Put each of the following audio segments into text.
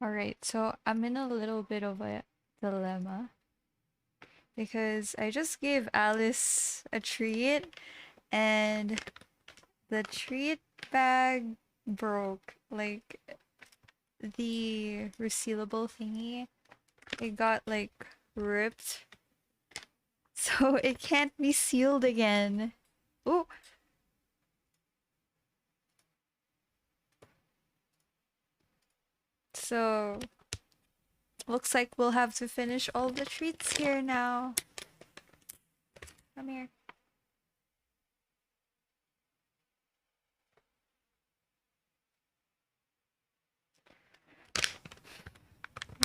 Alright, so I'm in a little bit of a dilemma because I just gave Alice a treat and the treat bag broke. Like the resealable thingy, it got like ripped, so it can't be sealed again. Oh, so looks like we'll have to finish all the treats here now. Come here.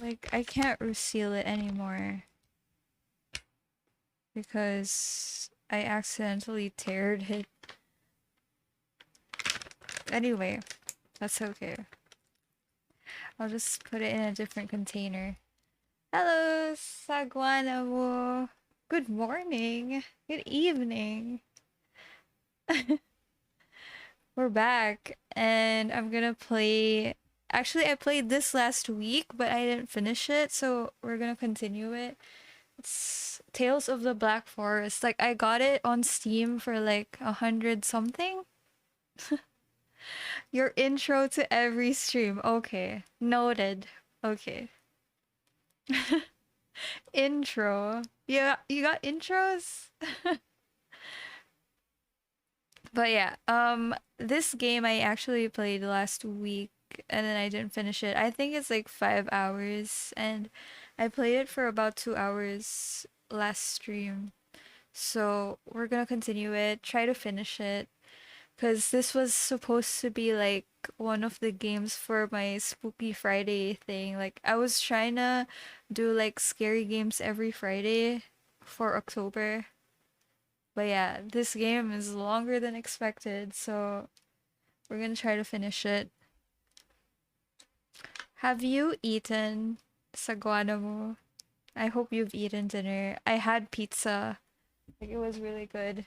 Like, I can't reseal it anymore because I accidentally teared it. Anyway, that's okay. I'll just put it in a different container. Hello, Sagwanamo. Good morning. Good evening. We're back, and I'm gonna play. Actually, I played this last week, but I didn't finish it, so we're gonna continue it. It's Tales of the Black Forest. Like, I got it on Steam for like 100 something. Your intro to every stream. Okay. Noted. Okay. Intro. Yeah, you got intros? But yeah, this game I actually played last week and then I didn't finish it. I think it's like 5 hours and I played it for about 2 hours last stream. So we're gonna continue it, try to finish it. Because this was supposed to be like one of the games for my Spooky Friday thing. Like, I was trying to do like scary games every Friday for October. But yeah, this game is longer than expected, so we're gonna try to finish it. Have you eaten saguana mo? I hope you've eaten dinner. I had pizza. Like, it was really good.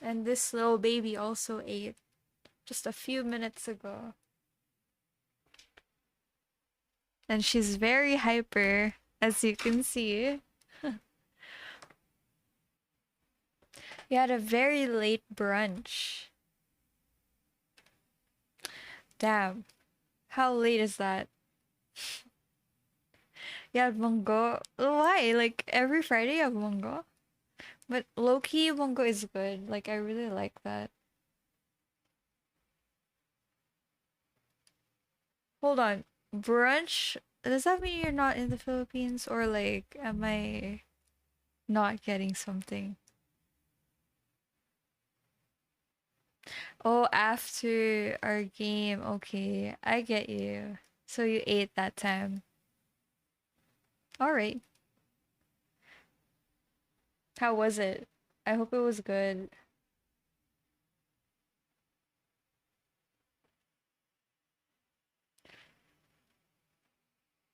And this little baby also ate just a few minutes ago. And she's very hyper, as you can see. We had a very late brunch. Damn. How late is that? You had munggo. Why? Like every Friday you have munggo? But low-key munggo is good. Like I really like that. Hold on. Brunch? Does that mean you're not in the Philippines? Or like, am I not getting something? Oh, after our game. Okay, I get you. So you ate that time. Alright. How was it? I hope it was good.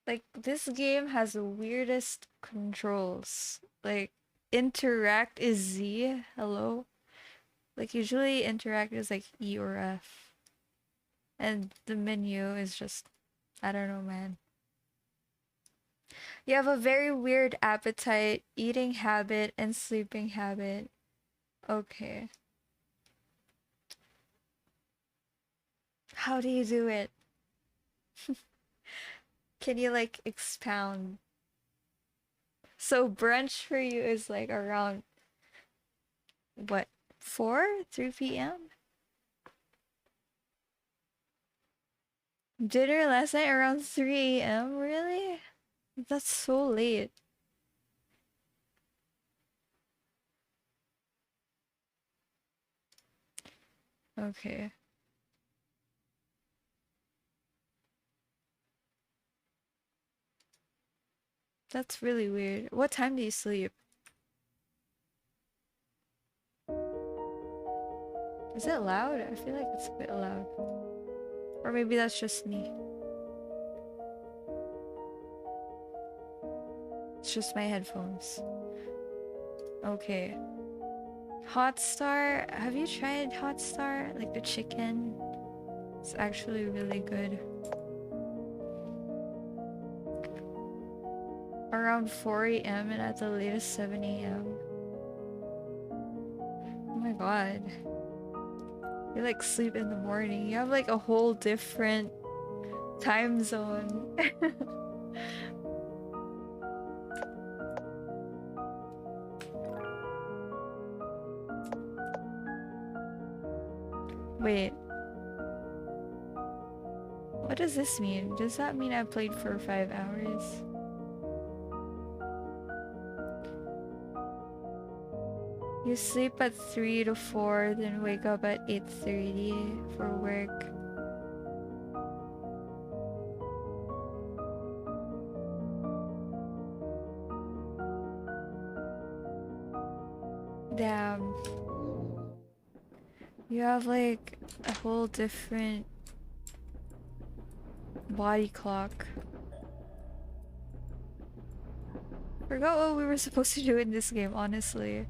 Like, this game has the weirdest controls. Like, interact is Z. Hello? Like, usually interact is like E or F. And the menu is just, I don't know, man. You have a very weird appetite, eating habit, and sleeping habit. Okay. How do you do it? Can you, like, expound? So, brunch for you is like around, what, 4? 3 p.m.? Dinner last night around 3 a.m.? Really? That's so late. Okay. That's really weird. What time do you sleep? Is it loud? I feel like it's a bit loud. Or maybe that's just me. It's just my headphones. Okay. Hotstar. Have you tried Hotstar? Like the chicken? It's actually really good. Around 4 a.m. and at the latest 7 a.m. Oh my god. You like sleep in the morning. You have like a whole different time zone. Wait. What does this mean? Does that mean I played for 5 hours? You sleep at 3 to 4, then wake up at 8:30 for work. Damn. You have like a whole different body clock. Forgot what we were supposed to do in this game, honestly.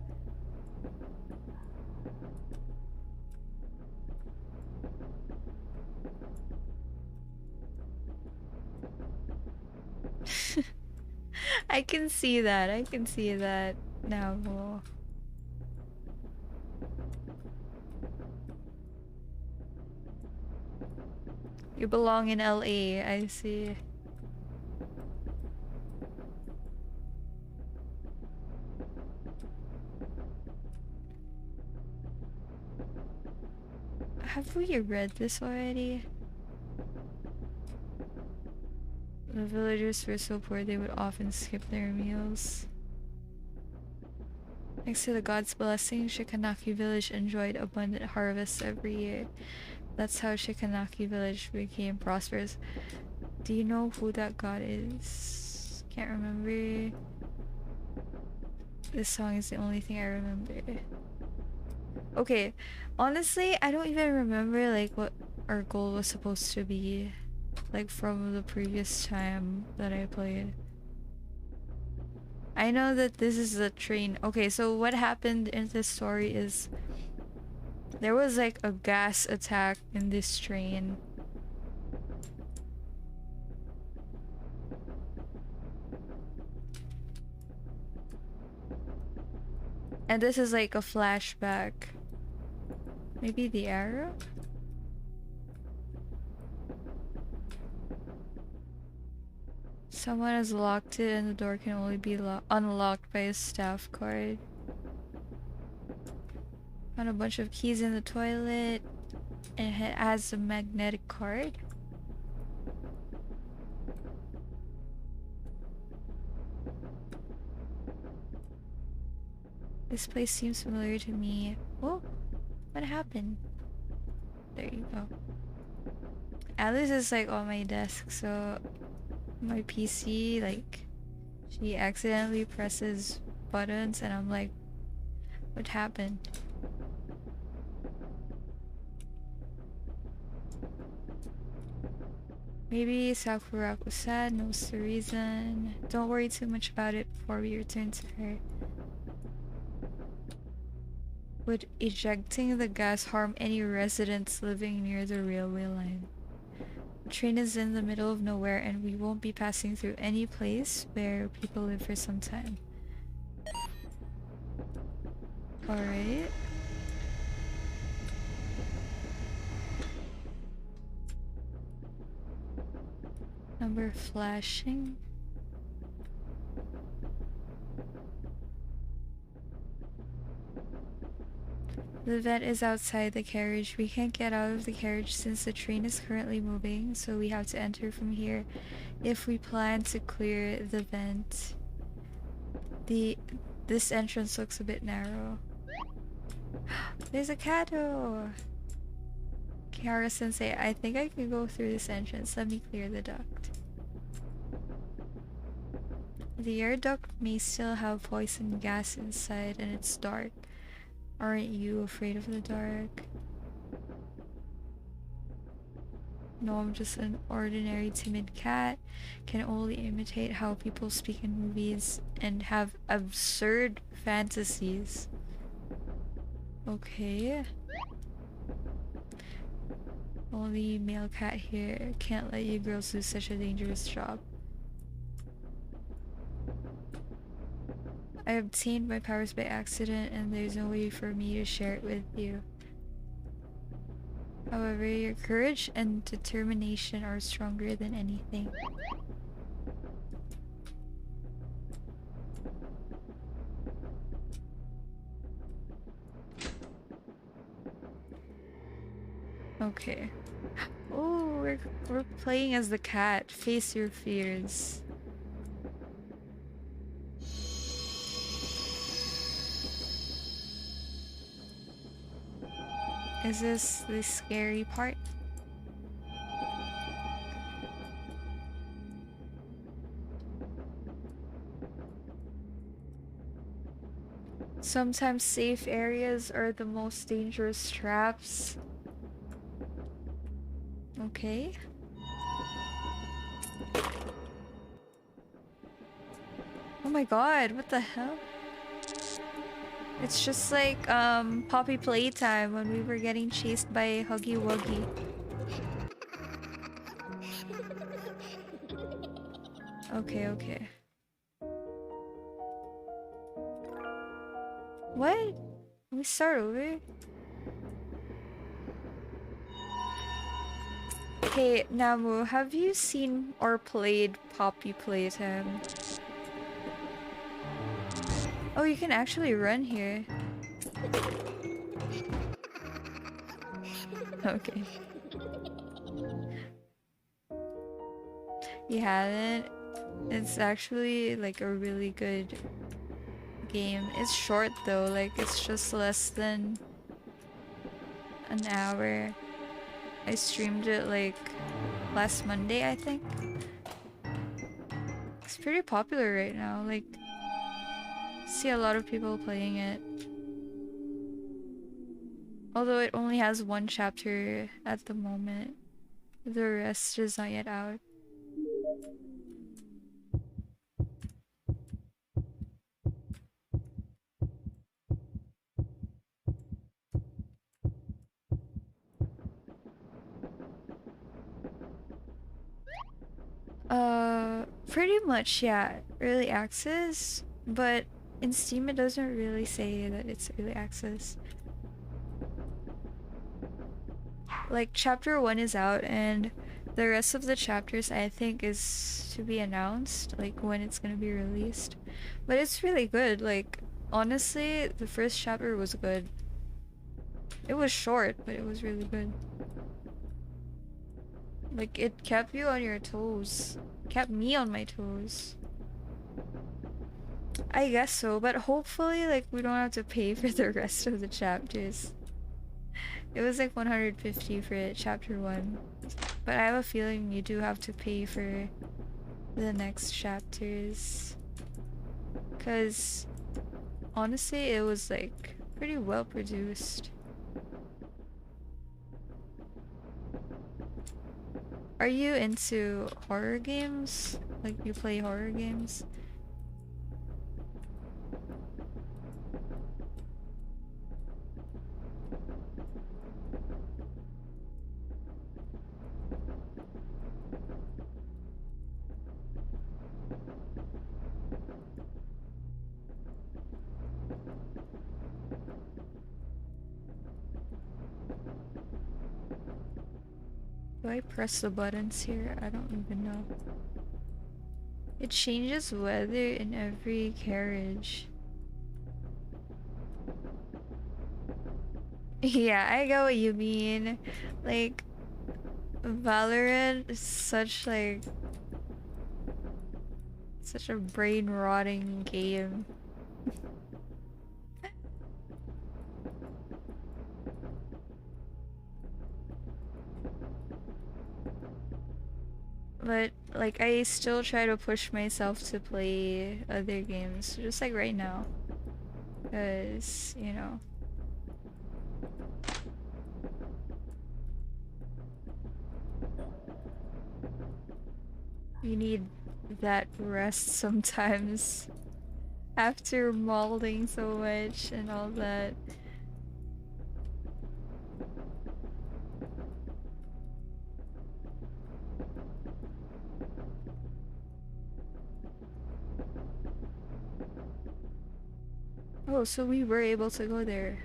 I can see that. I can see that now. You belong in LA, I see. Have we read this already? The villagers were so poor they would often skip their meals. Thanks to the god's blessing, Shikanaki village enjoyed abundant harvests every year. That's how Shikanaki village became prosperous. Do you know who that god is? Can't remember. This song is the only thing I remember. Okay, honestly, I don't even remember like what our goal was supposed to be. Like from the previous time that I played. I know that this is a train. Okay, so what happened in this story is there was like a gas attack in this train. And this is like a flashback. Maybe the arrow? Someone has locked it and the door can only be unlocked by a staff card. Found a bunch of keys in the toilet and it has a magnetic card. This place seems familiar to me. Oh, what happened? There you go. Alice is like on my desk, so my PC, like, she accidentally presses buttons and I'm like, what happened? Maybe Sakuraku sad, knows the reason. Don't worry too much about it before we return to her. Would ejecting the gas harm any residents living near the railway line? The train is in the middle of nowhere and we won't be passing through any place where people live for some time. Alright. Number flashing. The vent is outside the carriage. We can't get out of the carriage since the train is currently moving, so we have to enter from here if we plan to clear the vent. This entrance looks a bit narrow. There's a Kato! Kiara-sensei, I think I can go through this entrance. Let me clear the duct. The air duct may still have poison gas inside and it's dark. Aren't you afraid of the dark? No, I'm just an ordinary timid cat. Can only imitate how people speak in movies and have absurd fantasies. Okay. Only male cat here. Can't let you girls do such a dangerous job. I obtained my powers by accident and there's no way for me to share it with you. However, your courage and determination are stronger than anything. Okay. Oh, we're playing as the cat. Face your fears. Is this the scary part? Sometimes safe areas are the most dangerous traps. Okay. Oh my god, what the hell? It's just like Poppy Playtime when we were getting chased by Huggy Wuggy. Okay, okay. What? Can we start over? Hey, Namu, have you seen or played Poppy Playtime? Oh, you can actually run here. Okay. You haven't? It's actually like a really good game. It's short though, like it's just less than an hour. I streamed it like last Monday, I think. It's pretty popular right now, like see a lot of people playing it. Although it only has one chapter at the moment. The rest is not yet out. Pretty much, yeah. Early access, but in Steam it doesn't really say that it's early access. Like, chapter 1 is out, and the rest of the chapters I think is to be announced, like when it's gonna be released. But it's really good, like, honestly, the first chapter was good. It was short, but it was really good. Like, it kept you on your toes. Kept me on my toes. I guess so, but hopefully, like, we don't have to pay for the rest of the chapters. It was like 150 for chapter 1. But I have a feeling you do have to pay for the next chapters. Because, honestly, it was like pretty well produced. Are you into horror games? Like, you play horror games? Do I press the buttons here? I don't even know. It changes weather in every carriage. Yeah, I get what you mean. Like, Valorant is such like such a brain rotting game. But like I still try to push myself to play other games, just like right now. Cause, you know. You need that rest sometimes. After molding so much and all that. Oh, so we were able to go there.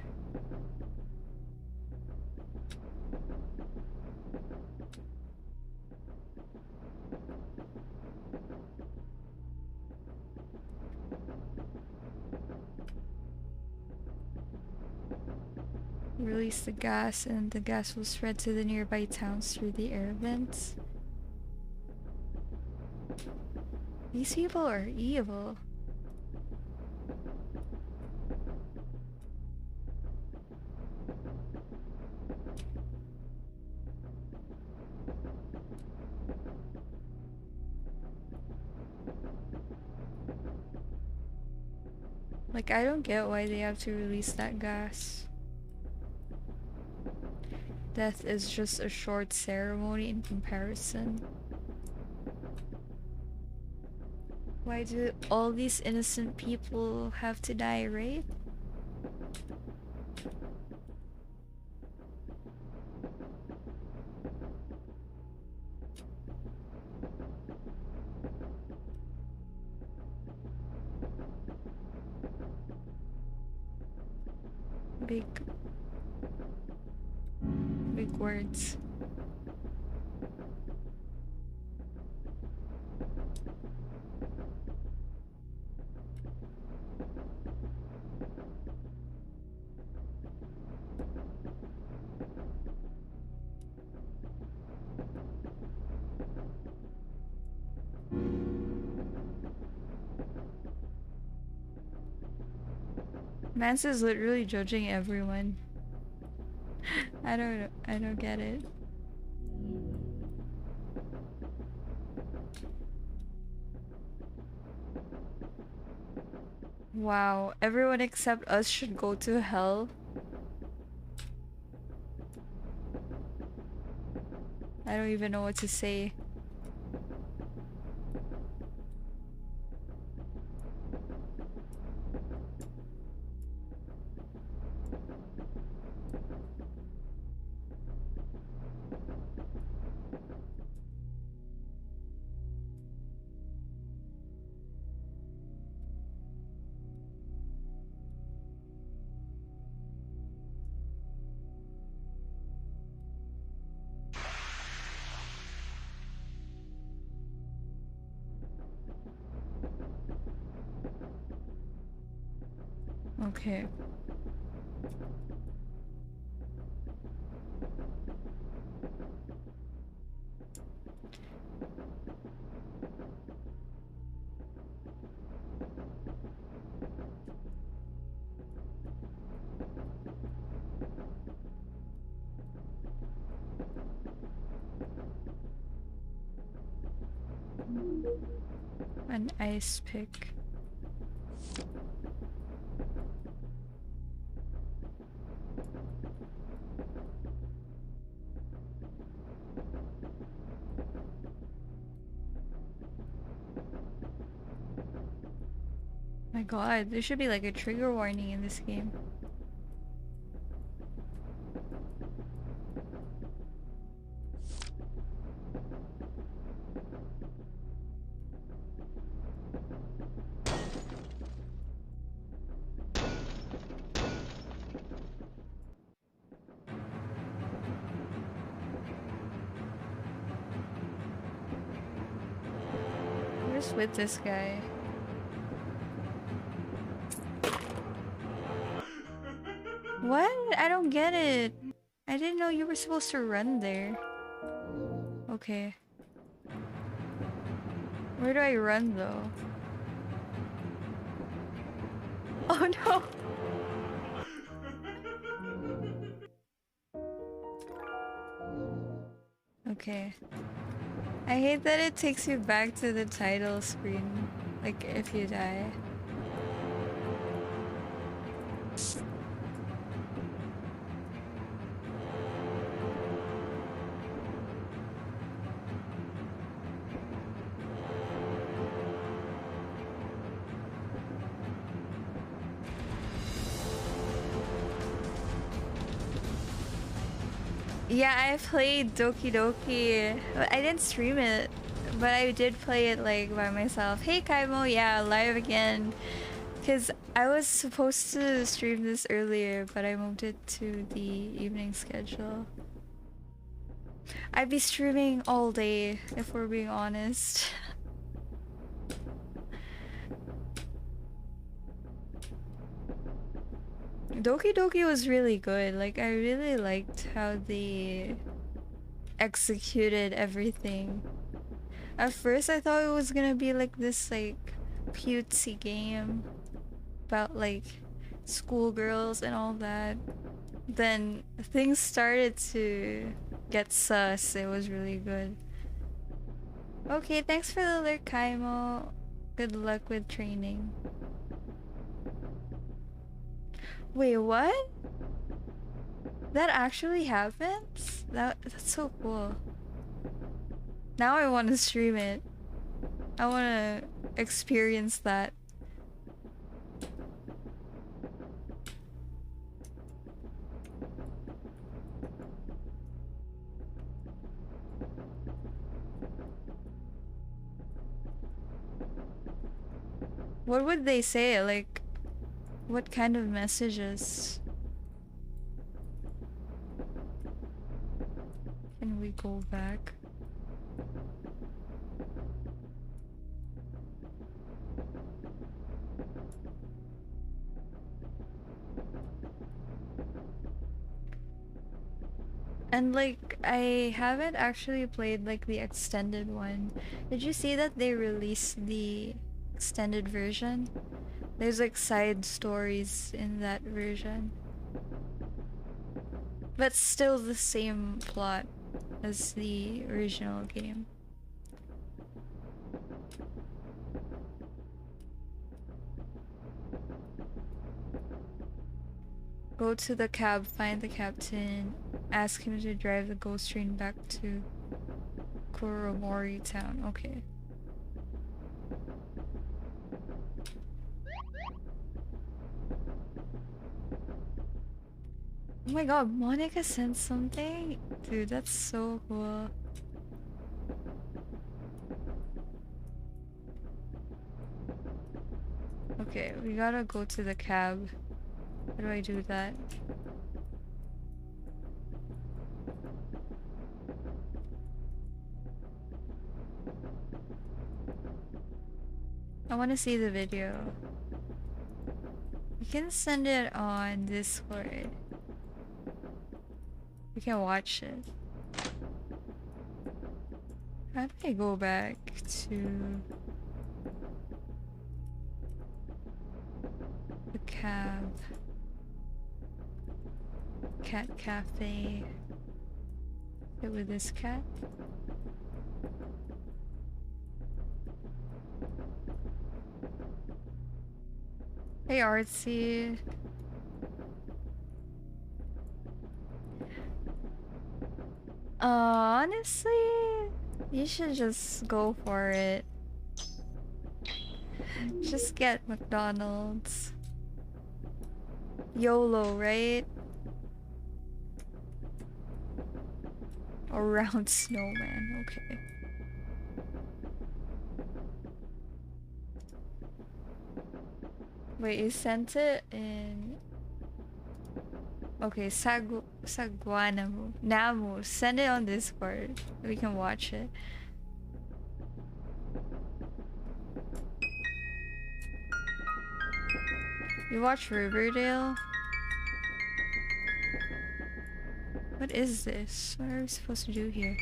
Release the gas and the gas will spread to the nearby towns through the air vents. These people are evil. Like, I don't get why they have to release that gas. Death is just a short ceremony in comparison. Why do all these innocent people have to die, right? Big words. Mance is literally judging everyone. I don't get it. Wow, everyone except us should go to hell. I don't even know what to say. Okay. An ice pick. My god, there should be like a trigger warning in this game. I'm just with this guy. What? I don't get it. I didn't know you were supposed to run there. Okay. Where do I run though? Oh no! Okay. I hate that it takes you back to the title screen, like if you die. Yeah, I played Doki Doki. I didn't stream it, but I did play it like by myself. Hey Kaimo, yeah, live again. Cause I was supposed to stream this earlier, but I moved it to the evening schedule. I'd be streaming all day if we're being honest. Doki Doki was really good. Like, I really liked how they executed everything. At first I thought it was gonna be like this like cutesy game about like schoolgirls and all that. Then things started to get sus. It was really good. Okay, thanks for the alert, Kaimo. Good luck with training. Wait, what? That actually happens? That's so cool. Now I want to stream it. I want to experience that. What would they say? Like, what kind of messages? Can we go back? And like, I haven't actually played like the extended one. Did you see that they released the extended version? There's like side stories in that version. But still the same plot as the original game. Go to the cab, find the captain, ask him to drive the ghost train back to Kuromori town. Okay. Oh my god, Monica sent something? Dude, that's so cool. Okay, we gotta go to the cab. How do I do that? I want to see the video. You can send it on Discord. We can watch it. How do I go back to the cab? Cat cafe. Sit with this cat. Hey Artsy. Honestly, you should just go for it. Just get McDonald's. YOLO, right? Or round snowman, okay. Wait, you sent it in... Okay, Saguanamu. Namu, send it on Discord. We can watch it. You watch Riverdale? What is this? What are we supposed to do here?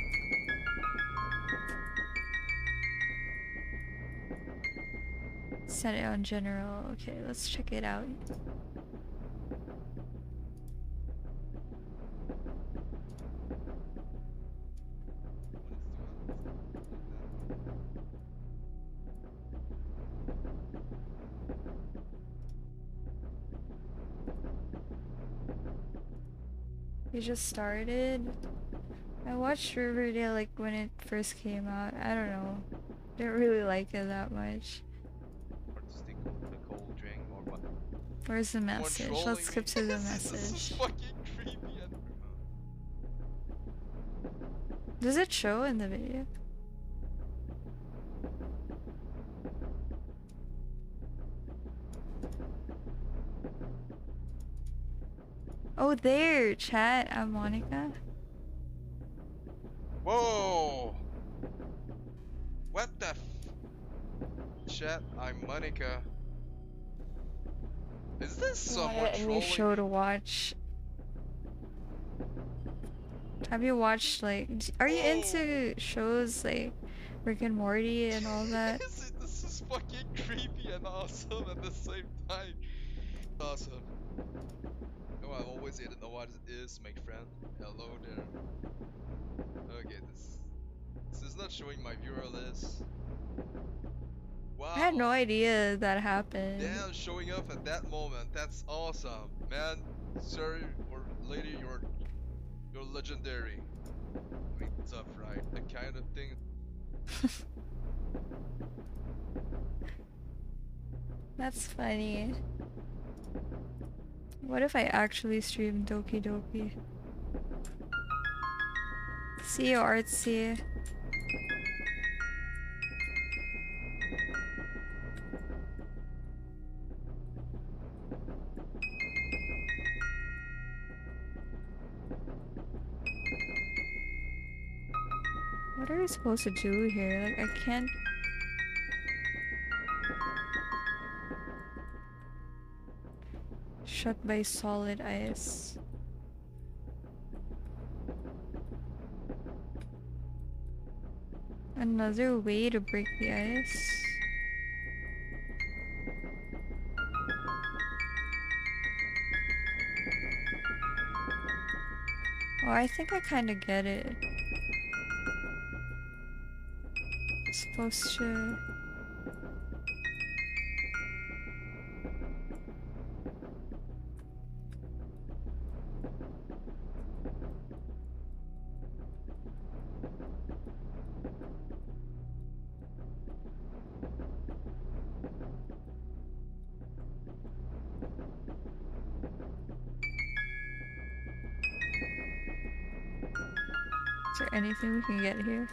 Set it on general. Okay, let's check it out. We just started. I watched Riverdale like when it first came out. I don't know. Didn't really like it that much. Where's the message? Let's skip to the message. This is fucking creepy. Does it show in the video? Oh, there, chat. I'm Monica. Whoa! What the Chat, I'm Monica. Is this What someone a new trolling show me? to watch. Have you watched, like, are you Whoa! into shows like Rick and Morty and all that? This is fucking creepy and awesome at the same time. Awesome. Oh, I always didn't know what it is, make friend. Hello there. Okay, this is not showing my viewer list. I had no Wow. idea that happened. Damn, showing up at that moment. That's awesome. Man, sir or lady, you're legendary. I mean, tough, right? The kind of thing. That's funny. What if I actually stream Doki Doki? See you, Artsy. What are we supposed to do here? Like, I can't... Shut by solid ice. Another way to break the ice? Oh, I think I kind of get it. Supposed to... Is there anything we can get here?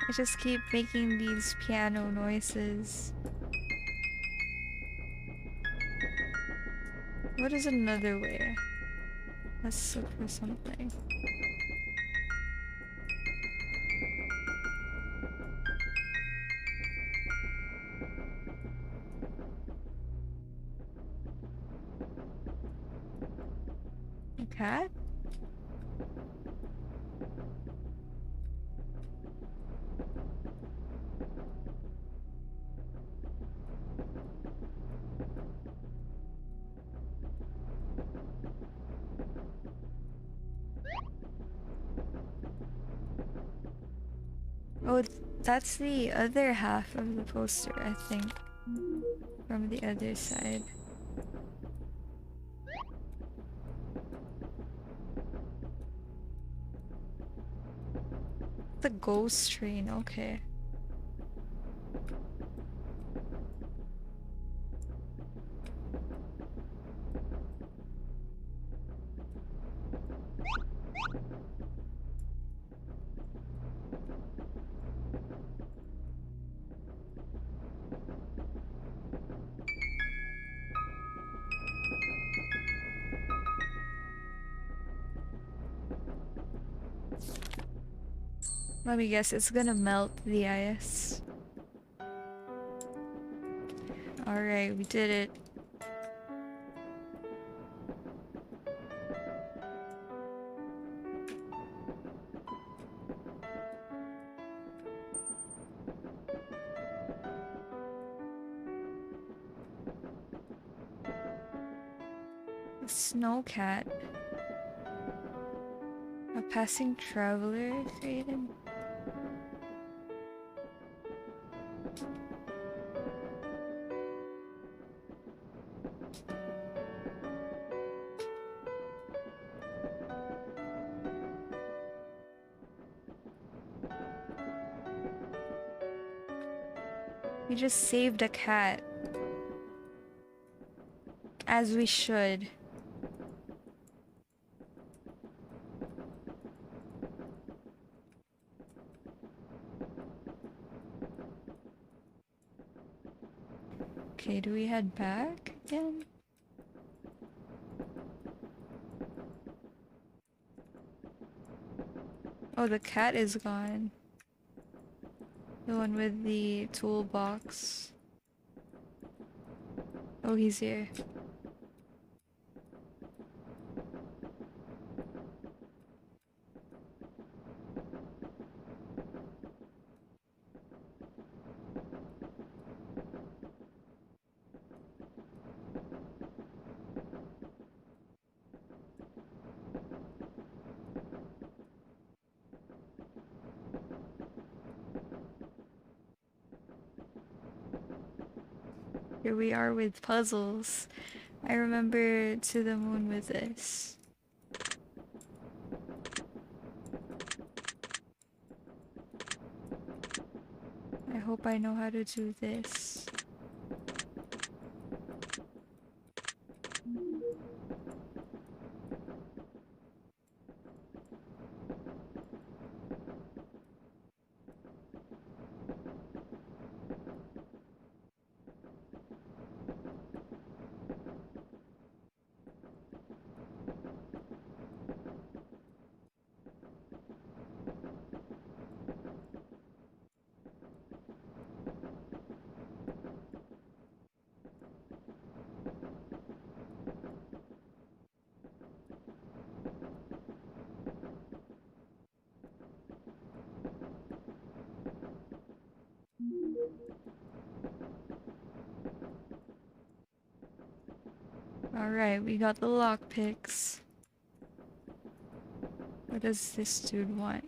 I just keep making these piano noises. What is another way? Let's look for something. A cat? Oh, that's the other half of the poster, I think. From the other side. The ghost train, okay. Let me guess, it's gonna melt the ice. Alright, we did it. A snow cat. A passing traveler created. We just saved a cat. As we should. Okay, do we head back again? Oh, the cat is gone. The one with the toolbox. Oh, he's here. Here we are with puzzles. I remember To the Moon with this. I hope I know how to do this. Alright, we got the lockpicks. What does this dude want?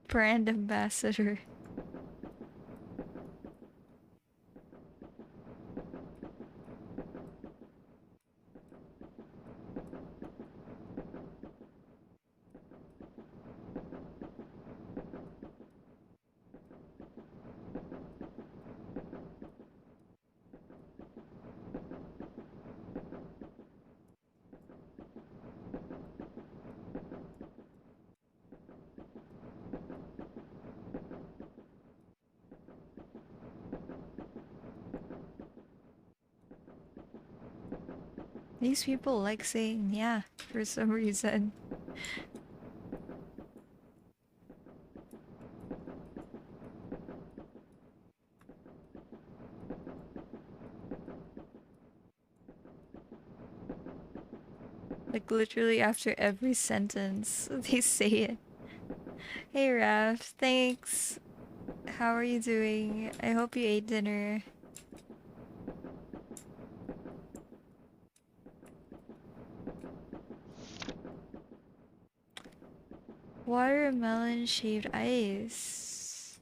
Brand ambassador. These people like saying yeah for some reason. Like literally after every sentence, they say it. Hey Raph, thanks. How are you doing? I hope you ate dinner. Watermelon shaved ice.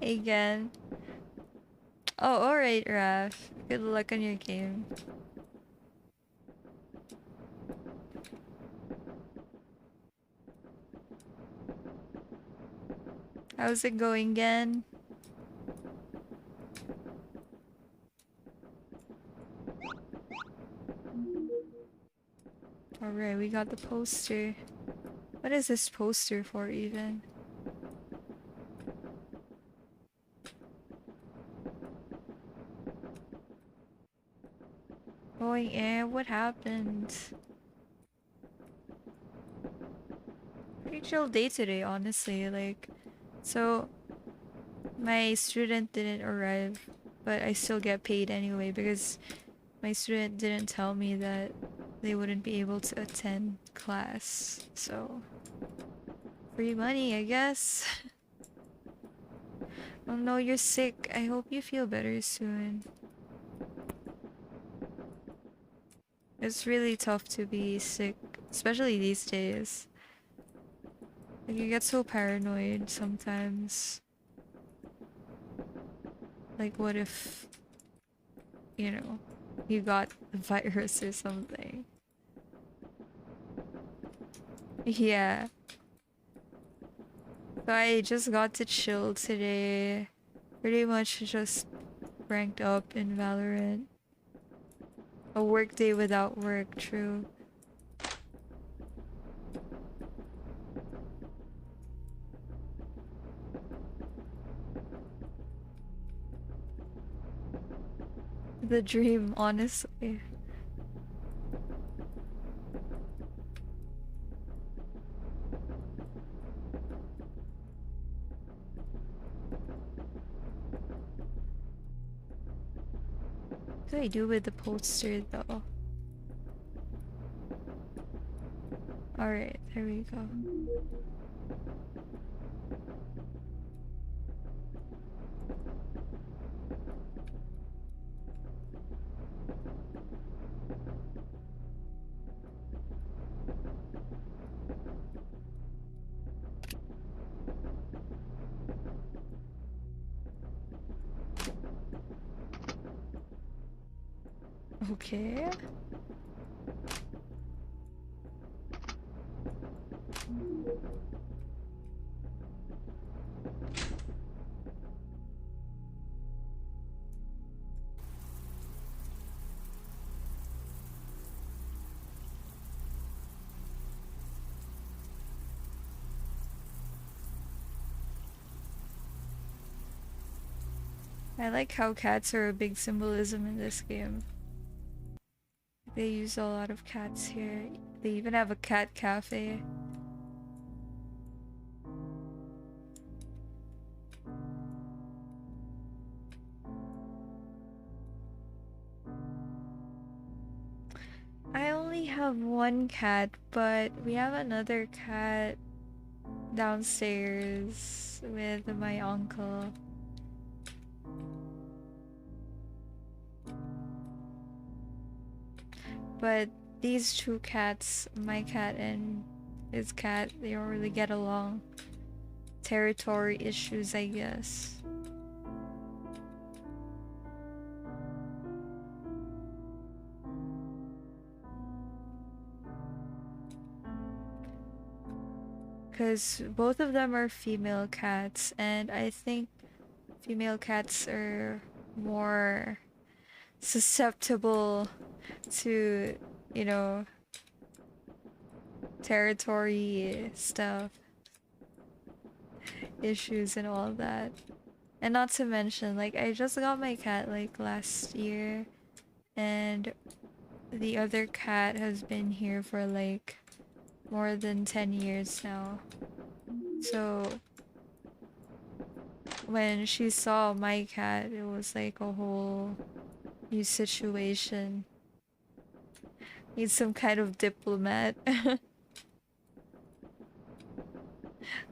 Again. Oh, alright, Raph. Good luck on your game. How's it going again? Alright, we got the poster. What is this poster for even? Going in? What happened? Pretty chill day today, honestly. Like, so my student didn't arrive, but I still get paid anyway because my student didn't tell me that they wouldn't be able to attend class. So, free money, I guess. Oh no, you're sick. I hope you feel better soon. It's really tough to be sick, especially these days. Like, you get so paranoid sometimes. Like, what if, you know, you got the virus or something? Yeah. So I just got to chill today. Pretty much just ranked up in Valorant. A work day without work, true. The dream, honestly. What do I do with the poster though? Alright, there we go. Okay. I like how cats are a big symbolism in this game. They use a lot of cats here. They even have a cat cafe. I only have one cat, but we have another cat downstairs with my uncle. But these two cats, my cat and his cat, they don't really get along. Territory issues, I guess. Because both of them are female cats, and I think female cats are more susceptible to, you know, territory stuff, issues, and all that. And not to mention, like, I just got my cat like last year, and the other cat has been here for like more than 10 years now. So when she saw my cat, it was like a whole new situation. Need some kind of diplomat.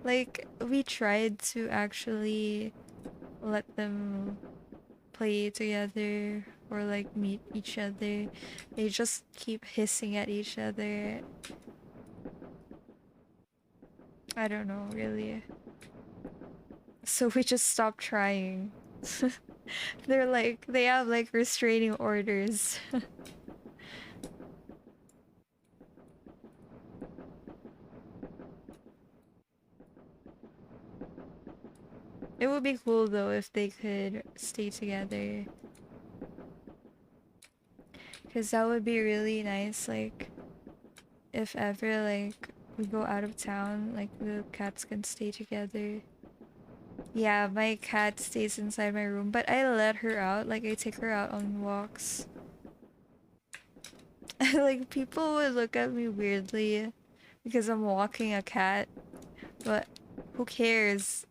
Like, we tried to actually let them play together or like meet each other. They just keep hissing at each other. I don't know, really. So we just stopped trying. They're like, they have like restraining orders. It would be cool though if they could stay together. Because that would be really nice, like, if ever, like, we go out of town, like, the cats can stay together. Yeah, my cat stays inside my room, but I let her out, like, I take her out on walks. Like, people would look at me weirdly because I'm walking a cat, but who cares?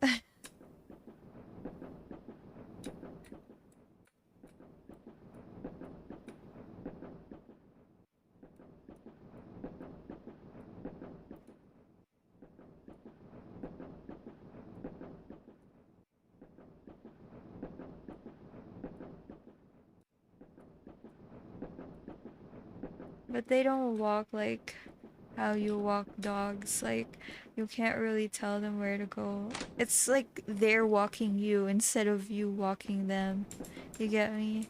But they don't walk, like, how you walk dogs. Like, you can't really tell them where to go. It's like they're walking you instead of you walking them. You get me?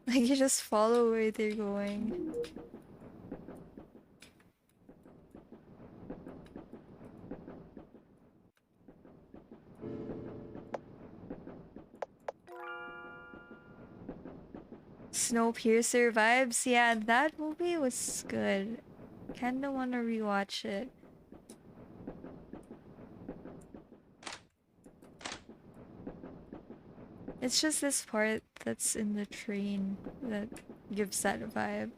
Like, you just follow where they're going. Snowpiercer vibes? Yeah, that movie was good. Kinda wanna rewatch it. It's just this part that's in the train that gives that vibe.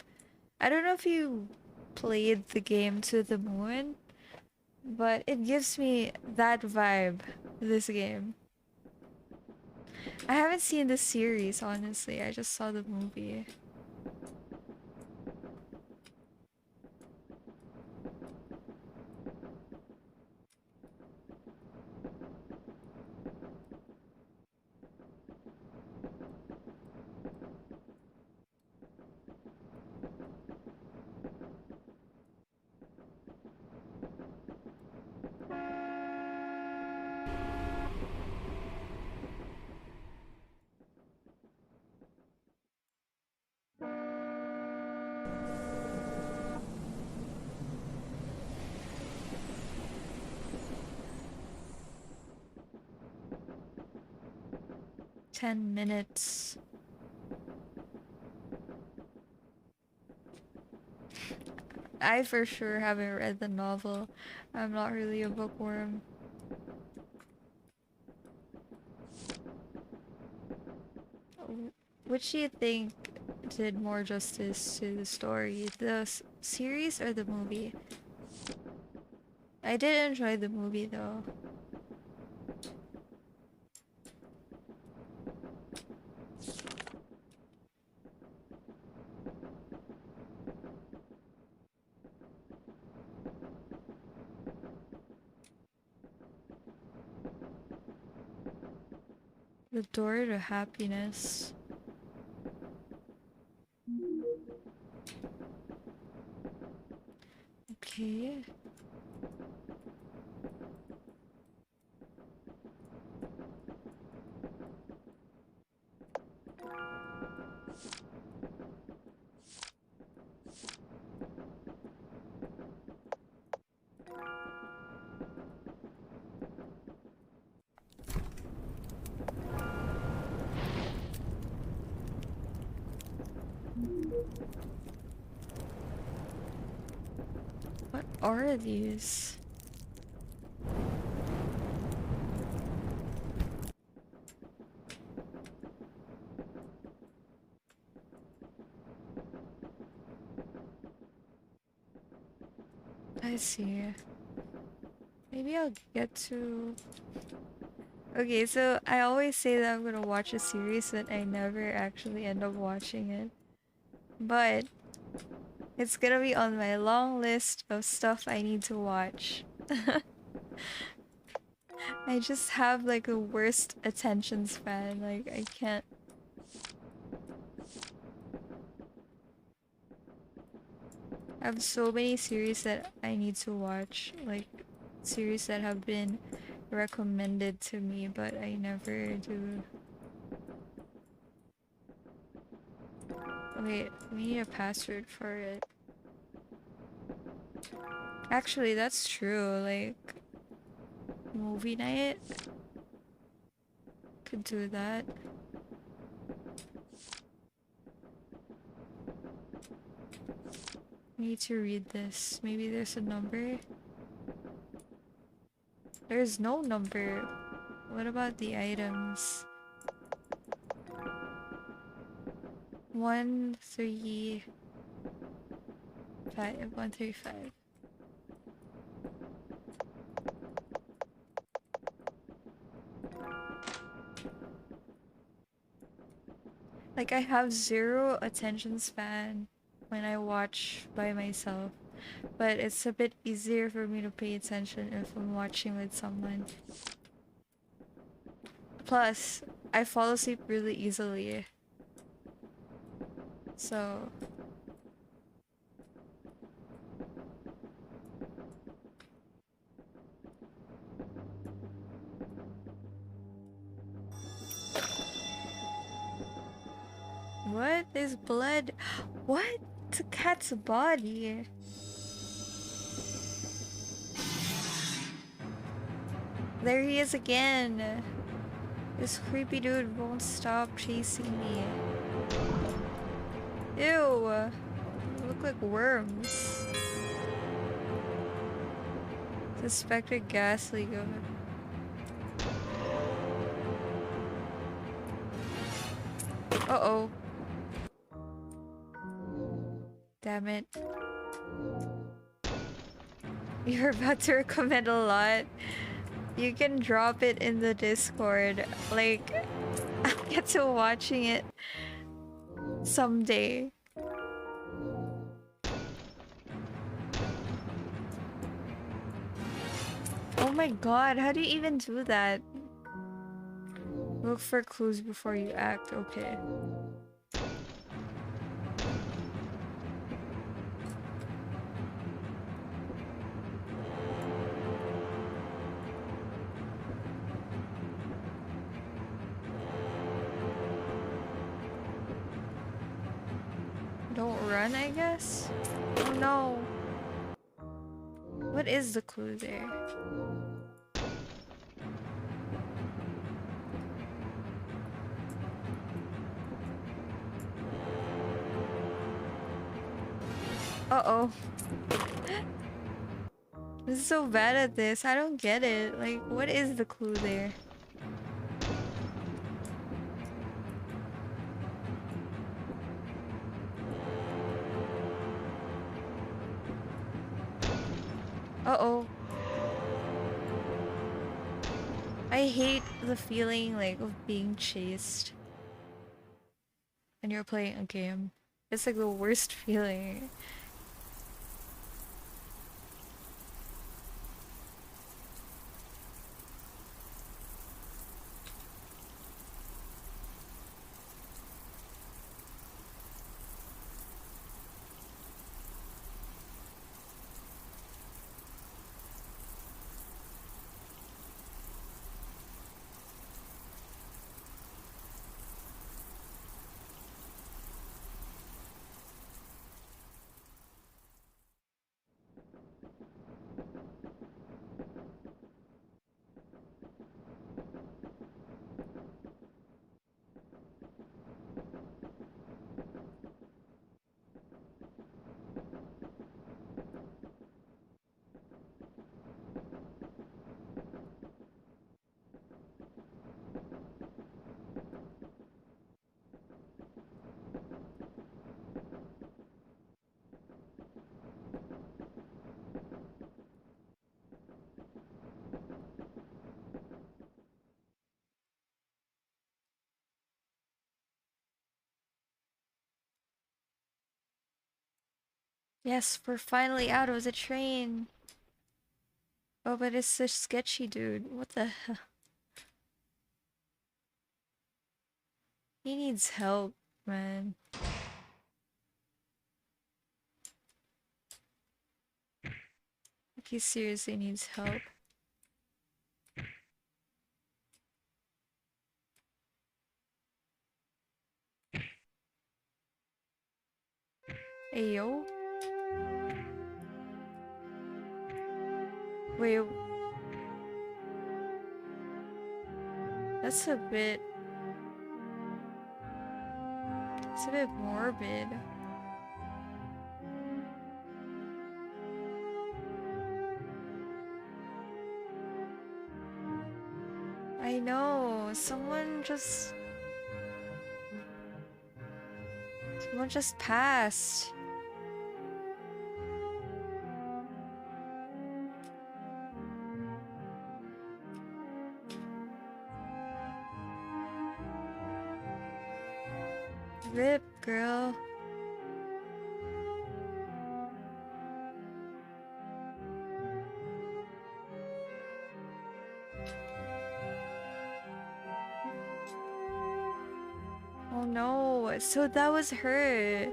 I don't know if you played the game To the Moon, but it gives me that vibe, this game. I haven't seen the series, honestly. I just saw the movie. Ten minutes. I for sure haven't read the novel. I'm not really a bookworm. Which do you think did more justice to the story? The series or the movie? I did enjoy the movie though. The Door to Happiness. Okay. What are these? I see. Maybe I'll get to... Okay, so I always say that I'm gonna watch a series, but I never actually end up watching it. But it's gonna be on my long list of stuff I need to watch. I just have like the worst attention span. Like, I can't. I have so many series that I need to watch. Like, series that have been recommended to me, but I never do. Wait, we need a password for it. Actually, that's true. Like, movie night could do that. We need to read this. Maybe there's a number. There's no number. What about the items? 135. 135. Like, I have zero attention span when I watch by myself, but it's a bit easier for me to pay attention if I'm watching with someone. Plus, I fall asleep really easily. So, What? There's blood. What? It's a cat's body. There he is again. This creepy dude won't stop chasing me. Ew. They look like worms. Suspected gas leak of it. Uh-oh. Damn it. You're about to recommend a lot. You can drop it in the Discord. Like, I'll get to watching it someday. Oh my god, how do you even do that? Look for clues before you act, okay. Don't run, I guess? Oh no. What is the clue there? Uh-oh. This is so bad at this. I don't get it. Like, what is the clue there? Uh-oh. I hate the feeling, like, of being chased when you're playing a game. It's like the worst feeling. Yes, we're finally out of the train. Oh, but it's such sketchy, dude. What the hell? He needs help, man. Like, he seriously needs help. Ayo? Wait, that's a bit... It's a bit morbid. I know, someone just passed. Rip, girl. Oh no, so that was her.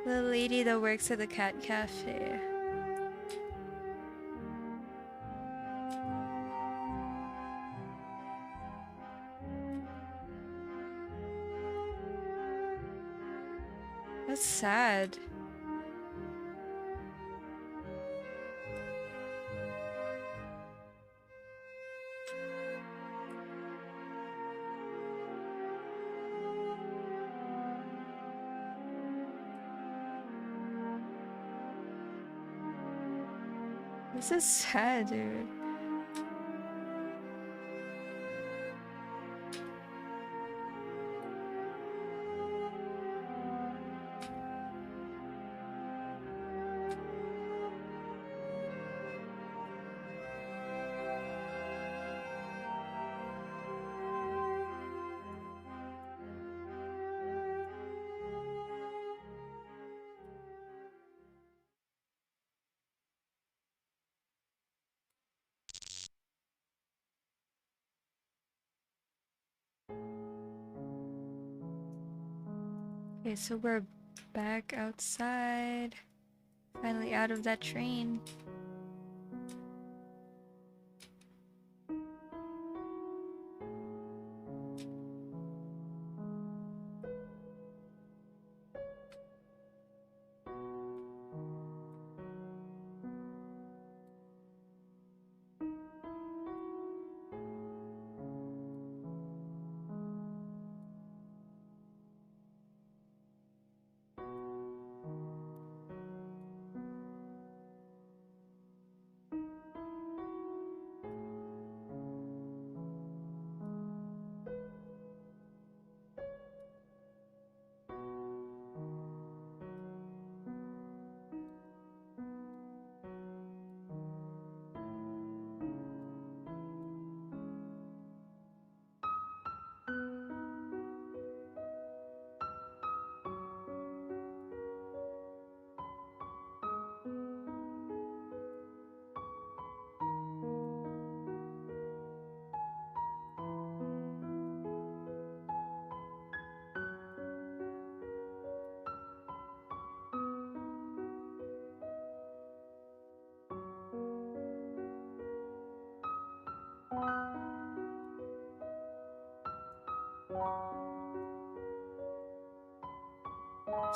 The lady that works at the cat cafe. That's sad. This is sad, dude. Okay, so we're back outside. Finally out of that train.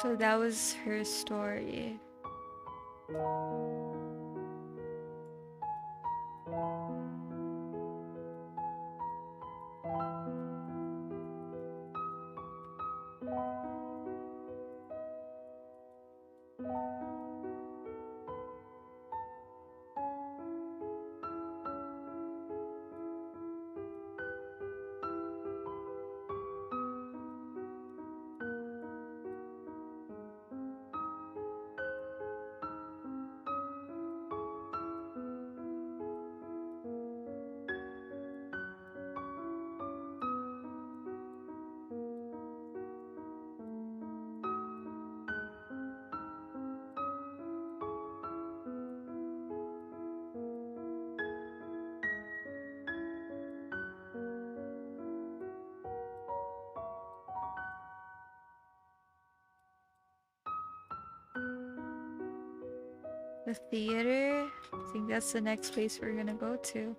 So that was her story. The theater? I think that's the next place we're gonna go to.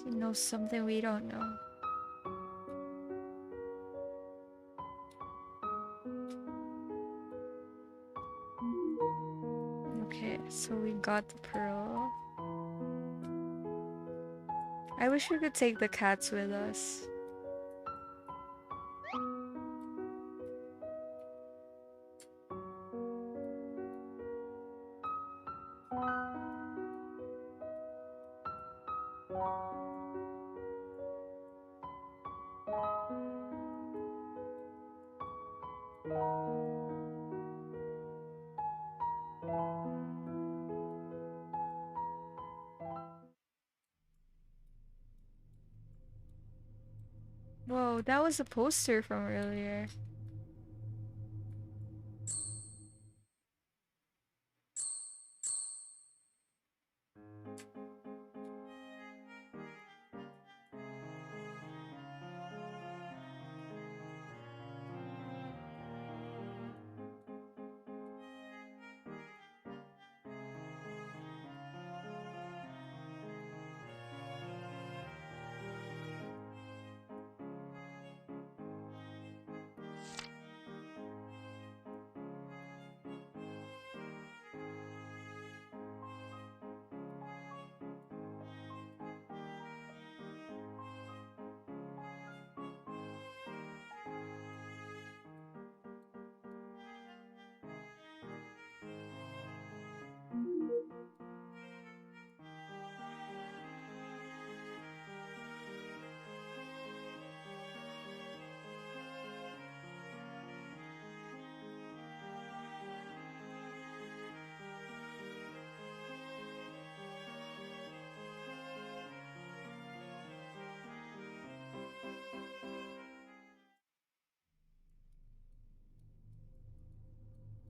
She knows something we don't know. Okay, so we got the pearl. I wish we could take the cats with us. Whoa, that was a poster from earlier.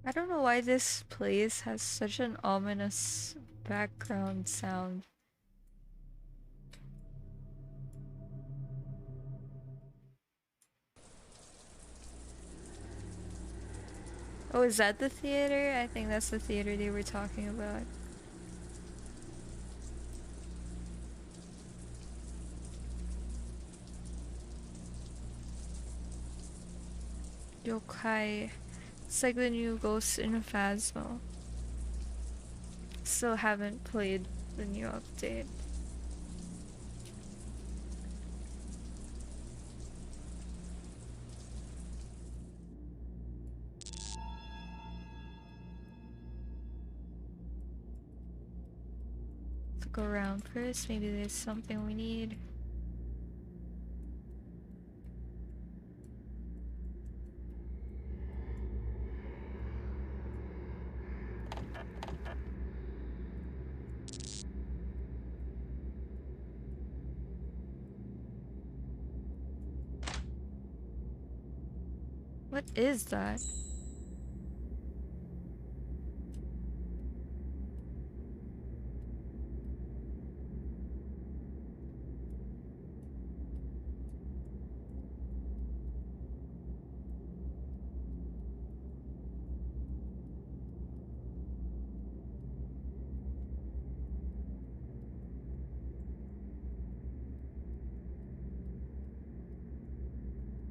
I don't know why this place has such an ominous background sound. Oh, is that the theater? I think that's the theater they were talking about. Yokai. It's like the new Ghost in Phasmo. Still haven't played the new update. Let's go around first. Maybe there's something we need. What is that?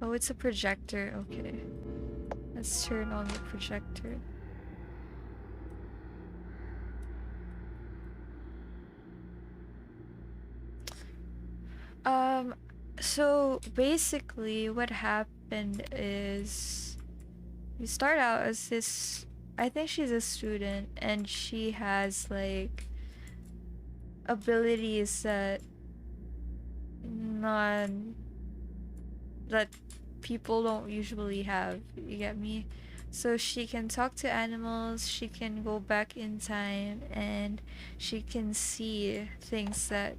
Oh, it's a projector. Okay. Let's turn on the projector. Um, so basically what happened is we start out as this, I think she's a student and she has like abilities that non that people don't usually have, you get me? So she can talk to animals, she can go back in time, and she can see things that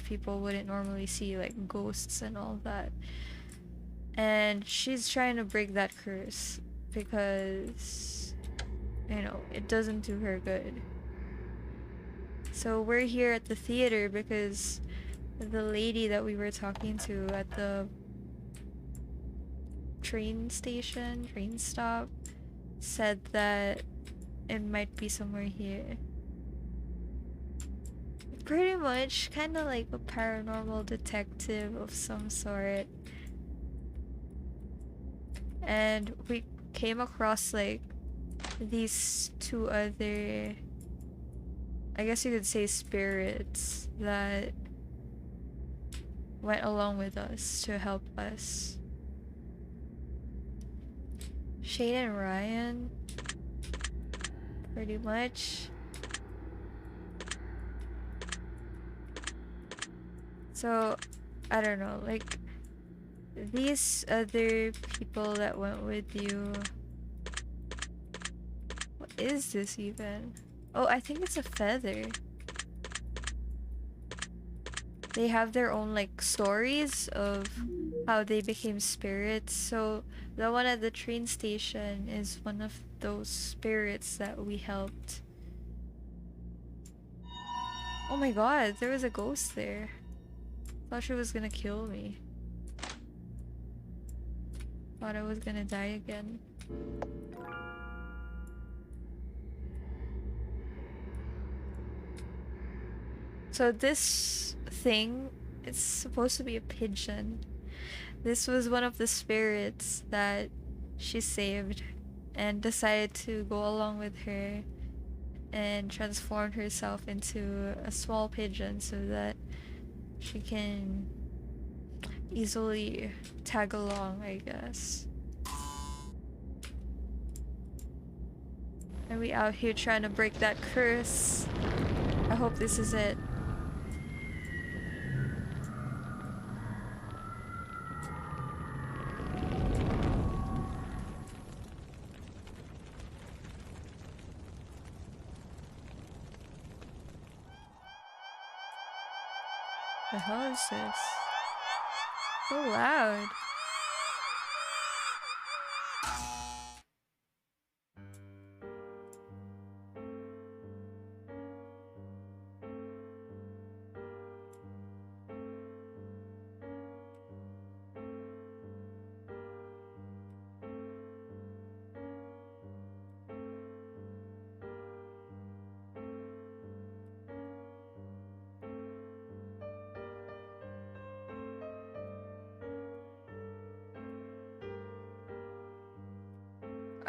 people wouldn't normally see, like ghosts and all that. And she's trying to break that curse because, you know, it doesn't do her good. So we're here at the theater because the lady that we were talking to at the train station, train stop, said that it might be somewhere here. Pretty much, kind of like a paranormal detective of some sort. And we came across like these two other, I guess you could say, spirits that went along with us to help us. Shane and Ryan, pretty much. So, I don't know, like, these other people that went with you, what is this even? Oh, I think it's a feather. They have their own like stories of how they became spirits. So the one at the train station is one of those spirits that we helped. Oh my god, there was a ghost there. Thought she was gonna kill me. Thought I was gonna die again. So this thing, it's supposed to be a pigeon. This was one of the spirits that she saved and decided to go along with her and transformed herself into a small pigeon so that she can easily tag along, I guess. And we out here trying to break that curse. I hope this is it. The hell is this? So loud.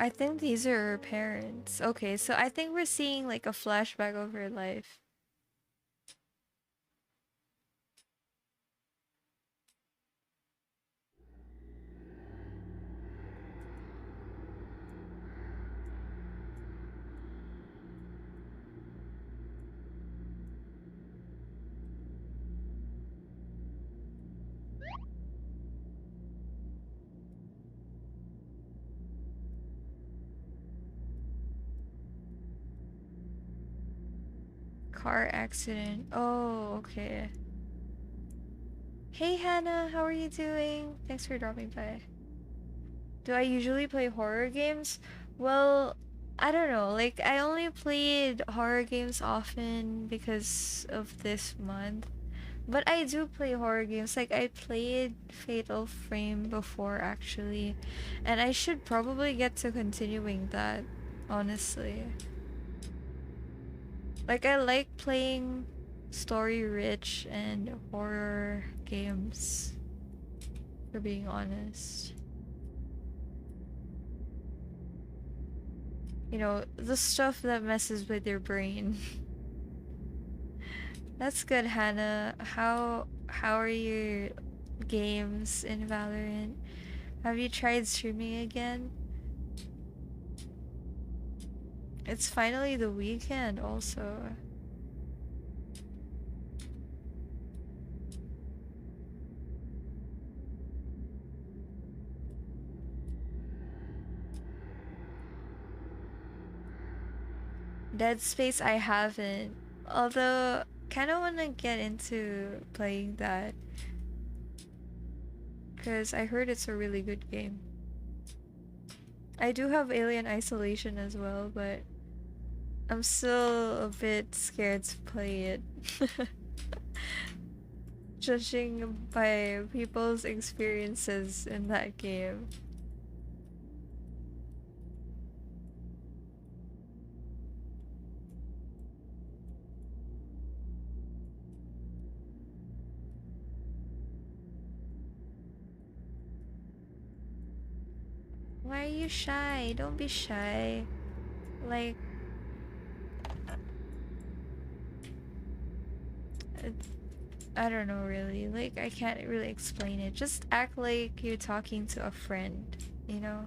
I think these are her parents. Okay, so I think we're seeing like a flashback of her life. Car accident. Oh, okay. Hey Hannah, how are you doing? Thanks for dropping by. Do I usually play horror games? Well, I don't know. Like, I only played horror games often because of this month. But I do play horror games. Like, I played Fatal Frame before, actually. And I should probably get to continuing that, honestly. Like, I like playing story-rich and horror games, for being honest. You know, the stuff that messes with your brain. That's good, Hannah. How are your games in Valorant? Have you tried streaming again? It's finally the weekend also. Dead Space I haven't. Although kinda wanna get into playing that. Cause I heard it's a really good game. I do have Alien Isolation as well, but I'm still a bit scared to play it. Judging by people's experiences in that game. Why are you shy? Don't be shy. Like, I don't know really. Like, I can't really explain it. Just act like you're talking to a friend, you know?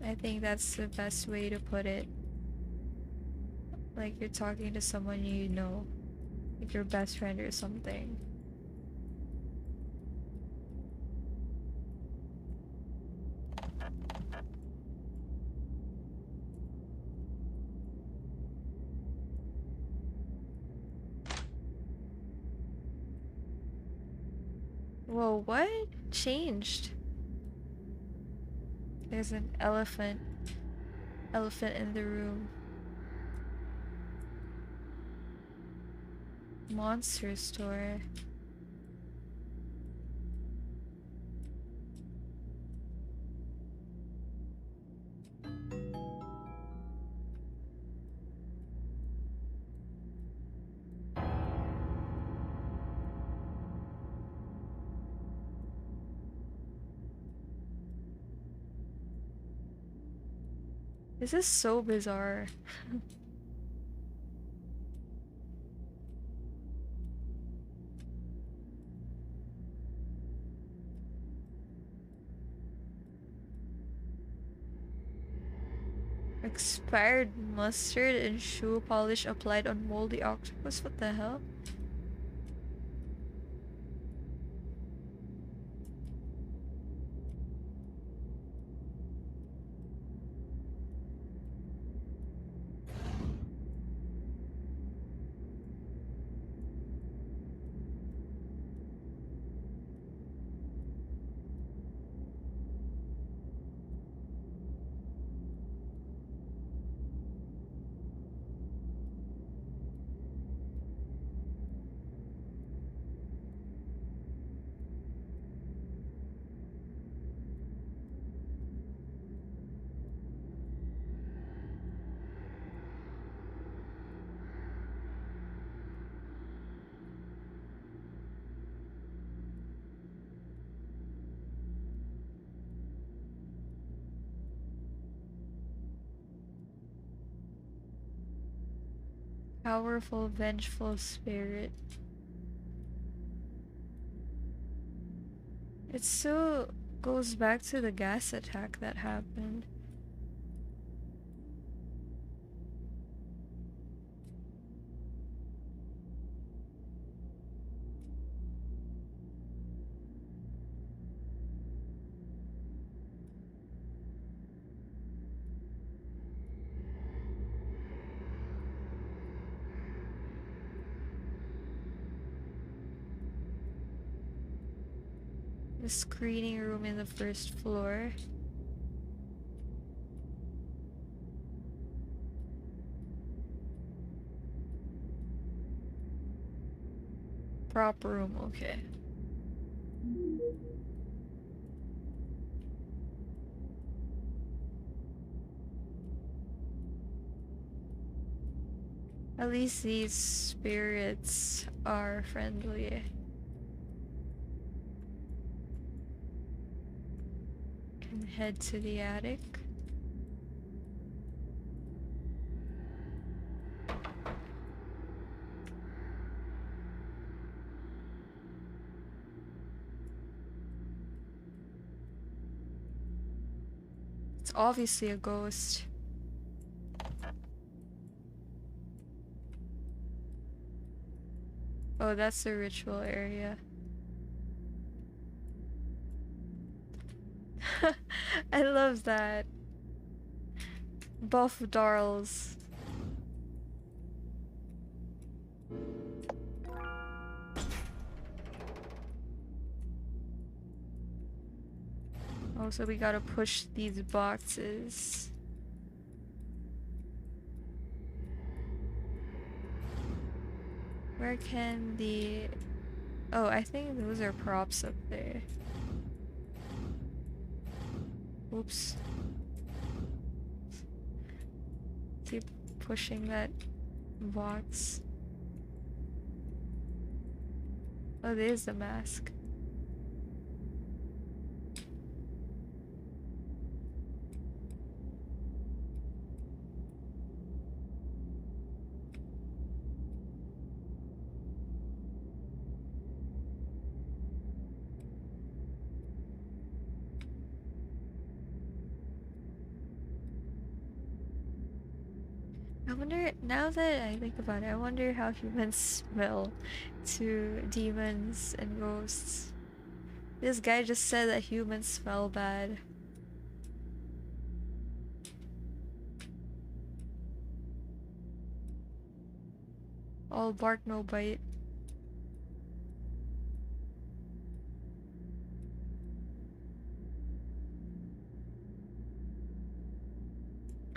I think that's the best way to put it. Like you're talking to someone you know. like your best friend or something. Whoa, what changed? There's an elephant in the room. Monster store. This is so bizarre. Expired mustard and shoe polish applied on moldy octopus. What the hell? Powerful, vengeful spirit. It still goes back to the gas attack that happened. The screening room in the first floor. Prop room, okay. At least these spirits are friendly. Can head to the attic. It's obviously a ghost. Oh, that's the ritual area. I love that. Buff Darlz. Oh, so we gotta push these boxes. Where can the... Oh, I think those are props up there. Oops. Keep pushing that box. Oh, there's the mask. I wonder, now that I think about it, I wonder how humans smell to demons and ghosts. This guy just said that humans smell bad. All bark, no bite.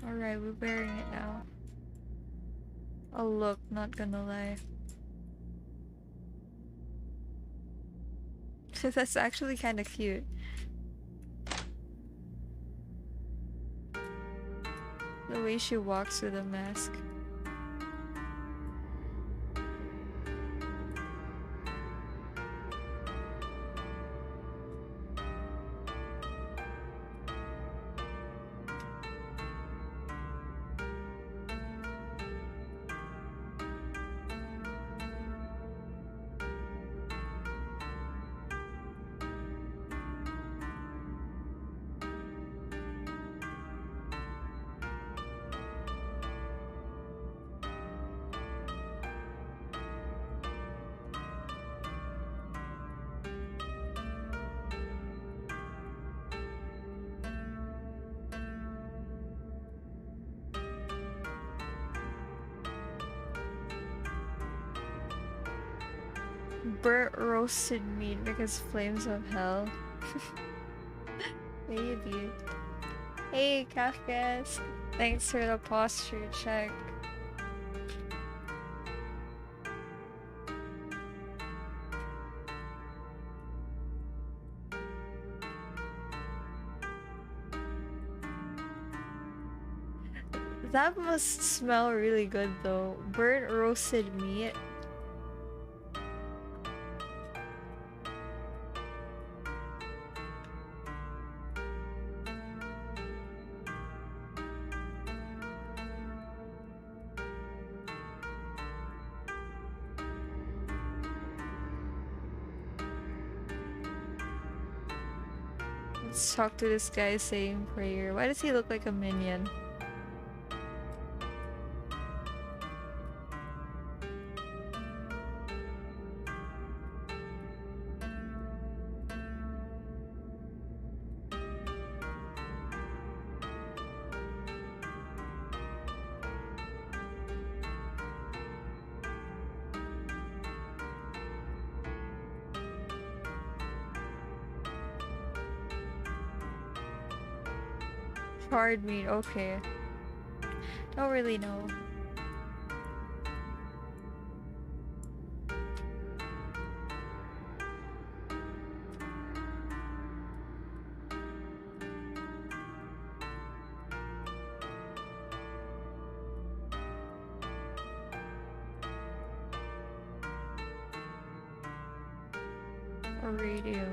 Alright, we're wearing it now. Oh look, not gonna lie. That's actually kinda cute. The way she walks with a mask. Burnt roasted meat because flames of hell. Maybe. Hey, Kafkas. Thanks for the posture check. That must smell really good though. Burnt roasted meat. Let's talk to this guy saying prayer. Why does he look like a minion? Hard meat, okay. Don't really know. A radio.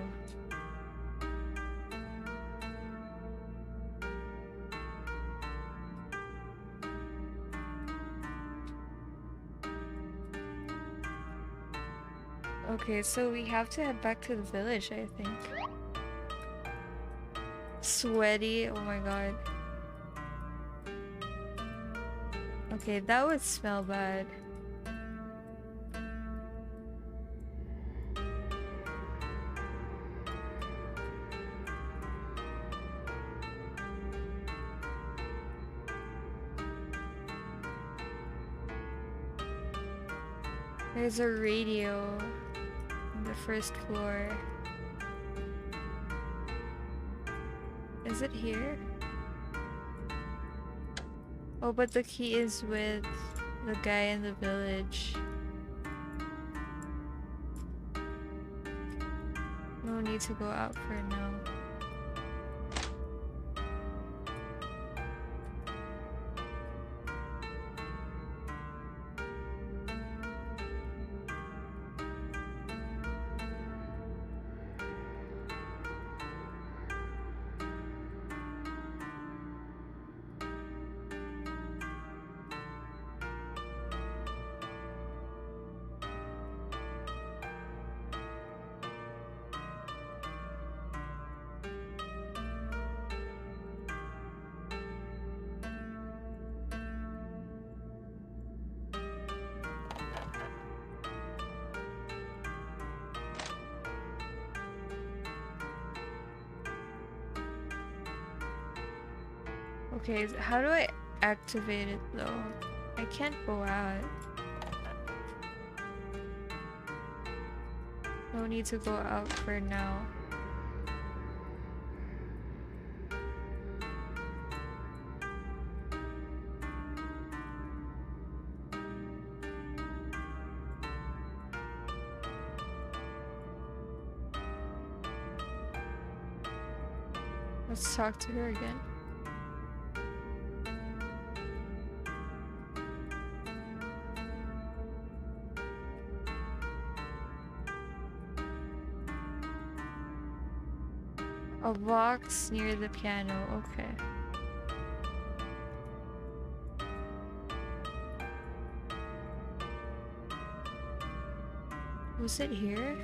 Okay, so we have to head back to the village, I think. Sweaty, oh my god. Okay, that would smell bad. There's a radio on the first floor. Is it here? Oh, but the key is with the guy in the village. No need to go out for now. Okay, how do I activate it though? I can't go out. No need to go out for now. Let's talk to her again. A box near the piano, okay. Was it here?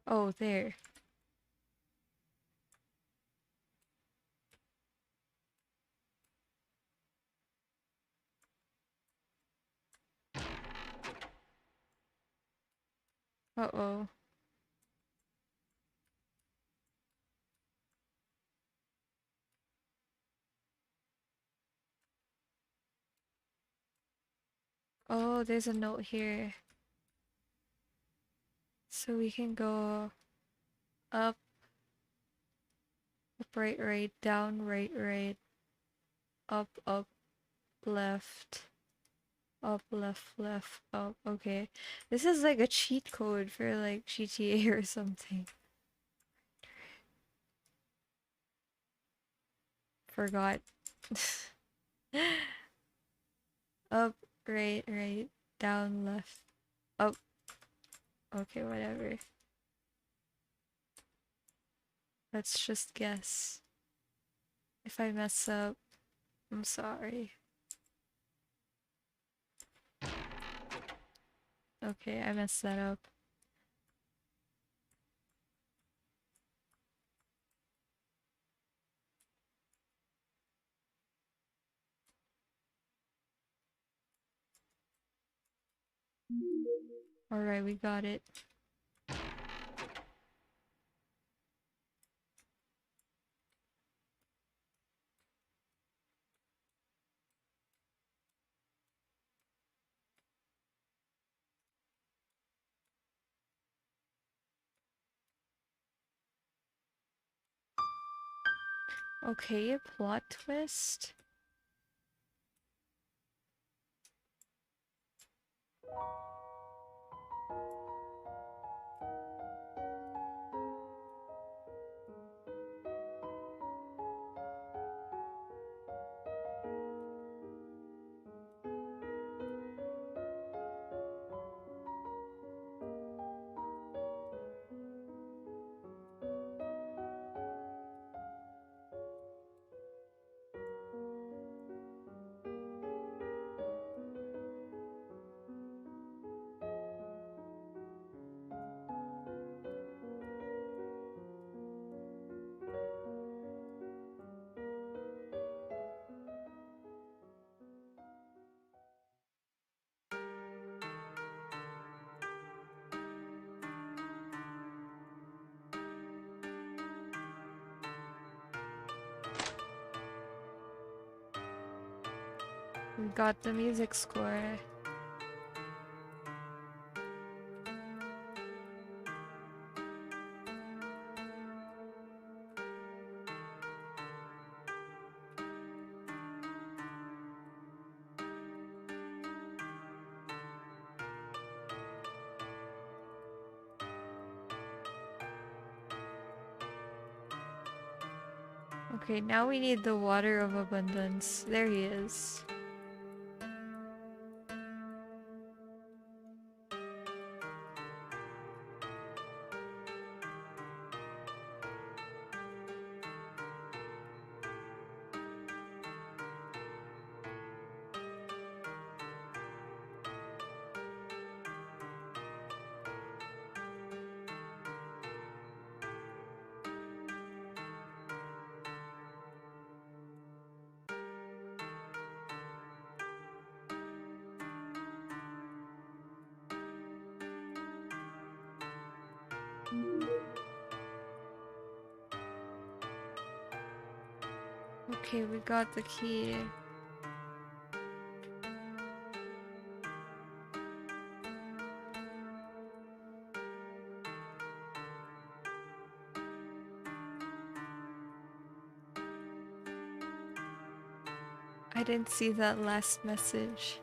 Oh, there. Uh-oh. Oh, there's a note here. So we can go up, up, right, right, down, right, right, up, left, up, left, left, up. Okay. This is like a cheat code for like GTA or something. Forgot. Up, right, right, down, left, up. Okay, whatever. Let's just guess. If I mess up, I'm sorry. Okay, I messed that up. Alright, we got it. Okay, a plot twist. We got the music score. Okay, now we need the water of abundance. There he is. Okay, we got the key. I didn't see that last message.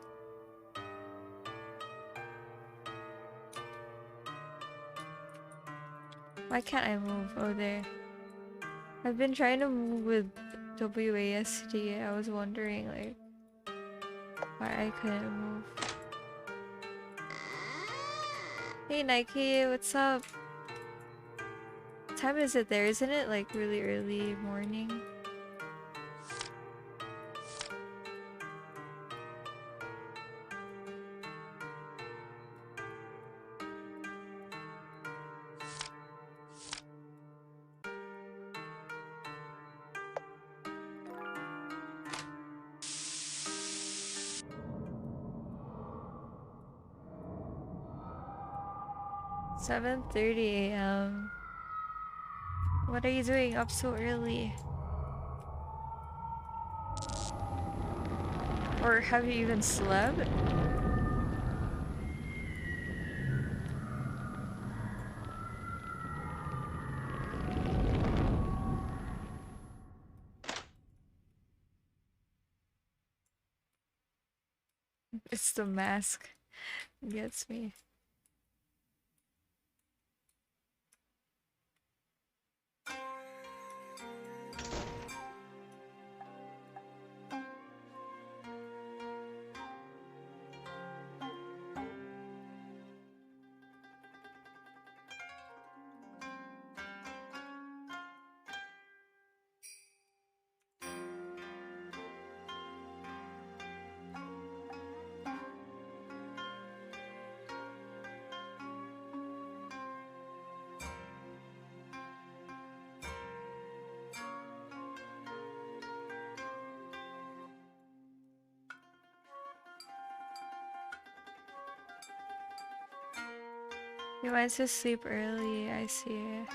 Why can't I move? Oh, there. I've been trying to move with WASD. I was wondering, like, why I couldn't move. Hey, Nike, what's up? What time is it there? Isn't it, like, really early morning? $7:30 a.m. What are you doing up so early? Or have you even slept? It's the mask. It gets me. You went to sleep early, I see.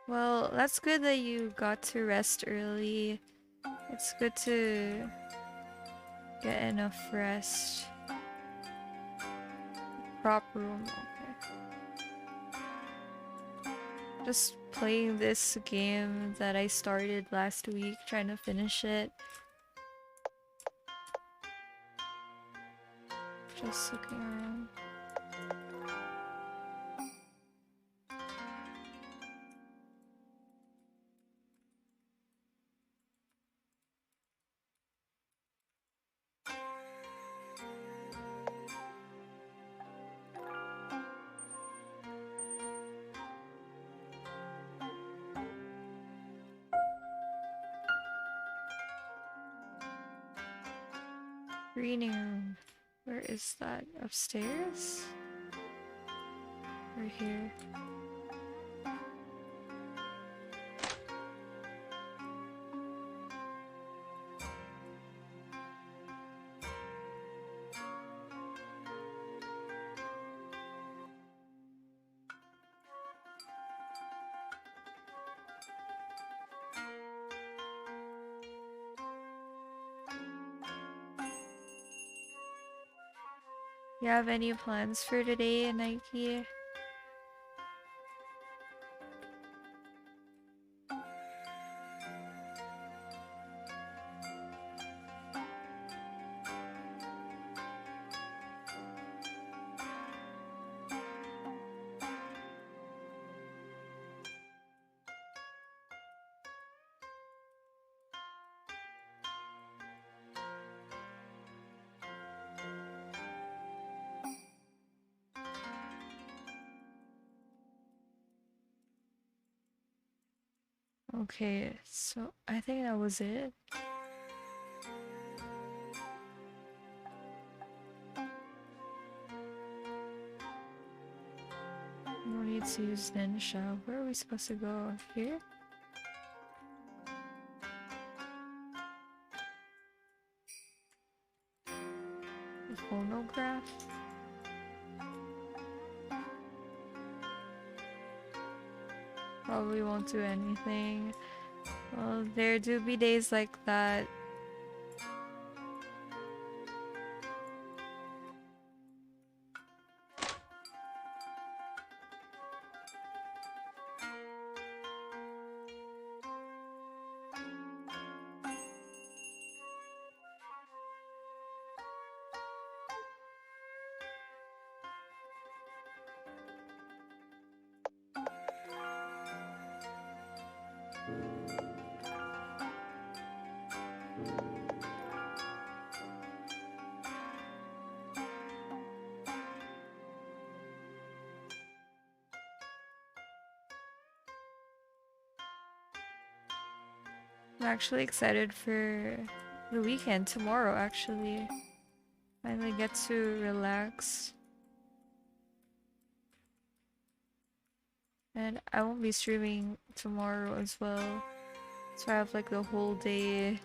Well, that's good that you got to rest early. It's good to get enough rest. Prop room, okay. Just playing this game that I started last week, trying to finish it. Just looking around. Reading room. Where is that? Upstairs? Or here? You have any plans for today, Nike? Okay, so I think that was it. No need to use Ninja. Where are we supposed to go? Here? The phonograph? probably won't do anything. Well, there do be days like that. I'm actually excited for the weekend tomorrow, actually. Finally get to relax. And I won't be streaming tomorrow as well. So I have like the whole day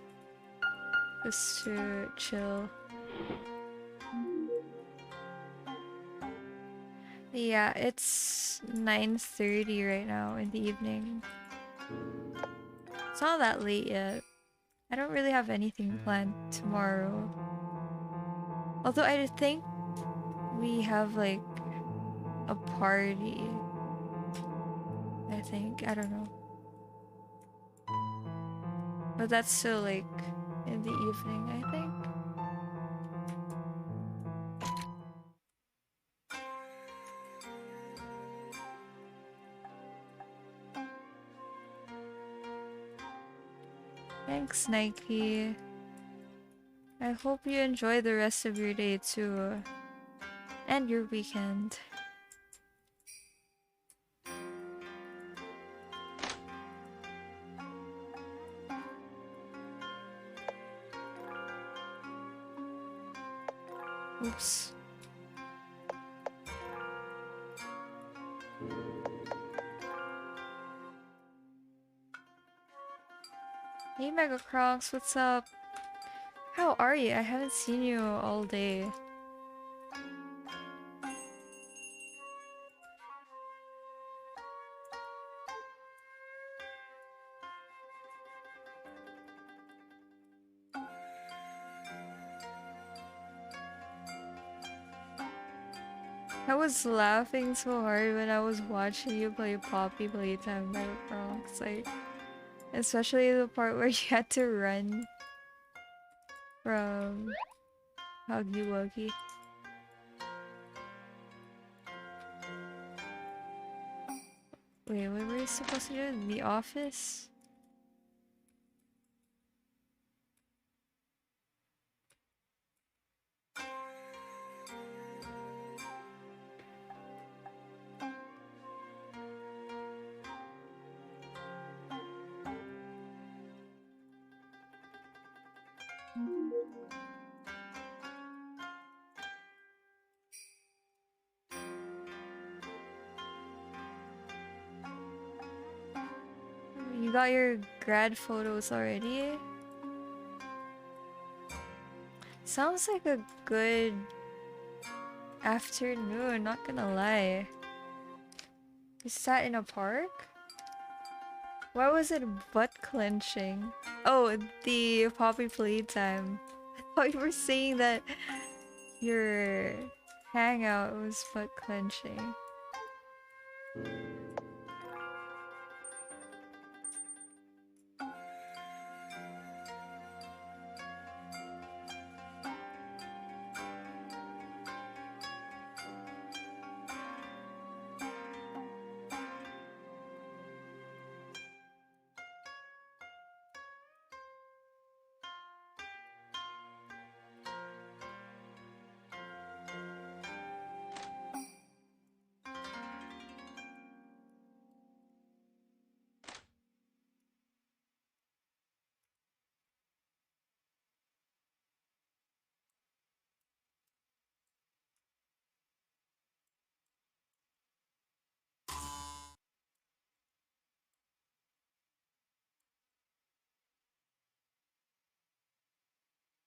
just to chill. Yeah, it's 9:30 right now in the evening. It's not that late yet. I don't really have anything planned tomorrow. Although I think we have like a party. I think. I don't know. But that's still like in the evening, I think. Thanks, Nike. I hope you enjoy the rest of your day too. And your weekend. Oops. Hey Mega Crocs, what's up? How are you? I haven't seen you all day. I was laughing so hard when I was watching you play Poppy Playtime Mega Crocs. Like, especially the part where you had to run from Huggy Wuggy. Wait, what were you supposed to do? In the office? You got your grad photos already? Sounds like a good afternoon, not gonna lie. You sat in a park? Why was it butt clenching? Oh, the Poppy Playtime. I thought you were saying that your hangout was butt clenching.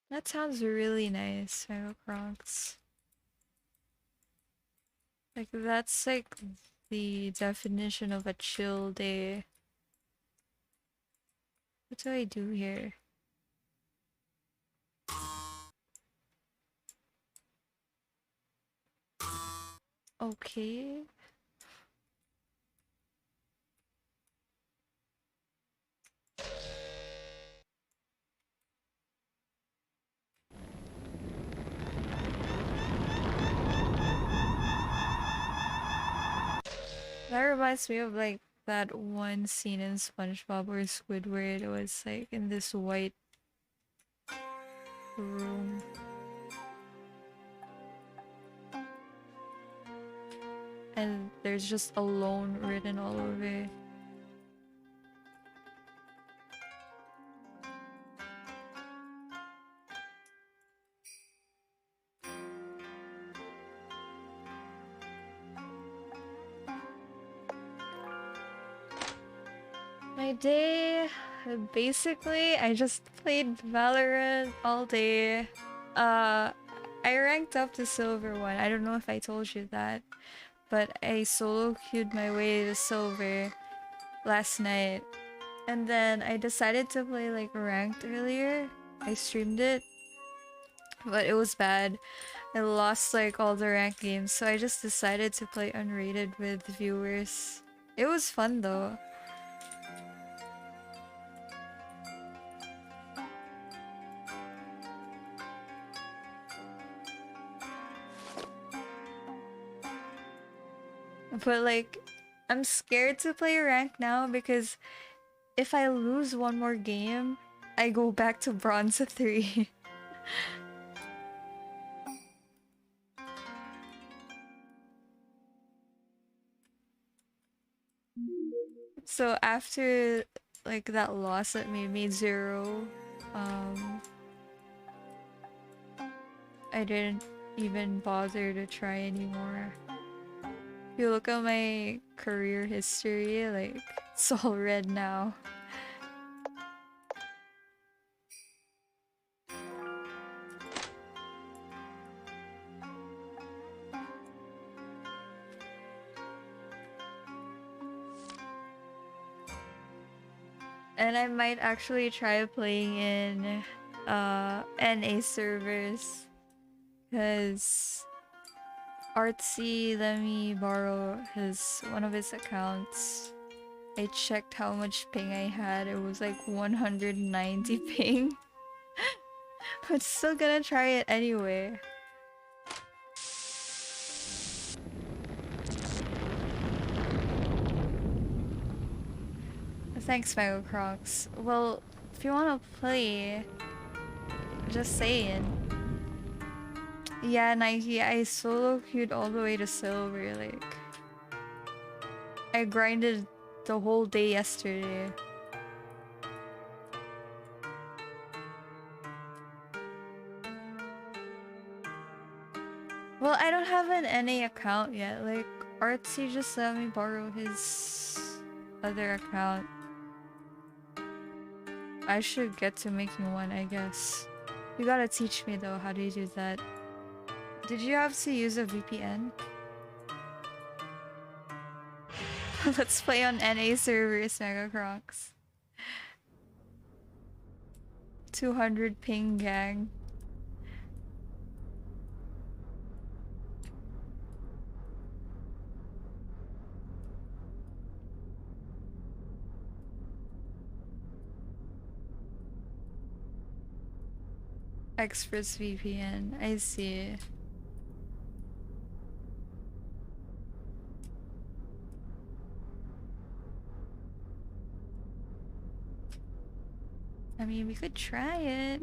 That sounds really nice, Mega Crocs. Like, that's like the definition of a chill day. What do I do here? Okay. That reminds me of like that one scene in SpongeBob or Squidward. It was like in this white room. And there's just alone written all over. My day, basically, I just played Valorant all day. Uh, I ranked up to silver one. I don't know if I told you that, but I solo queued my way to silver last night. And then I decided to play like ranked earlier. I streamed it, but it was bad. I lost like all the ranked games, so I just decided to play unrated with viewers. It was fun though. But like, I'm scared to play rank now because if I lose one more game, I go back to bronze 3. So after like that loss that made me zero, um, I didn't even bother to try anymore. If you look at my career history, like it's all red now. And I might actually try playing in NA servers because Artsy let me borrow one of his accounts. I checked how much ping I had. It was like 190 ping. But still gonna try it anyway. Thanks, Mega Crocs. Well, if you wanna play, just saying. Yeah, Nike, I solo queued all the way to silver, like. I grinded the whole day yesterday. Well, I don't have an NA account yet. Like, Artsy just let me borrow his other account. I should get to making one, I guess. You gotta teach me though, how do you do that? Did you have to use a VPN? Let's play on NA servers, Mega Crocs. 200 ping gang. Express VPN, I see. I mean, we could try it.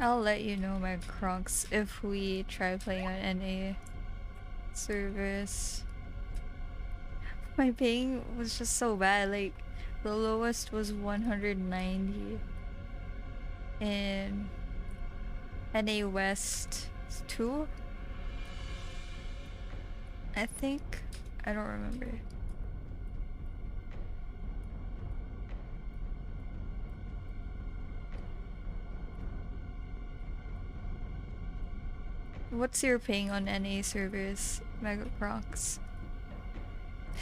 I'll let you know my crunks if we try playing on NA servers. My ping was just so bad. Like, the lowest was 190 in NA West 2, I think. I don't remember. What's your ping on NA servers, Mega Crocs?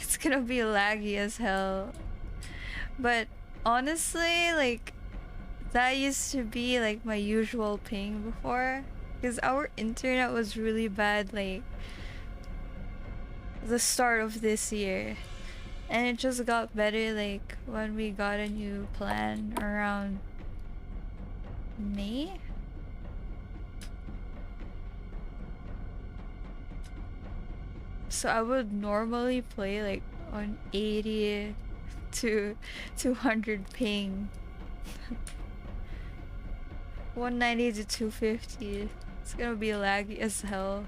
It's gonna be laggy as hell. But honestly, like, that used to be like my usual ping before. Because our internet was really bad, like, the start of this year. And it just got better, like, when we got a new plan around May? So I would normally play like on 80 to 200 ping. 190 to 250. It's gonna be laggy as hell.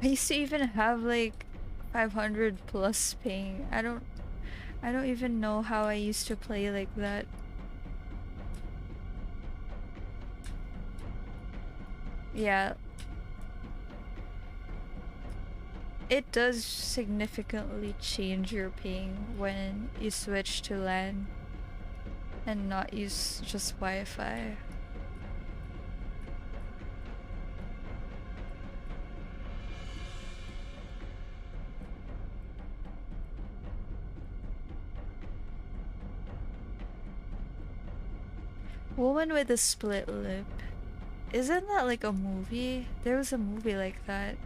I used to even have like 500 plus ping. I don't even know how I used to play like that. Yeah. It does significantly change your ping when you switch to LAN and not use just Wi-Fi. Woman with a split lip. Isn't that like a movie? There was a movie like that.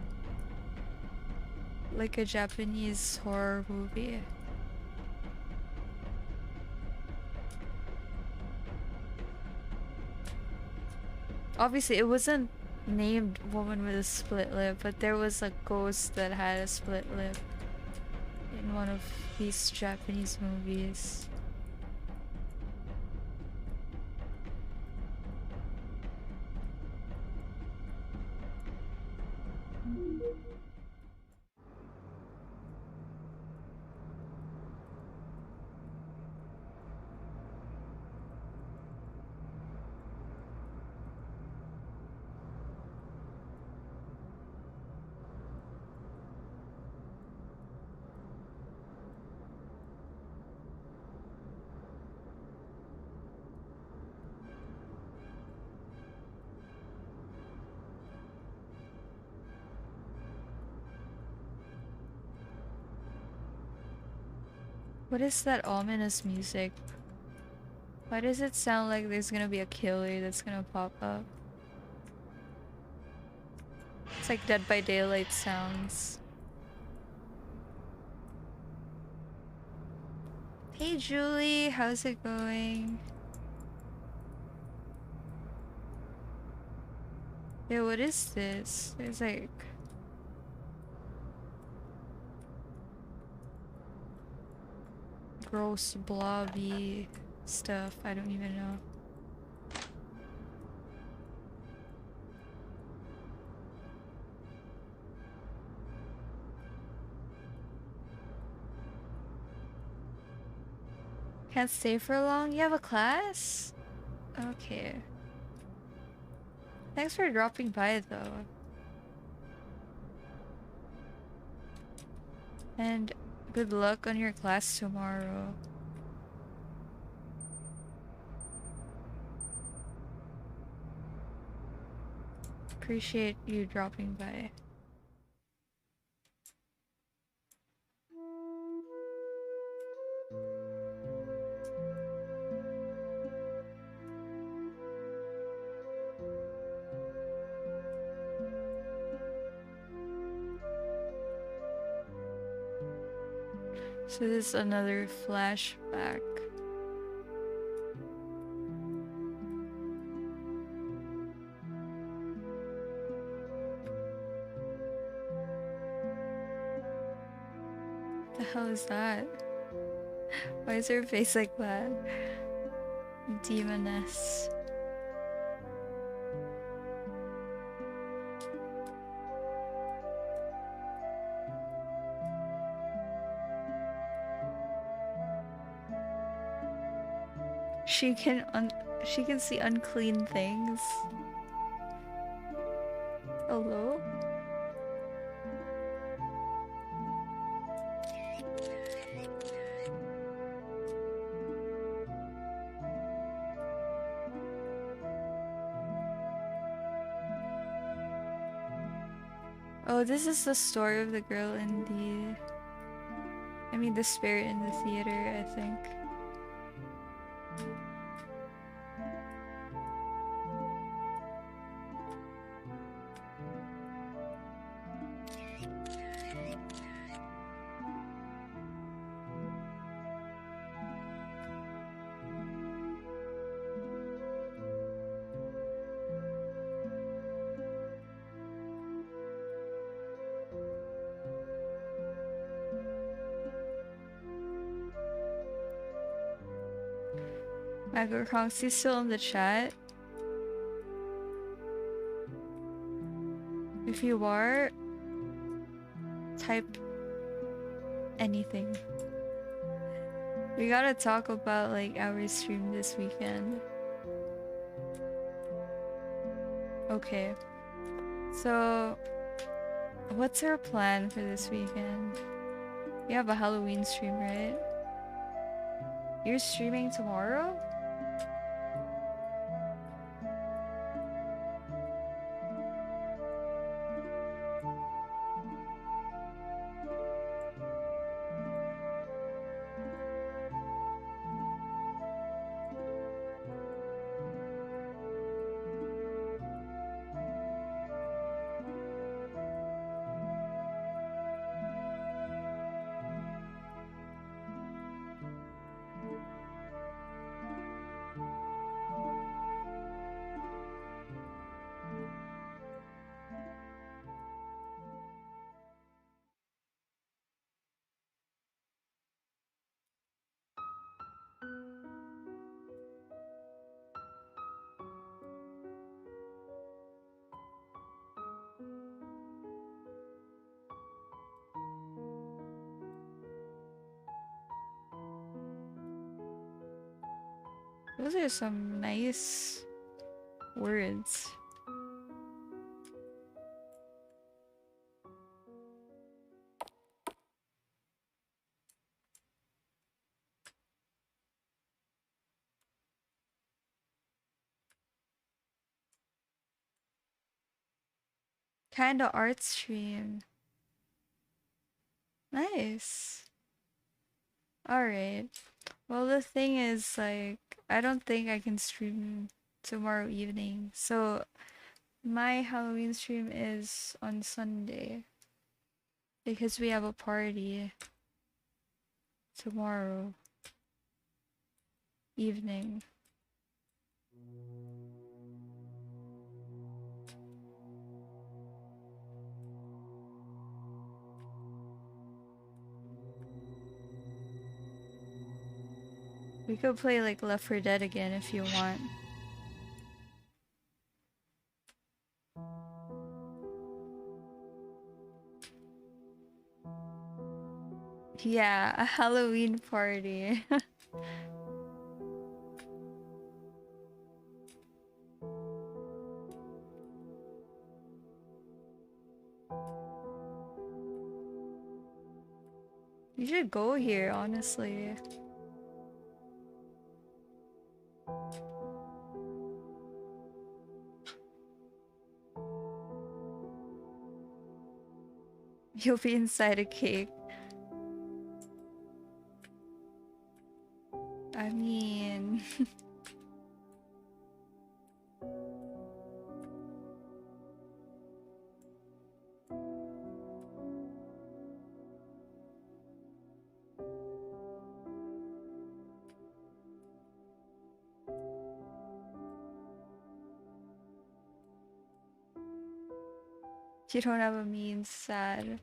Like a Japanese horror movie. Obviously, it wasn't named Woman with a Split Lip, but there was a ghost that had a split lip in one of these Japanese movies. What is that ominous music? Why does it sound like there's gonna be a killer that's gonna pop up? It's like Dead by Daylight sounds. Hey Julie, how's it going? Yeah, what is this? There's like... gross blobby stuff. I don't even know. Can't stay for long? You have a class? Okay. Thanks for dropping by though. And good luck on your class tomorrow. Appreciate you dropping by. So this is another flashback. hell is that? Why is her face like that? Demoness. She can she can see unclean things. Hello? Oh, this is the story of the girl in the... I mean, the spirit in the theater, I think. Magokong's still in the chat. If you are, type anything. We gotta talk about like our stream this weekend. Okay. So, what's our plan for this weekend? We have a Halloween stream, right? You're streaming tomorrow? Those are some nice words. Kinda art stream. Nice. Alright. Well, the thing is, like, I don't think I can stream tomorrow evening. So, my Halloween stream is on Sunday. Because we have a party tomorrow evening. We could play like Left 4 Dead again if you want. Yeah, a Halloween party. You should go here, honestly. You'll be inside a cake. I mean... You don't have a means, sad.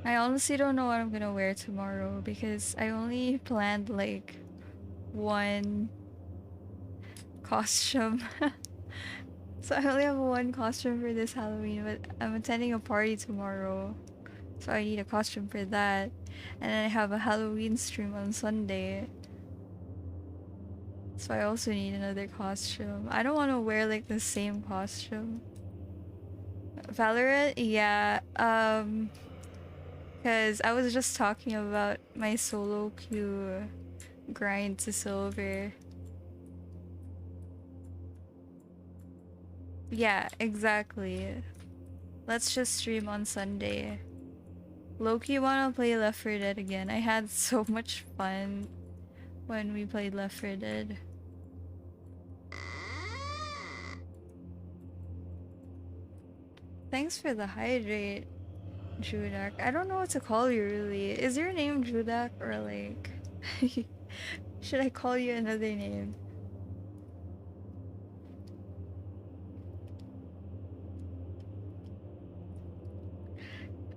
I honestly don't know what I'm gonna wear tomorrow because I only planned like one costume. So I only have one costume for this Halloween, but I'm attending a party tomorrow. So I need a costume for that. And then I have a Halloween stream on Sunday. So I also need another costume. I don't want to wear like the same costume. Valorant, yeah. Cause I was just talking about my solo queue grind to silver. Yeah, exactly. Let's just stream on Sunday. Loki wanna play Left 4 Dead again. I had so much fun when we played Left 4 Dead. Thanks for the hydrate, Judak. I don't know what to call you really. Is your name Judak or like should I call you another name?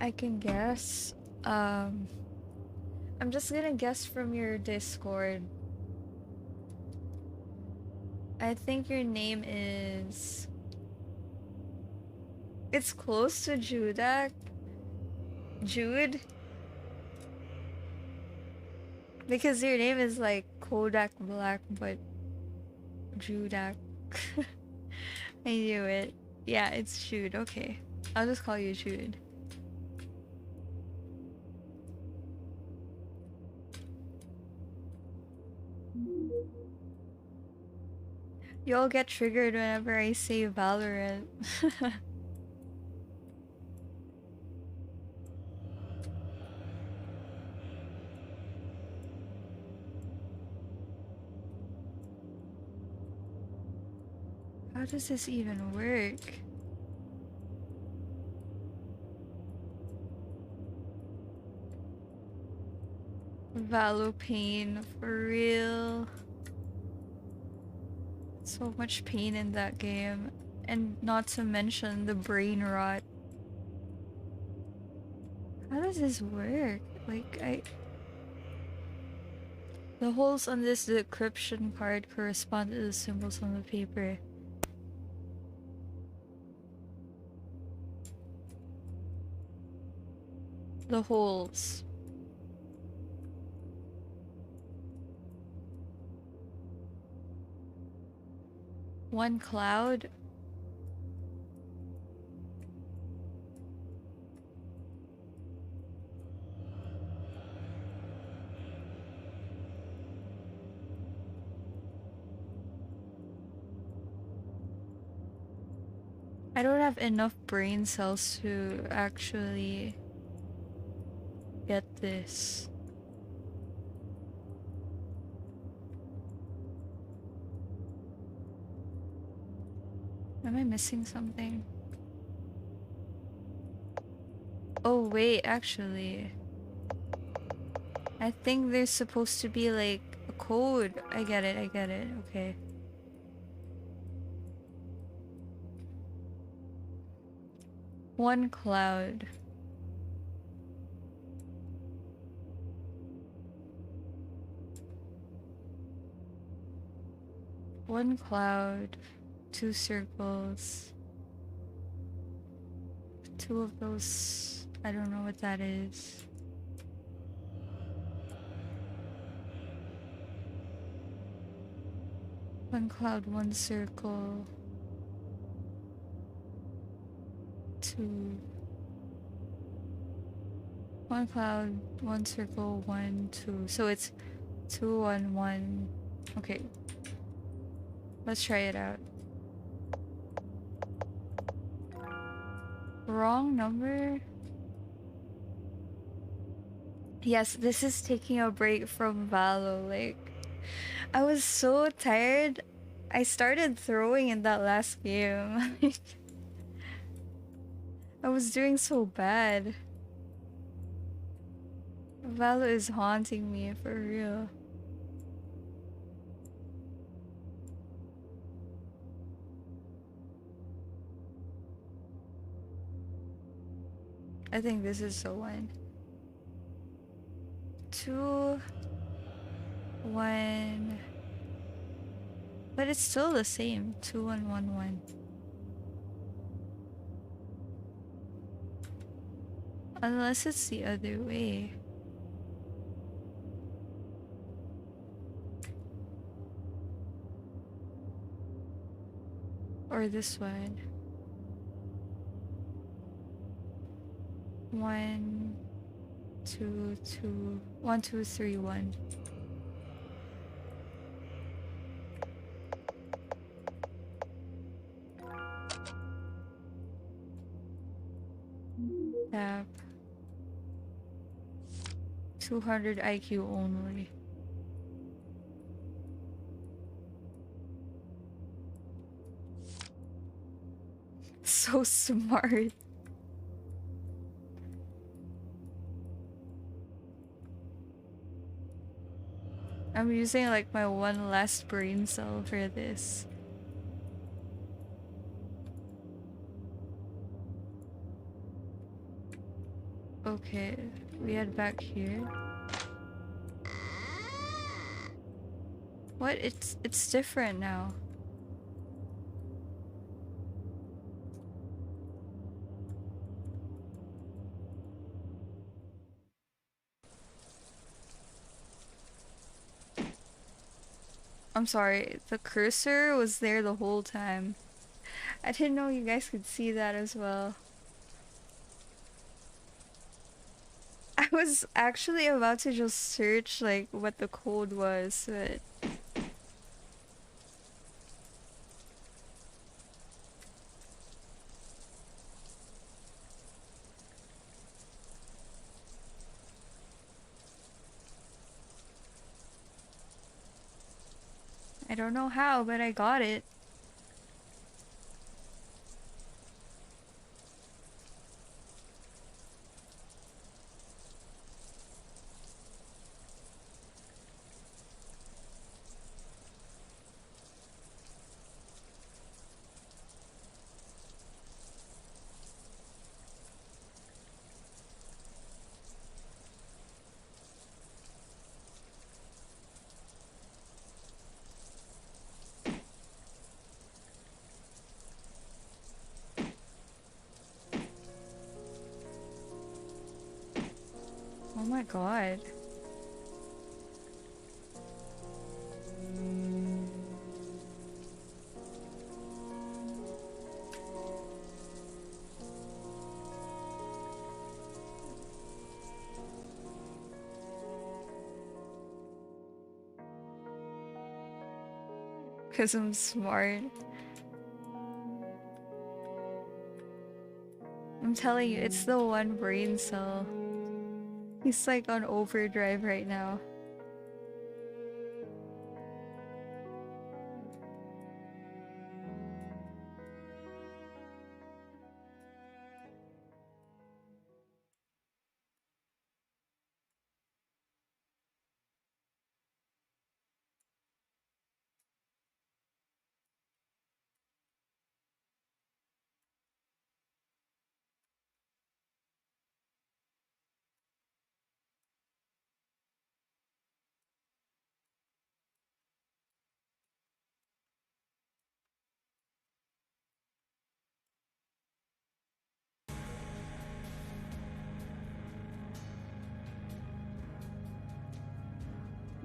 I can guess. Um I'm just gonna guess from your Discord. I think your name is it's close to Judak. Jude? Because your name is like Kodak Black, but Judak. I knew it. Yeah, it's Jude. Okay. I'll just call you Jude. You all get triggered whenever I say Valorant. How does this even work? Valo pain, for real. So much pain in that game. And not to mention the brain rot. How does this work? The holes on this decryption card correspond to the symbols on the paper. The holes. One cloud. I don't have enough brain cells to actually get this. Am I missing something? Oh wait, actually. I think there's supposed to be like a code. I get it, okay. One cloud. One cloud. Two circles. Two of those. I don't know what that is. One cloud, one circle. Two. One cloud, one circle, one, two. So it's 2, 1, 1. Okay. Let's try it out. Wrong number? Yes, this is taking a break from Valo. Like, I was so tired. I started throwing in that last game. I was doing so bad. Valo is haunting me for real. I think this is the one. 2, 1. But it's still the same. 2, 1, 1, 1. Unless it's the other way. Or this one. 1, 2, 2, 1, 2, 3, 1. Tap. 200 IQ only. So smart. I'm using like my one last brain cell for this. Okay, we head back here. What? It's different now. I'm sorry, the cursor was there the whole time. I didn't know you guys could see that as well. I was actually about to just search like what the code was, but I don't know how, but I got it. Oh my god. Because I'm smart. I'm telling you, it's the one brain cell. He's like on overdrive right now.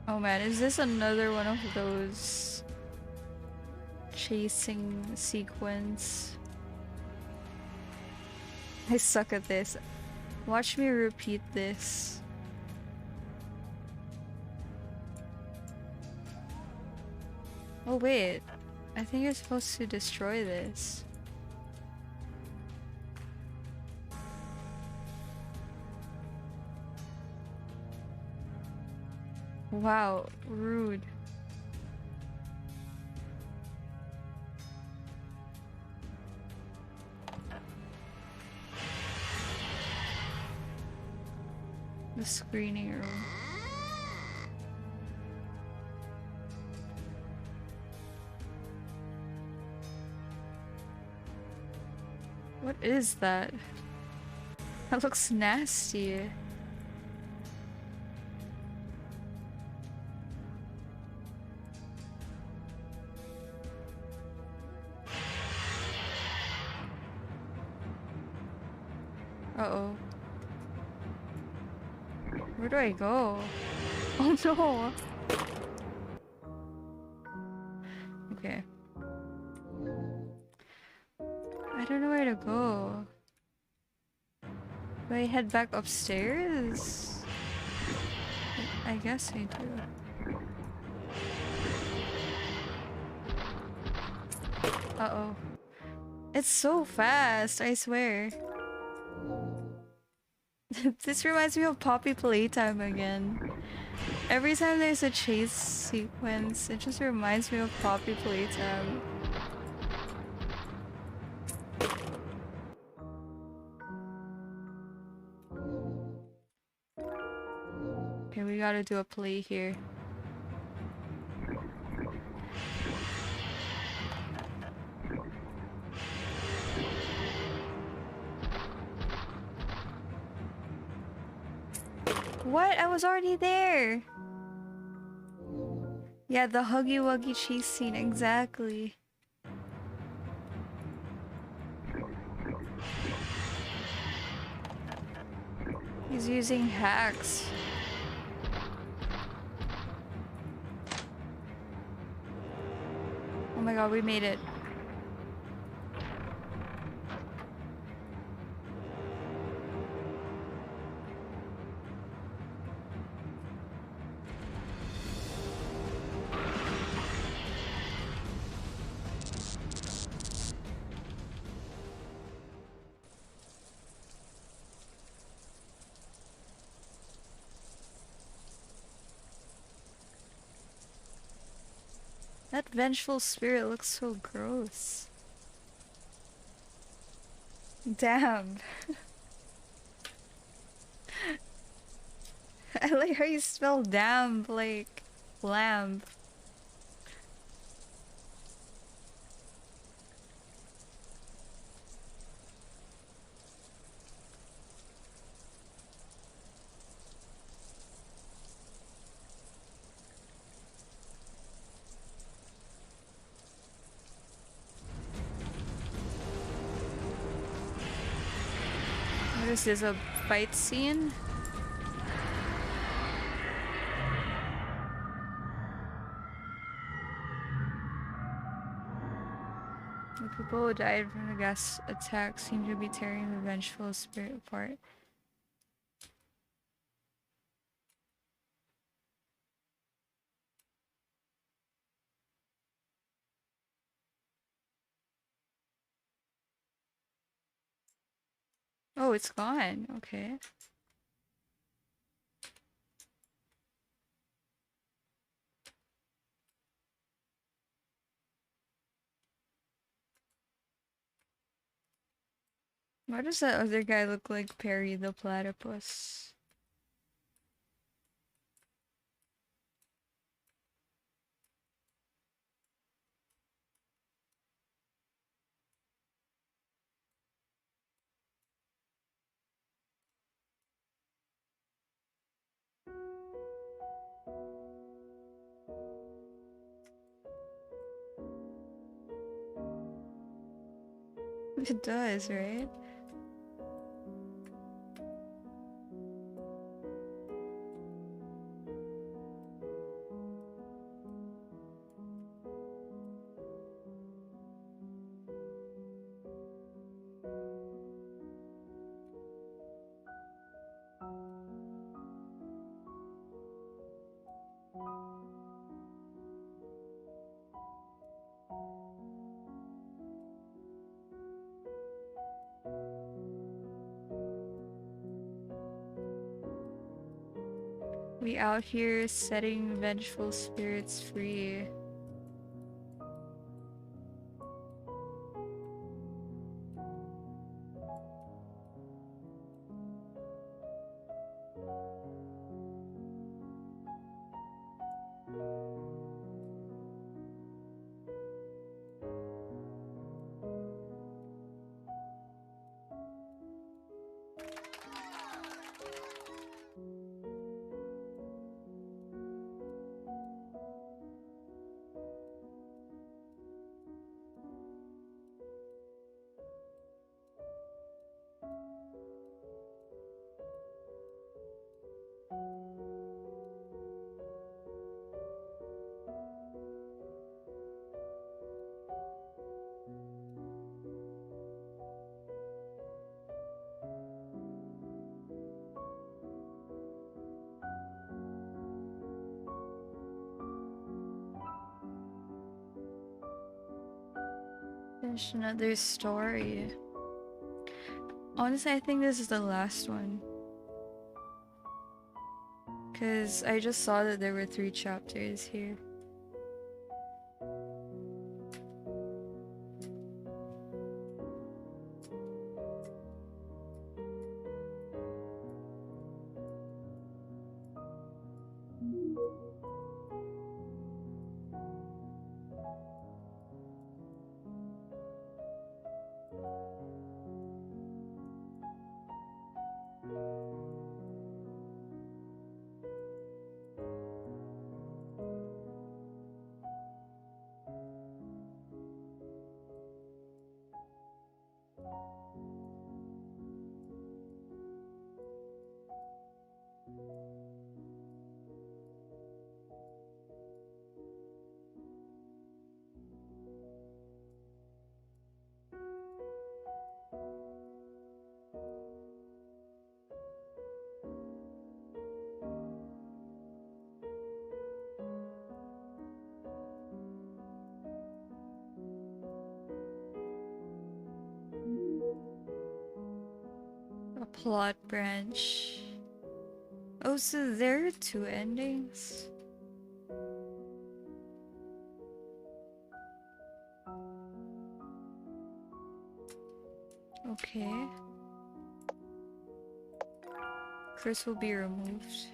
Oh man, is this another one of those chasing sequence? I suck at this. Watch me repeat this. Oh wait, I think you're supposed to destroy this. Wow, rude. The screening room. What is that? That looks nasty. Uh-oh. Where do I go? Oh no! Okay. I don't know where to go. Do I head back upstairs? I guess I do. Uh-oh. It's so fast, I swear. This reminds me of Poppy Playtime again. Every time there's a chase sequence, it just reminds me of Poppy Playtime. Okay, we gotta do a play here. What? I was already there! Yeah, the Huggy Wuggy chase scene, exactly. He's using hacks. Oh my god, we made it. That vengeful spirit looks so gross. Damn. I like how you spell damn like lamb. What is this, a fight scene? The people who died from the gas attack seem to be tearing the vengeful spirit apart. Oh, it's gone. Okay. Why does that other guy look like Perry the Platypus? It does, right? We out here setting vengeful spirits free. Finish another story. Honestly, I think this is the last one. Because I just saw that there were 3 chapters here. A plot branch. Oh, so there are 2 endings? Okay. Curse will be removed.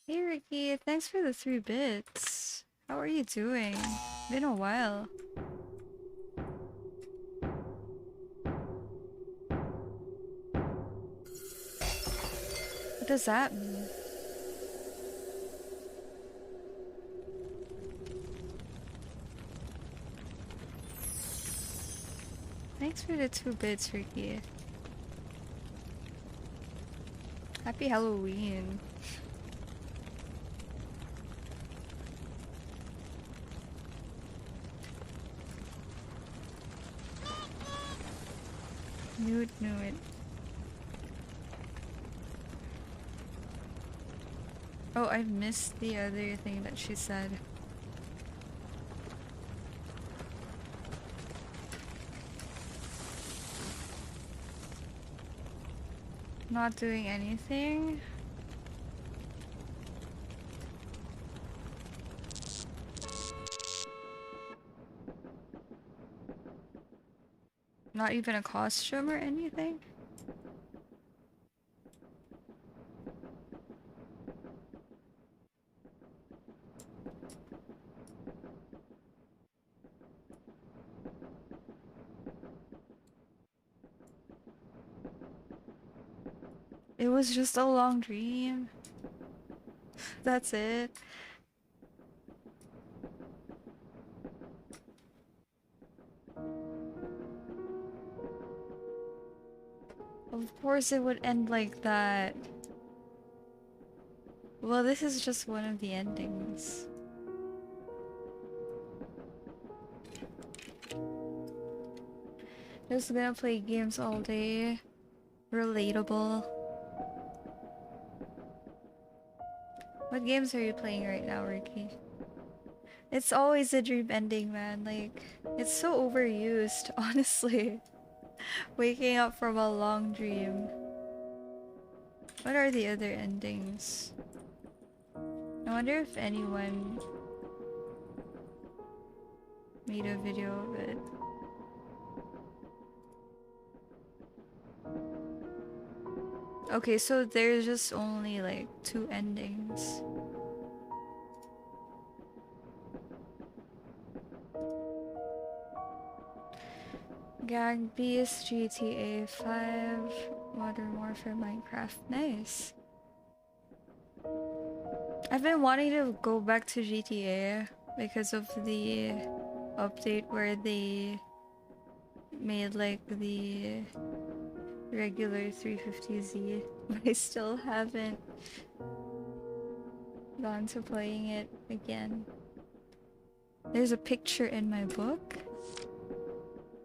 Hey Ricky, thanks for the 3 bits. How are you doing? Been a while. What does that mean? Thanks for the 2 bits, Ricky. Happy Halloween. Knew it. Oh, I missed the other thing that she said. Not doing anything? Not even a costume or anything? It was just a long dream. That's it. Of course it would end like that. Well, this is just one of the endings. Just gonna play games all day. Relatable. What games are you playing right now, Ricky? It's always a dream ending, man. Like, it's so overused, honestly. Waking up from a long dream. What are the other endings? I wonder if anyone made a video of it. Okay, so there's just only like 2 endings. Gag Beast, GTA 5, Modern Warfare, Minecraft. Nice. I've been wanting to go back to GTA. because of the update where they made like the regular 350Z, but I still haven't gone to playing it again. There's a picture in my book.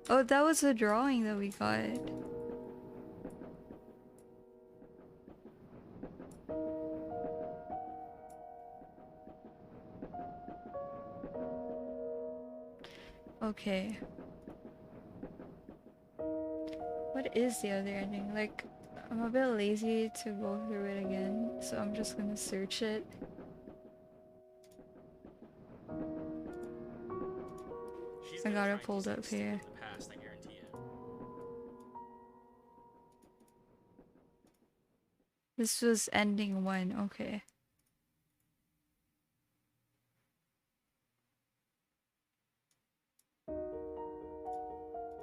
Oh, that was the drawing that we got. Okay. What is the other ending? Like, I'm a bit lazy to go through it again, so I'm just gonna search it. I got it pulled up here. This was ending 1, okay.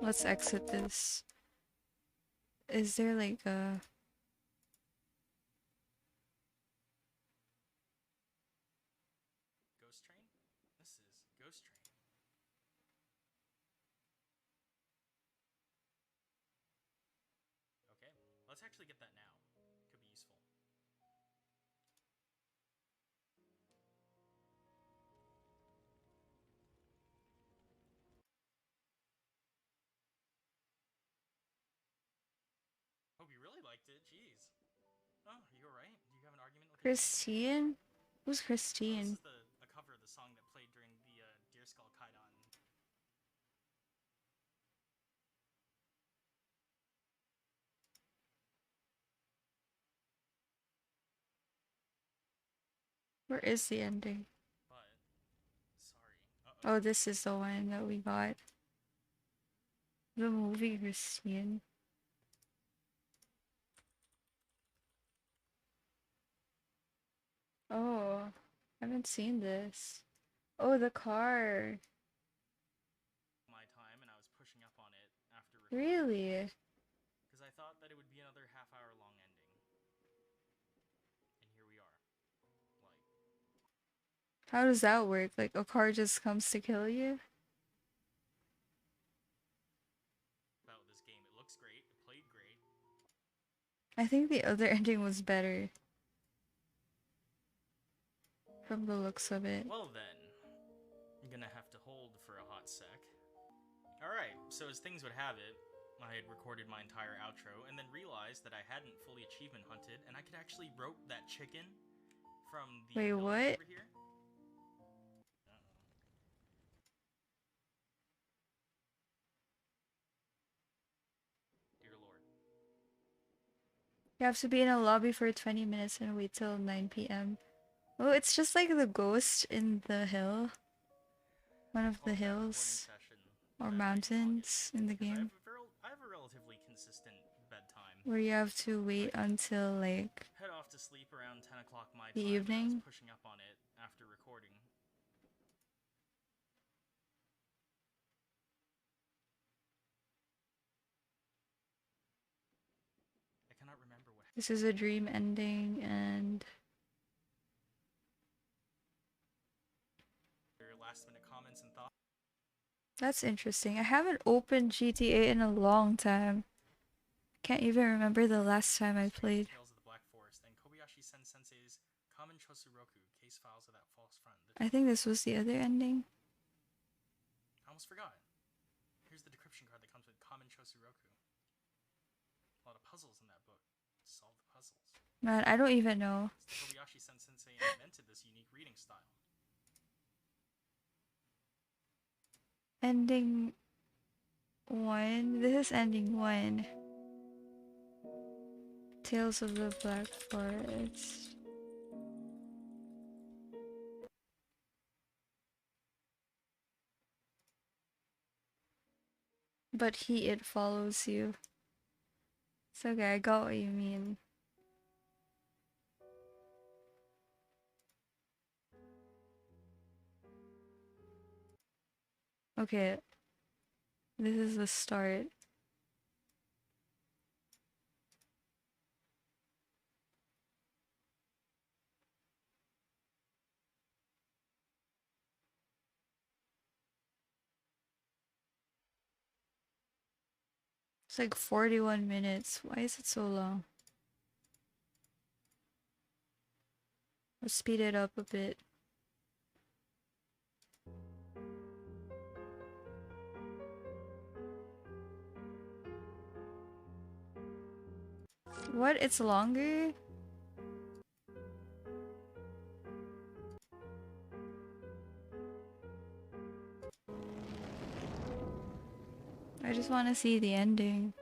Let's exit this. Is there like a... Ghost Train? This is Ghost Train. Okay, let's actually get that now. Could be useful. Hope you really liked it. Jeez. Oh, are you alright? Do you have an argument with Christine? Who's Well, Christine? this is a cover of the song that played during the Deer Skull Kaidan. Where is the ending? But, sorry. Oh, this is the one that we got. The movie Christine. Oh, I haven't seen this. Oh, the car. My time, and I was pushing up on it after recording. Really? Because I thought that it would be another half-hour long ending. And here we are. Like, How does that work? Like, a car just comes to kill you? about this game. It looks great. It played great. I think the other ending was better. From the looks of it. Well then, I'm gonna have to hold for a hot sec. Alright, so as things would have it, I had recorded my entire outro and then realized that I hadn't fully achievement hunted and I could actually rope that chicken from the Wait, what? over here. Dear Lord. You have to be in a lobby for 20 minutes and wait till 9 p.m. Oh, it's just like the ghost in the hill. One of the hills. Or mountains in the game. I have a relatively consistent bedtime. Where you have to wait until like... Head off to sleep around 10 o'clock my the time. evening. I was pushing up on it after recording. I cannot remember what... This is a dream ending and... Your last minute comments and thoughts? That's interesting. I haven't opened GTA in a long time. Can't even remember the last time I played. Tales of the Black Forest and Kobayashi Sensei's Kamen Chosuroku, Case Files of That False Friend. I think this was the other ending. I almost forgot. Here's the decryption card that comes with Kamen Chosuroku. A lot of puzzles in that book. Solve the puzzles. Man, I don't even know. Kobayashi Sensei invented this unique reading style. Ending 1. This is ending 1. Tales of the Black Forest. But it follows you. It's okay, I got what you mean. Okay. This is the start. It's like 41 minutes. Why is it so long? Let's speed it up a bit. What? It's longer? I just want to see the ending.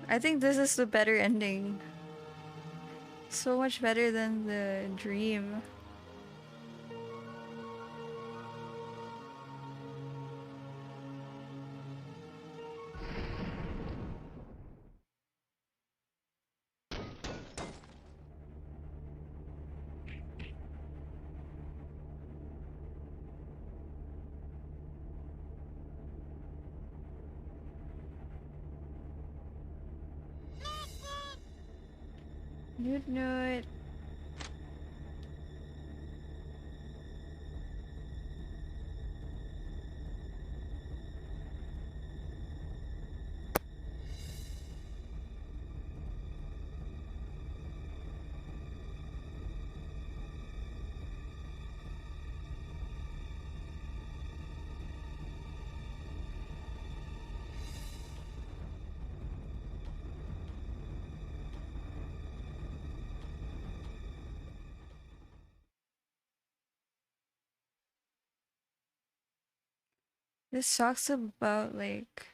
I think this is the better ending. So much better than the dream. Noot noot. This talks about like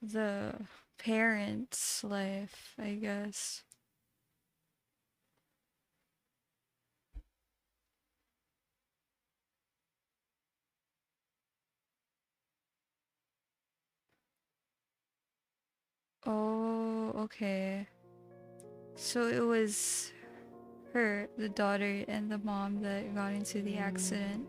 the parents' life, I guess. Oh, okay. So it was her, the daughter, and the mom that got into the accident.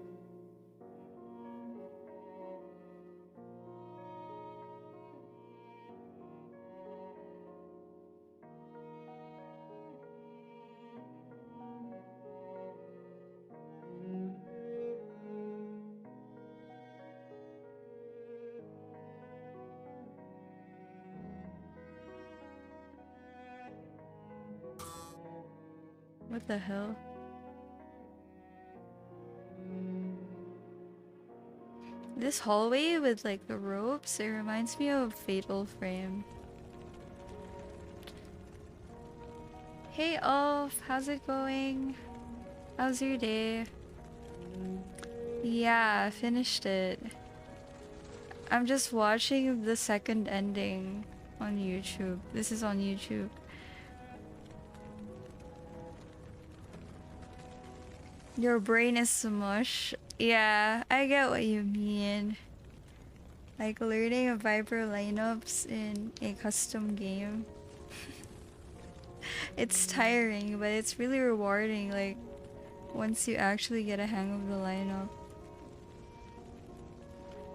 What the hell? This hallway with like the ropes, it reminds me of Fatal Frame. Hey Ulf, how's it going? How's your day? Yeah, I finished it. I'm just watching the second ending on YouTube. This is on YouTube. Your brain is smush. Yeah, I get what you mean. Like learning a Viper lineups in a custom game. It's tiring, but it's really rewarding, like, once you actually get a hang of the lineup.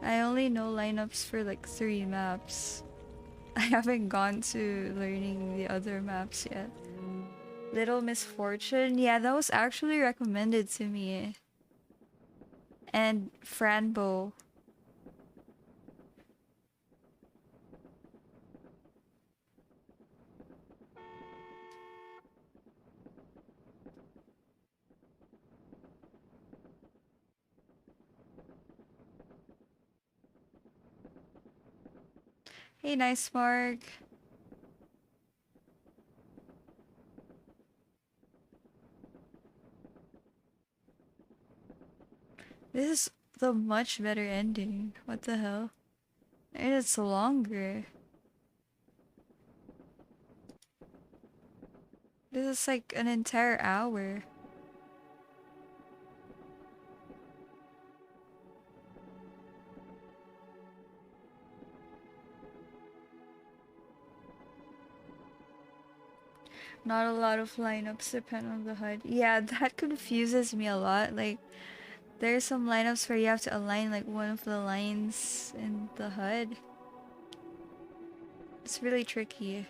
I only know lineups for like 3 maps. I haven't gone to learning the other maps yet. Little Misfortune, yeah, that was actually recommended to me. And Franbo. Hey, nice Mark. This is the much better ending. What the hell? And it's longer. This is like an entire hour. Not a lot of lineups depend on the HUD. Yeah, that confuses me a lot. Like, there's some lineups where you have to align like one of the lines in the HUD. It's really tricky.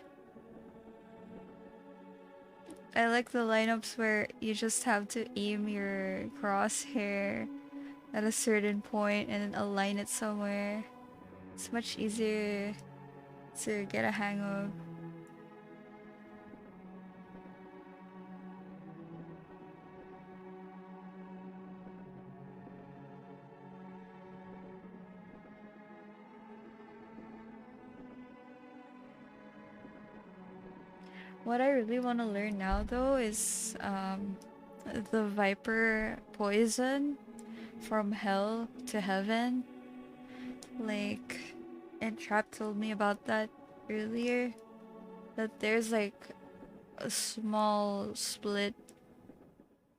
I like the lineups where you just have to aim your crosshair at a certain point and then align it somewhere. It's much easier to get a hang of. What I really want to learn now though is the Viper poison from hell to heaven. Like, and Trap told me about that earlier. That there's like a small split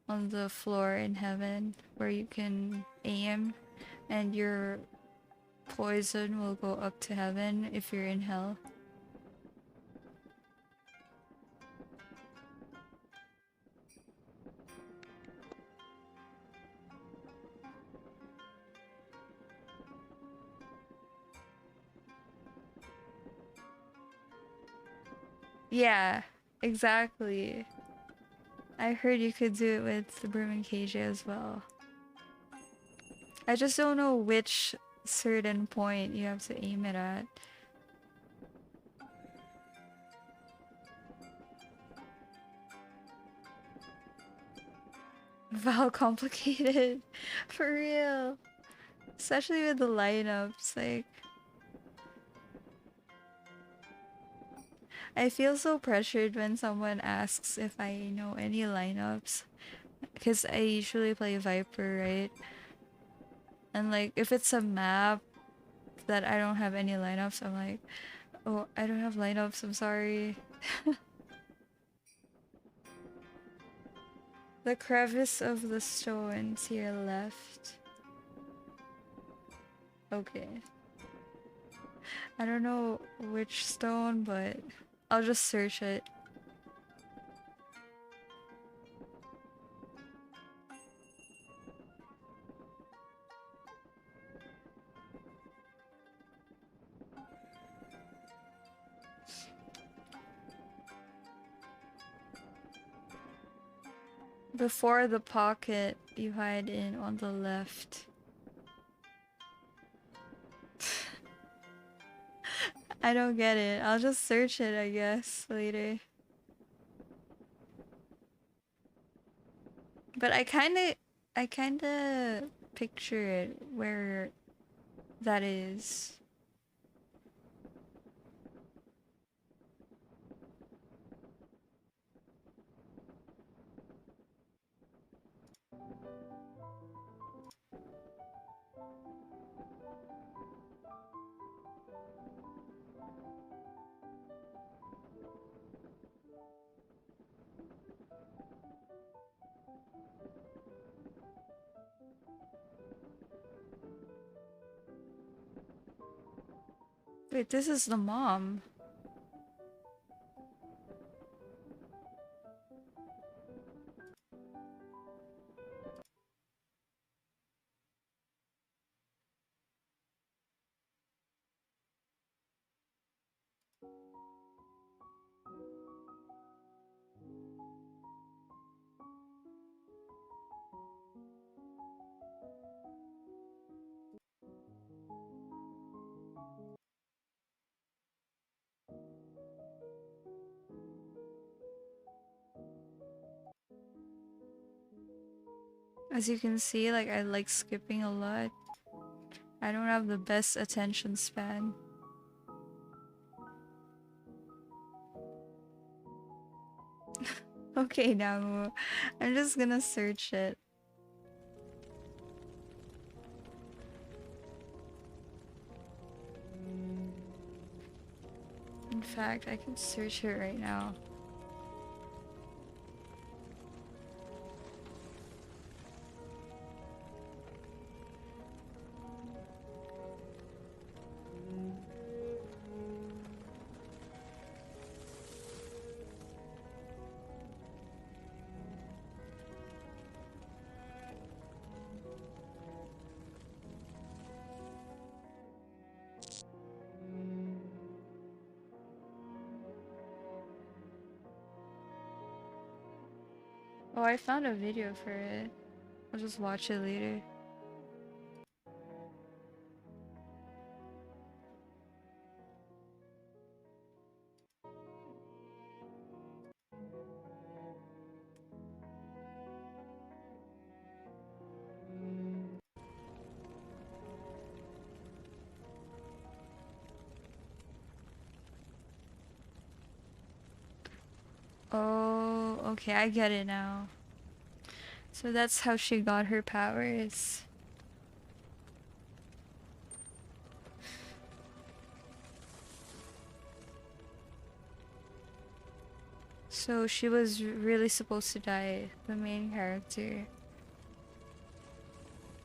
on the floor in heaven where you can aim and your poison will go up to heaven if you're in hell. Yeah, exactly. I heard you could do it with the Broom and KJ as well. I just don't know which certain point you have to aim it at. How complicated. For real. Especially with the lineups, like... I feel so pressured when someone asks if I know any lineups. Because I usually play Viper, right? And like, if it's a map that I don't have any lineups, I'm like, oh, I don't have lineups, I'm sorry. The crevice of the stone to your left. Okay. I don't know which stone, but I'll just search it. Before the pocket, you hide in on the left. I don't get it. I'll just search it, I guess, later. But I kinda picture it where that is. Wait, this is the mom. As you can see, like, I like skipping a lot. I don't have the best attention span. Okay, now I'm just gonna search it. In fact, I can search it right now. Oh, I found a video for it. I'll just watch it later. Oh, okay, I get it now. So that's how she got her powers. So she was really supposed to die, the main character.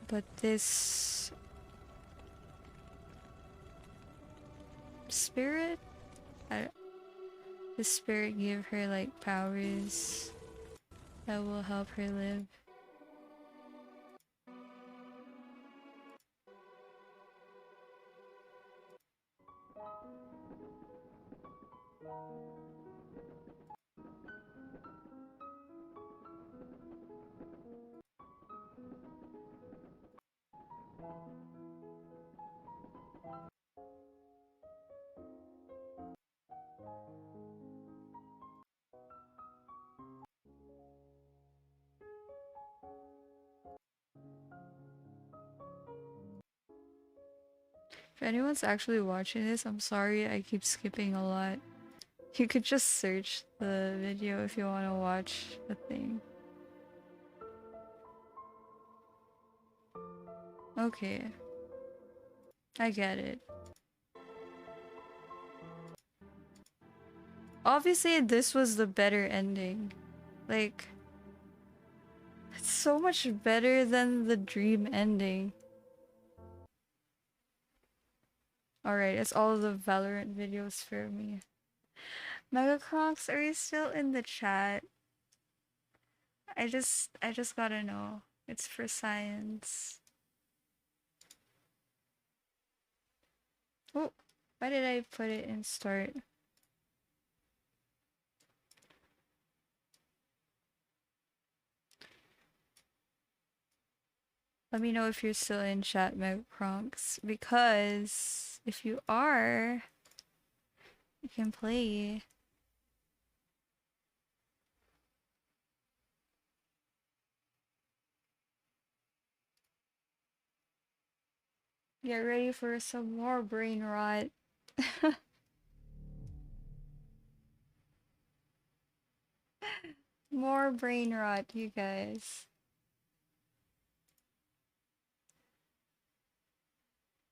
But this spirit? I, the spirit gave her like powers that will help her live. If anyone's actually watching this, I'm sorry I keep skipping a lot. You could just search the video if you want to watch the thing. Okay. I get it. Obviously, this was the better ending. Like, it's so much better than the dream ending. Alright, it's all the Valorant videos for me. Megacronks, are you still in the chat? I just gotta know. It's for science. Oh, why did I put it in start? Let me know if you're still in chat, Megacronks, because if you are, you can play. Get ready for some more brain rot. More brain rot, you guys.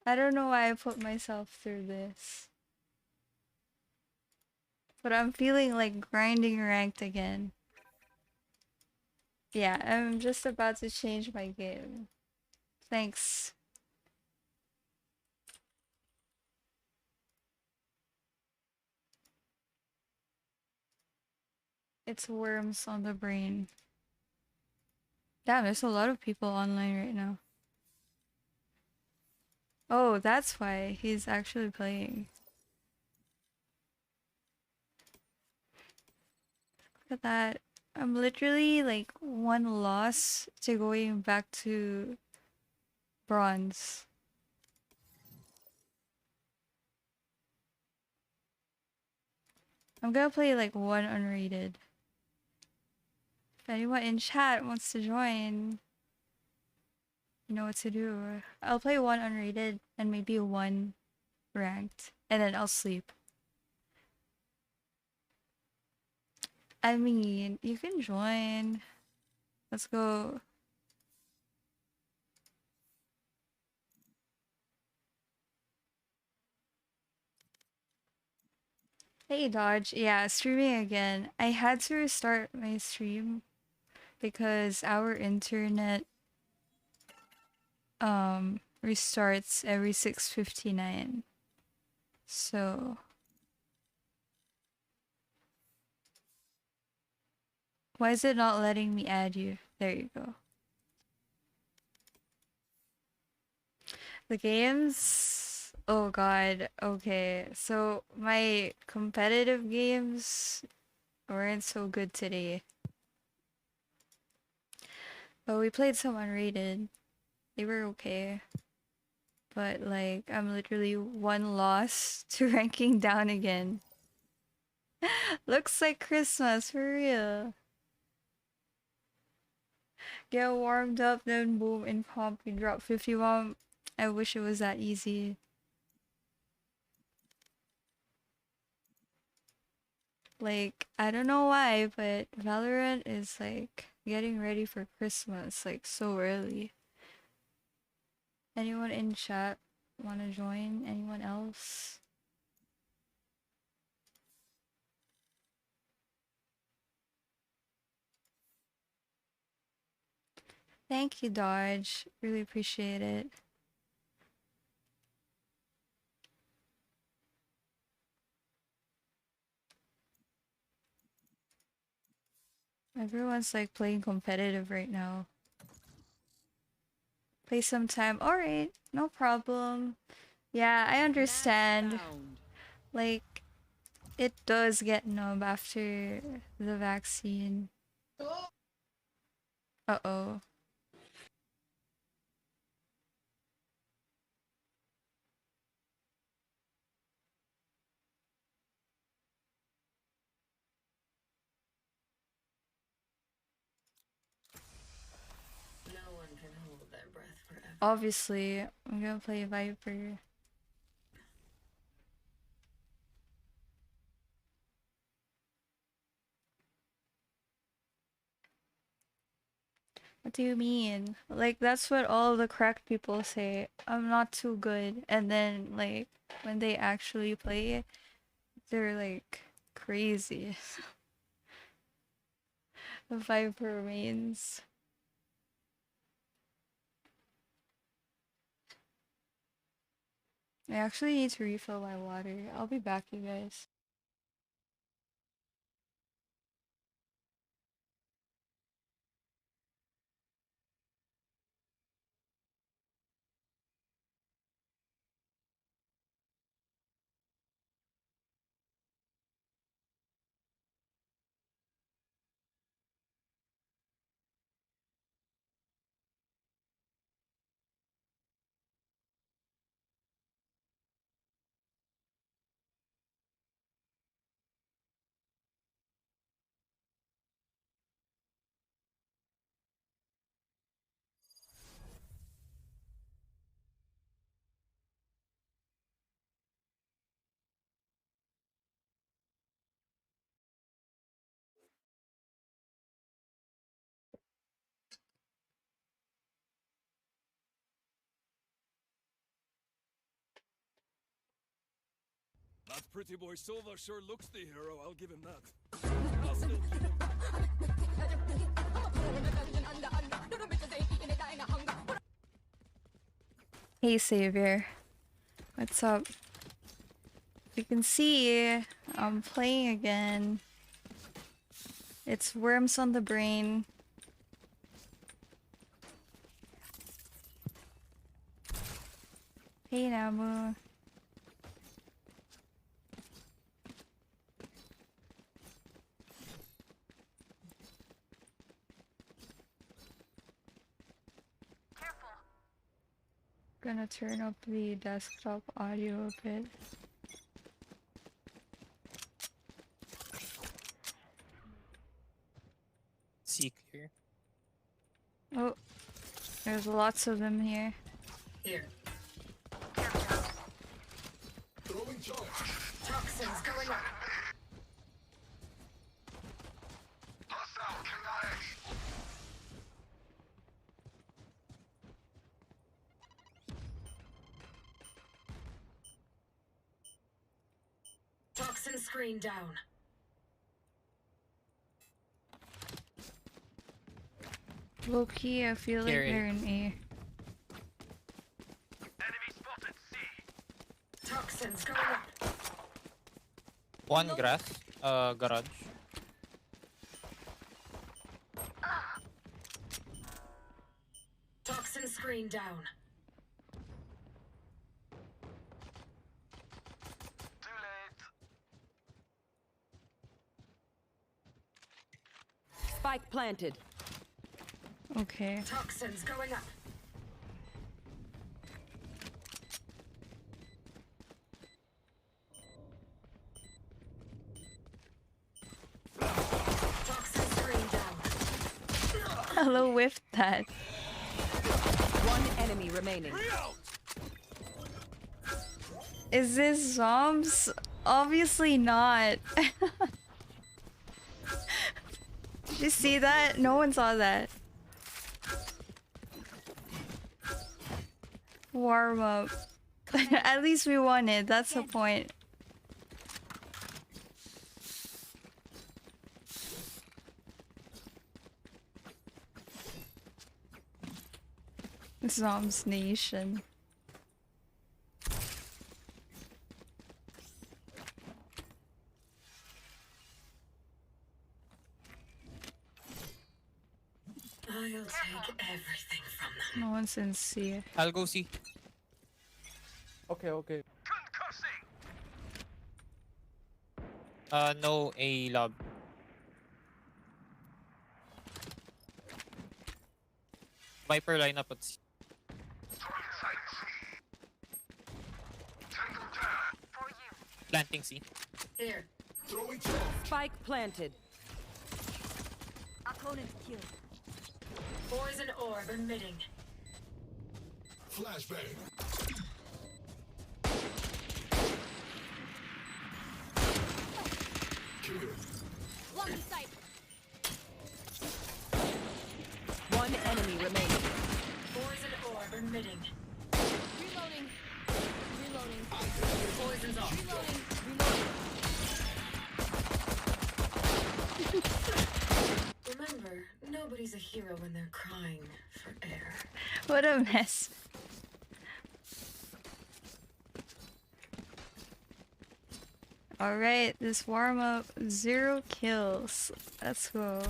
I don't know why I put myself through this. But I'm feeling like grinding ranked again. Yeah, I'm just about to change my game. Thanks. It's worms on the brain. Damn, there's a lot of people online right now. Oh, that's why he's actually playing. Look at that. I'm literally like one loss to going back to bronze. I'm gonna play like one unrated. If anyone in chat wants to join, you know what to do. I'll play one unrated and maybe one ranked, and then I'll sleep. I mean, you can join. Let's go. Hey, Dodge. Yeah, streaming again. I had to restart my stream because our internet restarts every 6:59. So, why is it not letting me add you? There you go. The games? Oh god. Okay. So, my competitive games weren't so good today. But we played some unrated. They were okay. But like, I'm literally one loss to ranking down again. Looks like Christmas, for real. Get warmed up, then boom, in comp, you drop 51. I wish it was that easy. Like, I don't know why, but Valorant is like getting ready for Christmas, like so early. Anyone in chat wanna join? Anyone else? Thank you, Dodge. Really appreciate it. Everyone's like playing competitive right now. Play some time. Alright, no problem. Yeah, I understand. Like, it does get numb after the vaccine. Uh-oh. No one can hold their breath forever. Obviously, I'm gonna play Viper. What do you mean? Like, that's what all the cracked people say. I'm not too good. And then, like, when they actually play, they're like crazy. The Viper remains. I actually need to refill my water. I'll be back, you guys. That pretty boy Silva sure looks the hero, I'll give him that. I'll still keep him. Hey, Savior. What's up? You can see I'm playing again. It's Worms on the Brain. Hey, Namu. Gonna turn up the desktop audio a bit. See clear. Oh, there's lots of them here. Here. Throwing charge. Toxins going up. Toxin screen down. Low-key, I feel like Carry. they're in A. Toxins going up. One grass. Garage. Toxin screen down. Spike planted. Okay. Toxins going up. Toxin screen down. Hello, whiffed that. One enemy remaining. Is this Zombs? Obviously not. Did you see that? No one saw that. Warm up. At least we won it. That's the point. Zombs Nation. I'll take everything from them. No one's sincere. I'll go see. Okay, okay. No A lob. Viper lineup at C. Planting C. Here. Spike planted. Opponent killed. Poison orb emitting. Flashbang. Blocking sight. One enemy remaining. Poison orb emitting. Reloading. Reloading. Poison's off. Reloading. Reloading. Remember, nobody's a hero when they're crying for air. What a mess. Alright, this warm up, 0 kills. Let's go.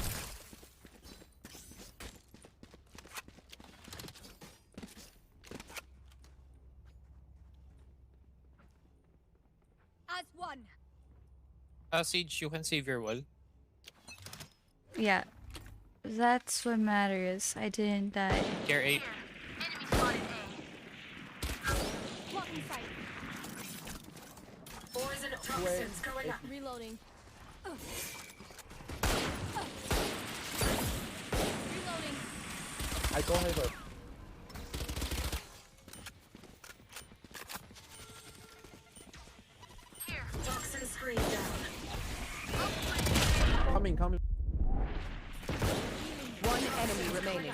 As one. Sage, you can save your wall. Yeah. That's what matters. I didn't die. Care 8. Blocking sight. Poison toxins going up. Reloading. Reloading. I go Hyper. Toxin screen down. Coming. One enemy remaining.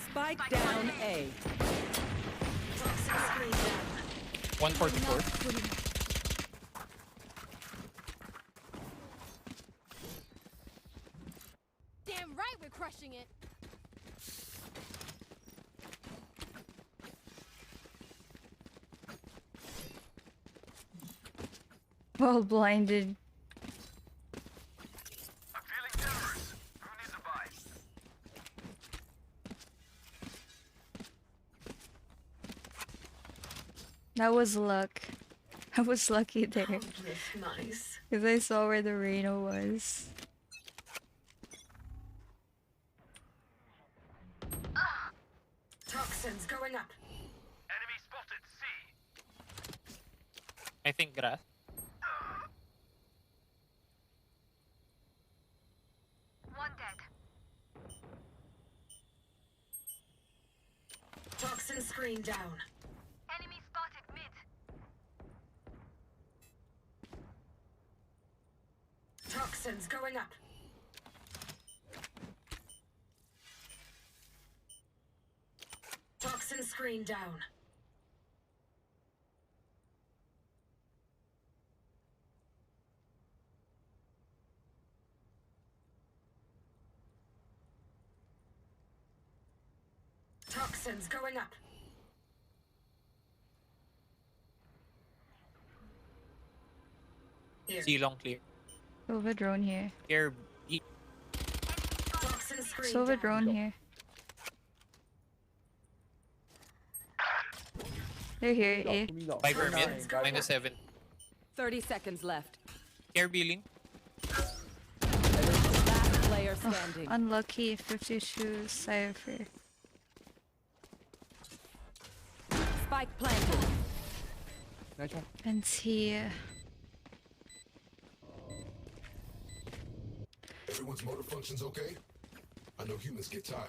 Spike down A. Toxin screen down. 144. Damn right we're crushing it. Well blinded. That was luck. I was lucky there. Hopeless nice. Because I saw where the Reno was. Toxins going up. I think grass. Toxin screen down. Toxins going up. Toxin screen down. Toxins going up. Here. C long clear. Silver drone here. Here, B. Toxin screen Silver down. drone here. They're here, A. Viper mid. Toxins going Minus up. 7. 30 seconds left. Here, B-link. Last player standing. Unlucky 52 Cypher. Spike planted. Nice one. And he. Everyone's motor functions okay? I know humans get tired.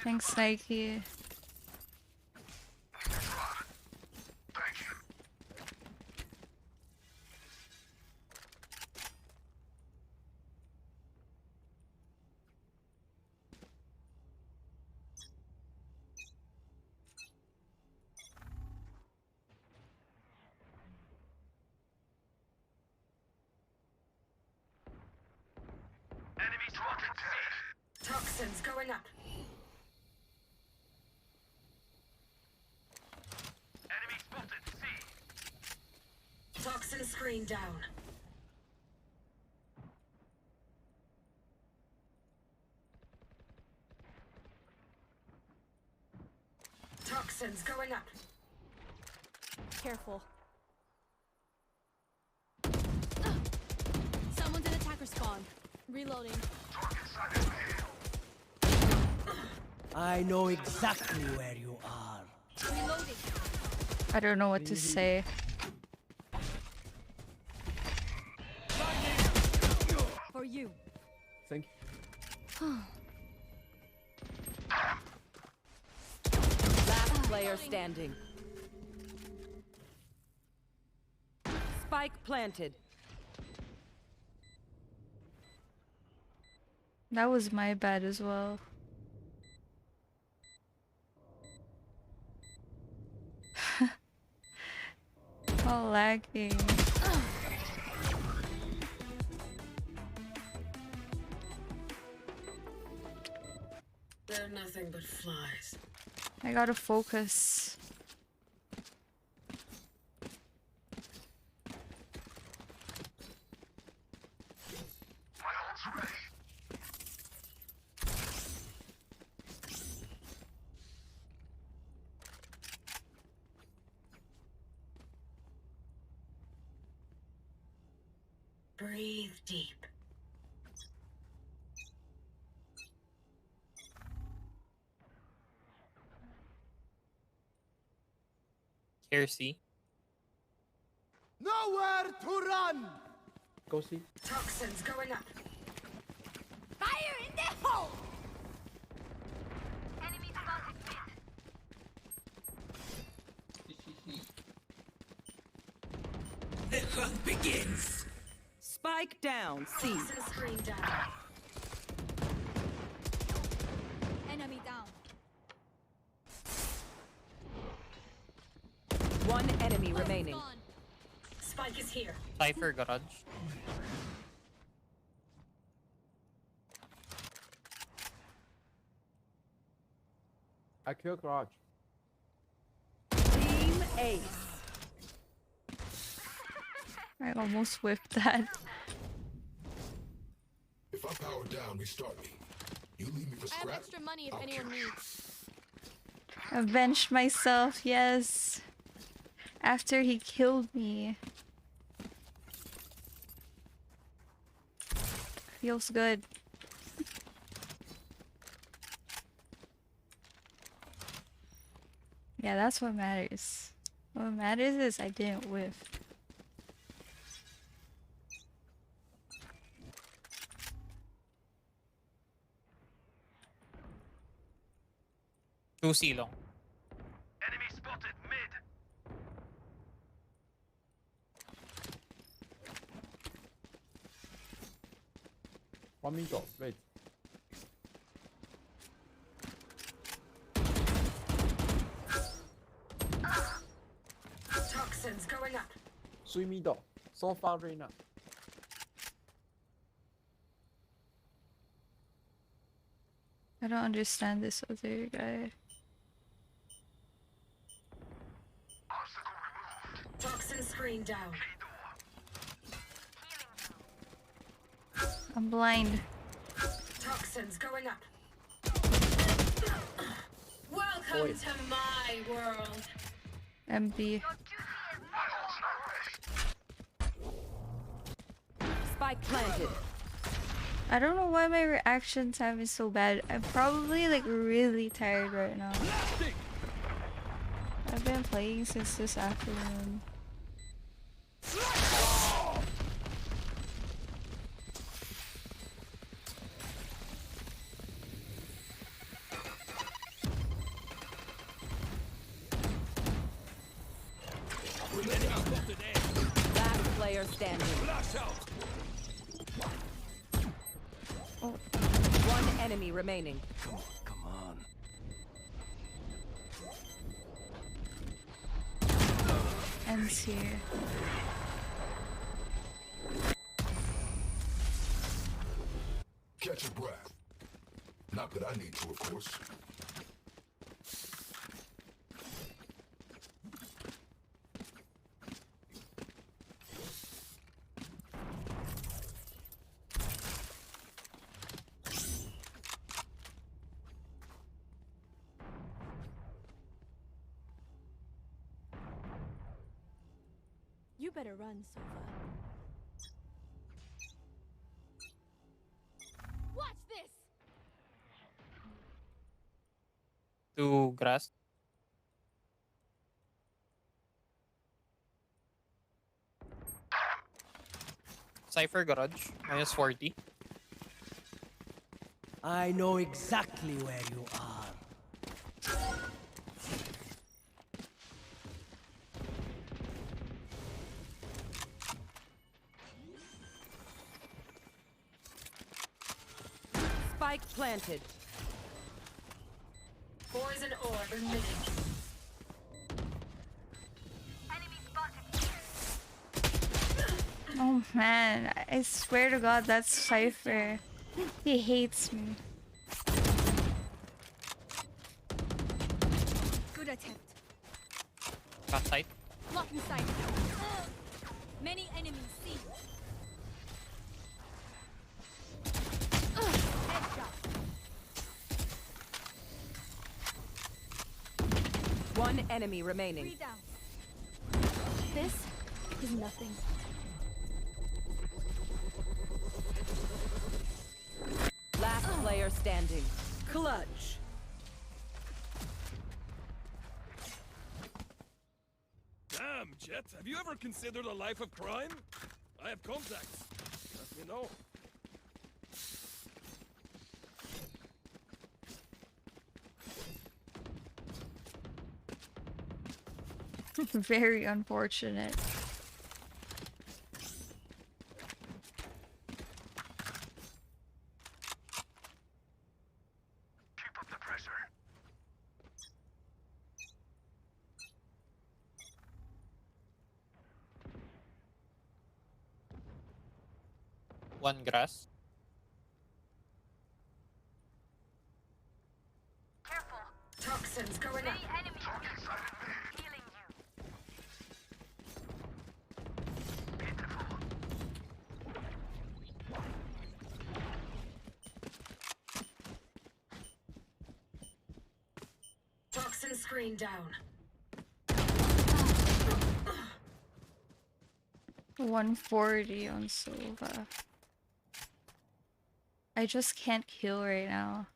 Thanks, Nike. Toxins going up. Toxin screen down. Toxins going up. Careful. Someone's in attacker spawn. Reloading. I know exactly where you are. Reloading. I don't know what to say. For you. Thank Last player standing. Spike planted. That was my bad as well. All lagging. They're nothing but flies. I gotta focus. Breathe deep. Here, C. Nowhere to run! Go see. Toxins going up. Fire in the hole! The hunt begins! Spike down. C. Toxin screen down. Enemy down. One enemy remaining. Gone. Spike is here. Cypher garage. I kill garage. Team Ace. I almost whipped that. If I power down, restart me. You leave me for I have scrap? extra money if I'll anyone kill you. needs. Avenged myself, yes. After he killed me. Feels good. Yeah, that's what matters. What matters is I didn't whiff. Two C long. Enemy spotted mid. One me go. Wait. Toxins going up. Swim me dog. So far right now. I don't understand this other guy. Toxin screen down. I'm blind. Toxins going up. Welcome Oi. to my world. MB. Spike planted. I don't know why my reaction time is so bad. I'm probably like really tired right now. I've been playing since this afternoon. Last player standing. Oh, One enemy remaining. Come on. ends here. Catch your breath. Not that I need to, of course. You better run, Sova. Watch this! To grass. Cypher garage. Minus 40. I know exactly where you are. Spike planted. Poison orb emitting. Oh man, I swear to God, that's Cypher. He hates me. Good attempt. Cat side. Blocking sight. Many enemies see. Headshot. One enemy remaining. 3 down. This is nothing. Last player standing. Clutch. Damn, Jet. Have you ever considered a life of crime? I have contacts. Let me know. Very unfortunate. Keep up the pressure. One grass. Toxins going up. Toxin screen down. 140 on Sova. I just can't kill right now.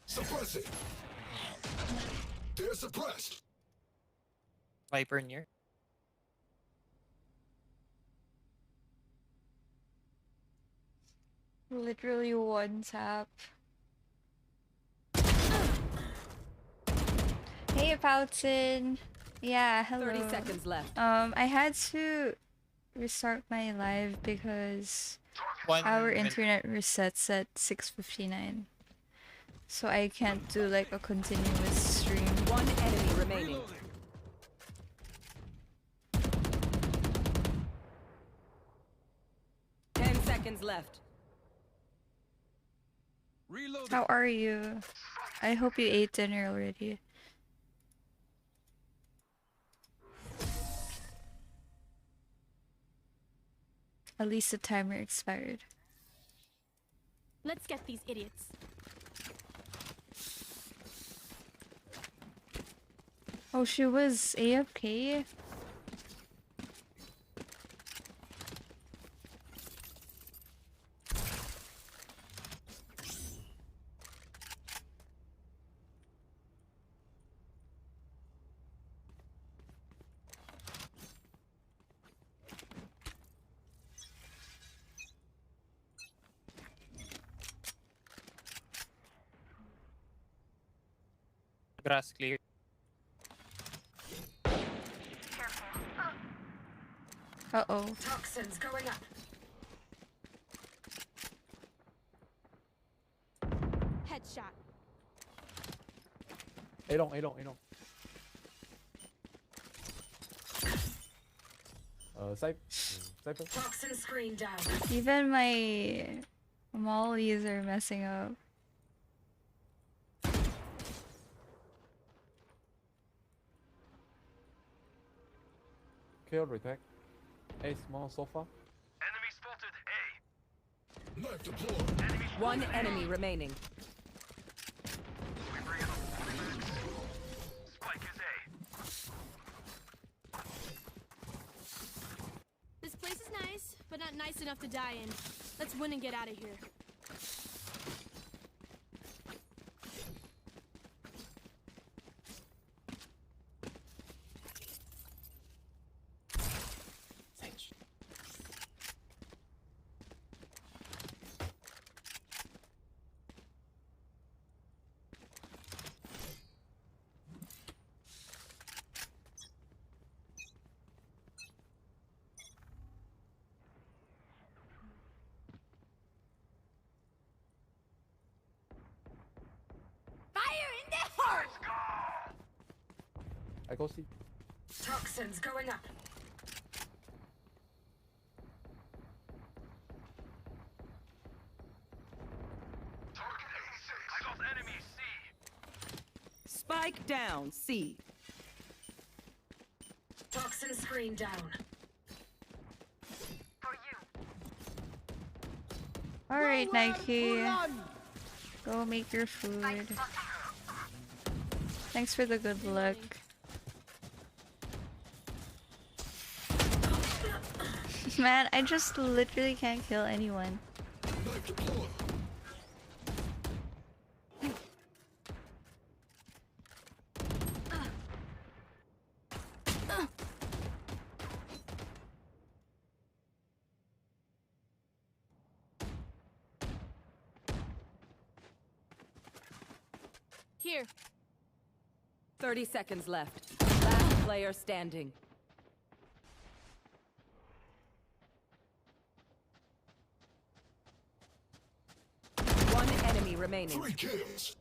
Suppress it. They're suppressed. Viper near. Literally one tap. Hey, Poutin. Yeah, hello. 30 seconds left. I had to restart my live because One our min- internet resets at 6:59. So I can't do like a continuous stream. One enemy remaining. Reloading. seconds left. Reload. How are you? I hope you ate dinner already. At least the timer expired. Let's get these idiots. Oh, she was AFK? Grass clear. Uh-oh. Toxins going up. Headshot. A long, A long, A long. Cypher. Toxin screen down. Even my mollies are messing up. Kill, retake. A small sofa. Enemy spotted A. Knife deployed. One enemy remaining. Spike is A. This place is nice, but not nice enough to die in. Let's win and get out of here. Fire in the heart! I go see. Toxins going up. Target A6. I got enemy C. Spike down, C. Toxin screen down. Alright, Nike. Go make your food. Thanks for the good luck. Man, I just literally can't kill anyone. Knife deployed. Here. 30 seconds left. Last player standing. One enemy remaining. 3 kills.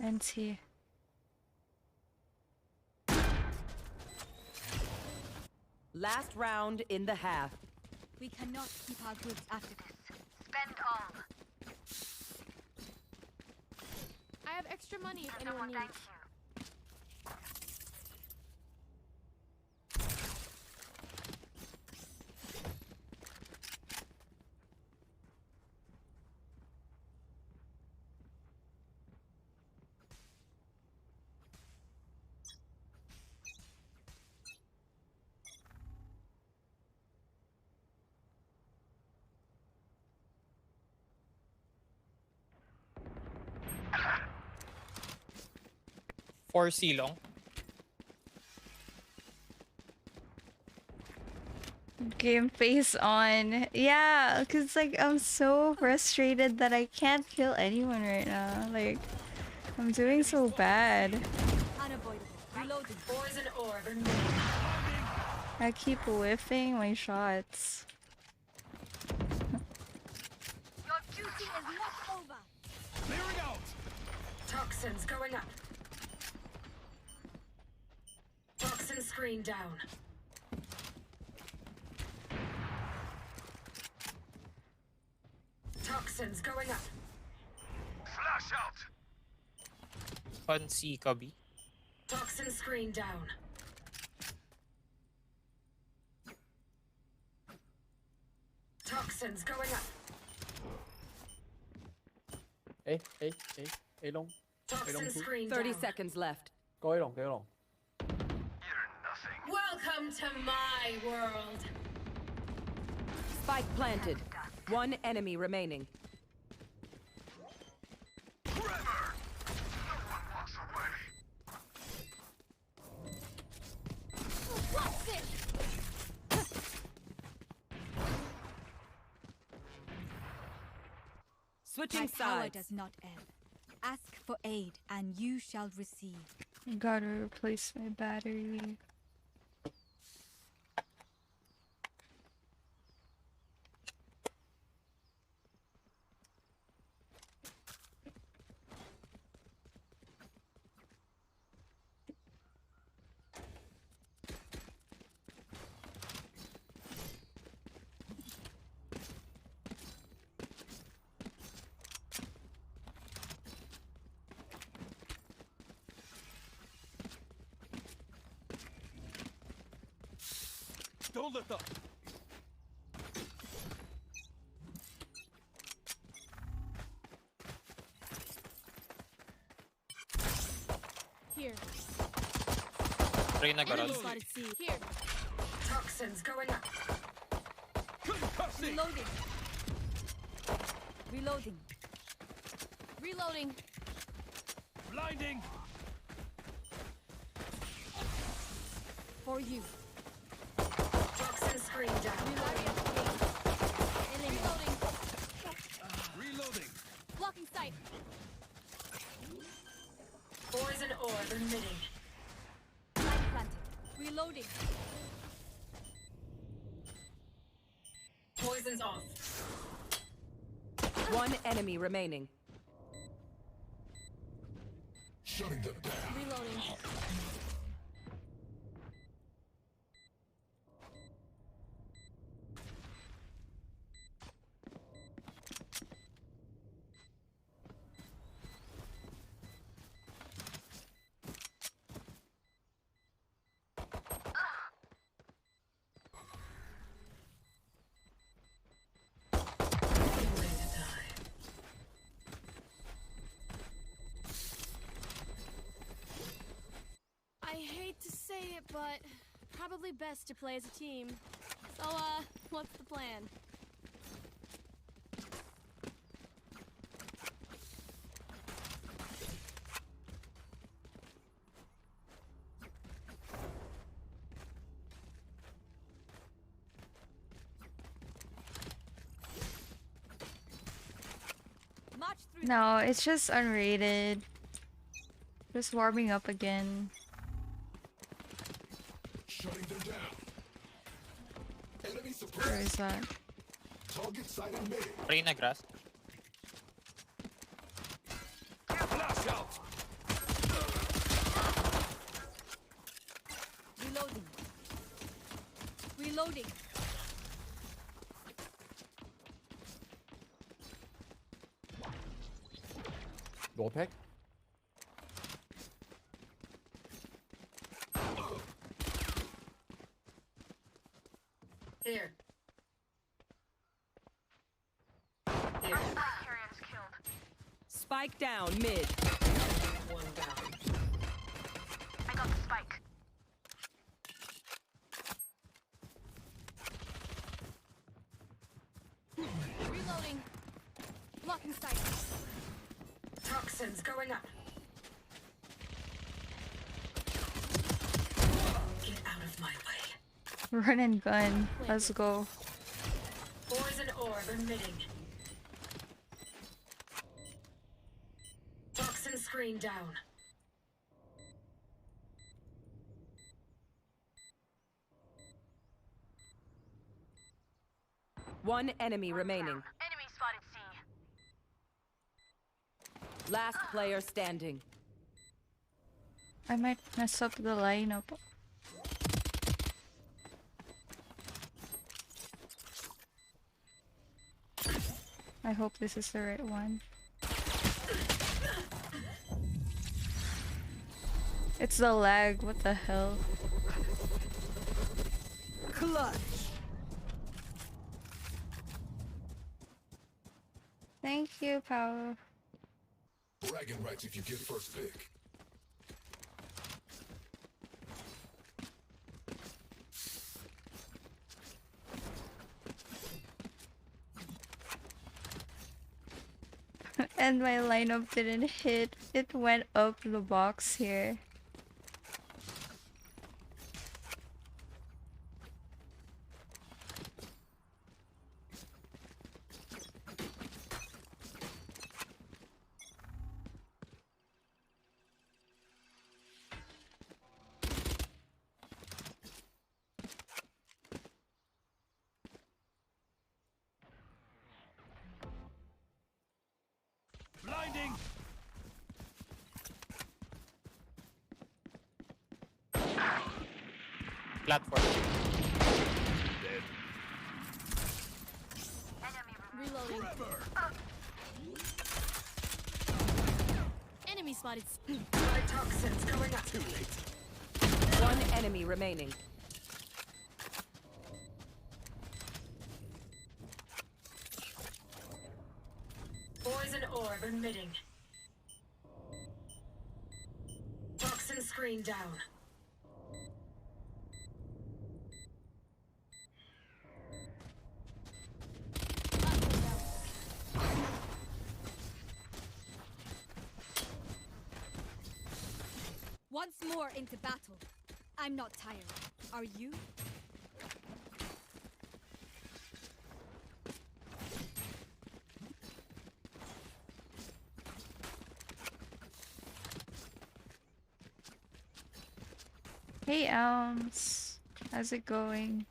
NT. Last round in the half. We cannot keep our goods after this. Spend all. I have extra money if anyone needs. For C long. Game face on. Yeah, cause like I'm so frustrated that I can't kill anyone right now. Like I'm doing so bad. Unavoidable. Reloading. Poison orb. I keep whiffing my shots. Your duty is not over. Clearing out. Toxins going up. screen down. Toxins going up. Flash out! One C, Cubby. Toxin screen down. Toxins going up. A long. Toxin two. screen 30 down. seconds left. Go A long, go A long. Welcome to my world. Spike planted. One enemy remaining. What's it? Switching My power sides. does not ebb. Ask for aid, and you shall receive. Gotta replace my battery. Don't let up! Here. Reyna Enemy garage. spotted C. Here. Toxins going up. Concussing! Reloading. Reloading. Reloading. Blinding! For you. Toxin screen down. Reloading. Reloading! Blocking sight. Poison orb emitting. Light planted. Reloading. Poison's off. One enemy remaining. Shutting them down. Reloading. I hate to say it, but probably best to play as a team. So, what's the plan? March through. No, it's just unrated. Just warming up again. Shutting them down. Enemy Where suppressed. is that? Target sighted mid. Reyna grass. Flash out! Reloading. Reloading. Door pack. Here. Here. Spike down mid. One down. I got the spike. Reloading. Blocking sight. Toxins going up. Get out of my way. Run and gun. Let's go. Poison orb emitting. Toxin screen down. One enemy remaining. Enemy spotted C. Last player standing. I might mess up the lineup. I hope this is the right one. It's the lag, what the hell? Clutch. Thank you, Paolo. Bragging rights if you get first pick. And my lineup didn't hit. It went up the box here. Blinding! Platform. Reloading. Enemy spotted. My toxins going up. Too late. One enemy remaining. Poison orb emitting. Toxin screen down. Once more into battle. I'm not tired. Are you? Hey, Elms. How's it going?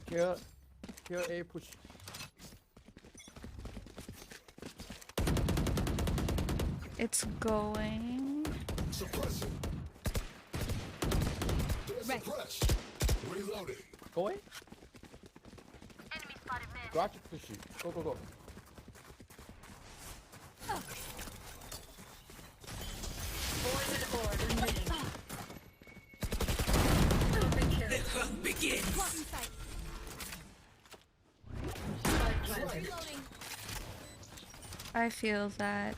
Here A push. It's going. Suppressing. Right. Suppress. Reloading. Go away. Garage push you. Go, go, go. Poison orb emitting. Open kill. The hunt begins. Blocking sight. Spike planted. Reloading. I feel that.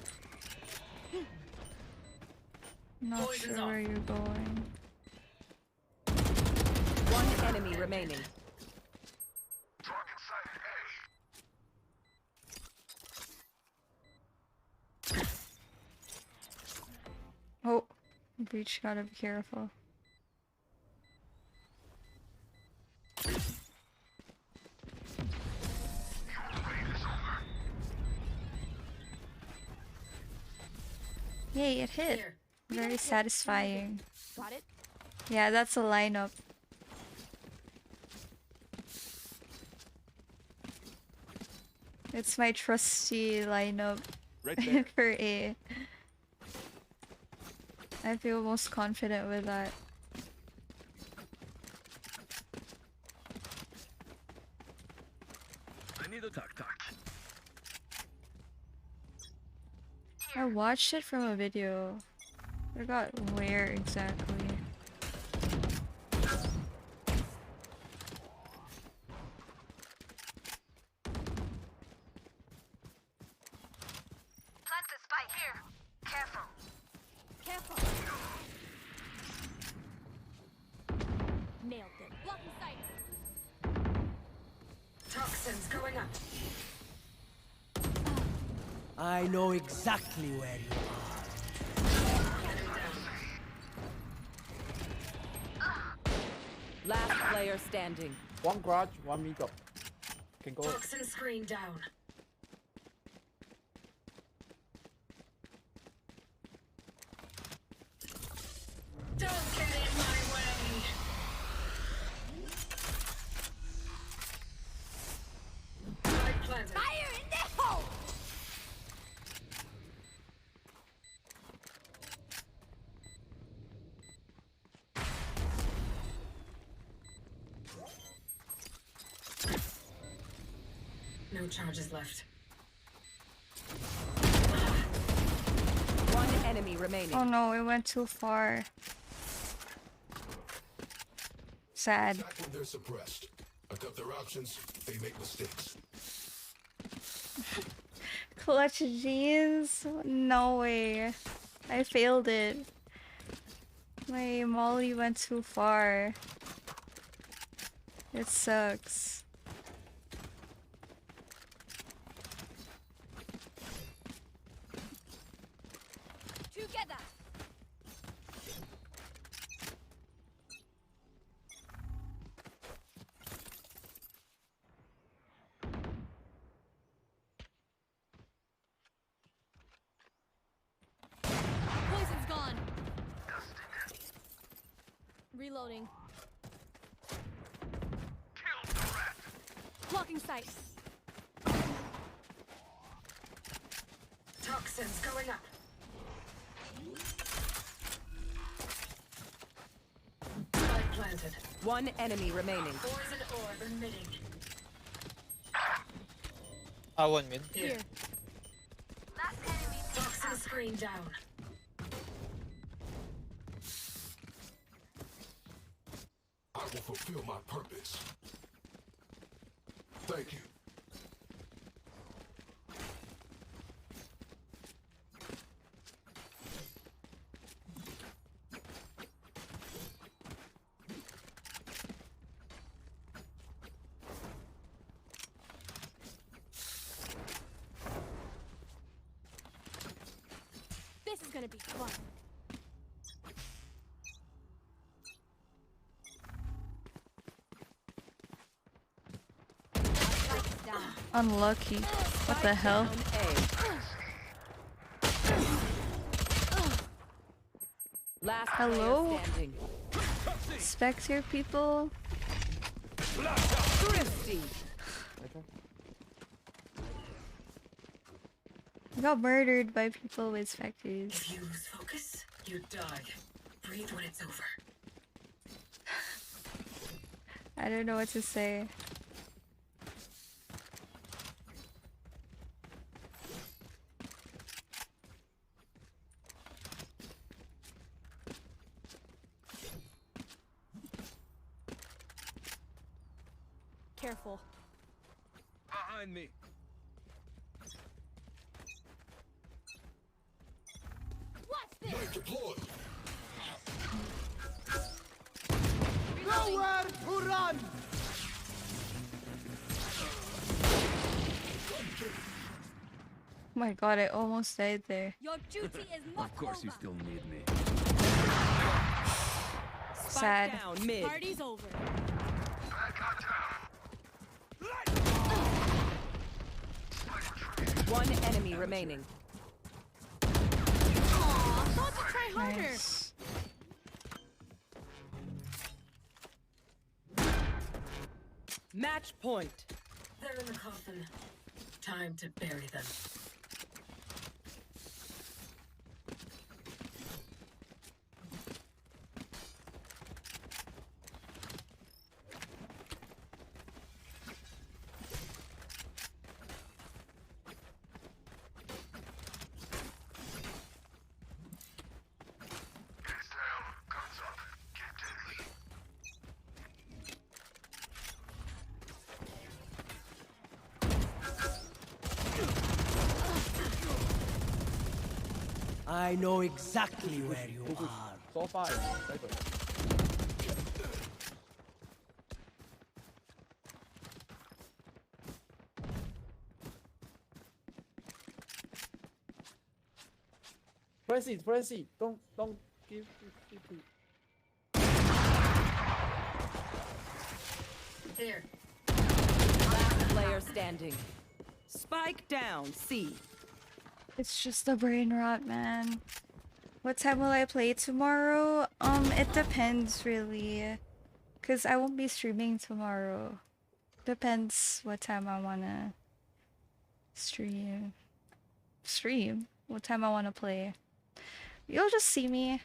Not Poison's sure off. where you're going. One enemy remaining. Oh, Breach, gotta be careful. Yay, it hit. Here. Very satisfying. Got it? Yeah, that's a lineup. It's my trusty lineup Right there. for A. I feel most confident with that. I need a tac. I watched it from a video. I forgot where exactly. Plant the spike here. Careful. Careful. Nailed it. Blocking sight. Toxins going up. I know exactly where you are. Last player standing. One garage, one mid up. Can go. Toxin screen down. Don't get in my way. Spike planted. Fire in the hole! No charges left. One enemy remaining. Oh no, it went too far. Sad. Attack when they're suppressed. I cut their options, they make mistakes. Clutch jeans? No way. I failed it. My molly went too far. It sucks. Together. Poison's gone. Reloading. Blocking sight. Toxins going up. Spike planted. One enemy remaining. Poison orb emitting. 1 mid. Here. Toxin screen down. I will fulfill my purpose. Thank you. This is gonna be fun. Unlucky. What the hell? Down A. Last Hello? player standing. Spectre people? Thrifty. I got murdered by people with specters. If you lose focus, you die. Breathe when it's over. I don't know what to say. Careful. Behind me. Watch this. Knife deployed. Nowhere to run! Oh my god, I almost died there. Your duty is not over. still need me. Spike Sad. down mid. Party's over. One enemy remaining. Aw, thought to try harder. Nice. Match point. They're in the coffin. Time to bury them. I know exactly where you are. So far, cycle. Frenzy, don't give it. There. Last player standing. Spike down C. It's just a brain rot, man. What time will I play tomorrow? It depends really. Cause I won't be streaming tomorrow. Depends what time I wanna stream. Stream? What time I wanna play. You'll just see me.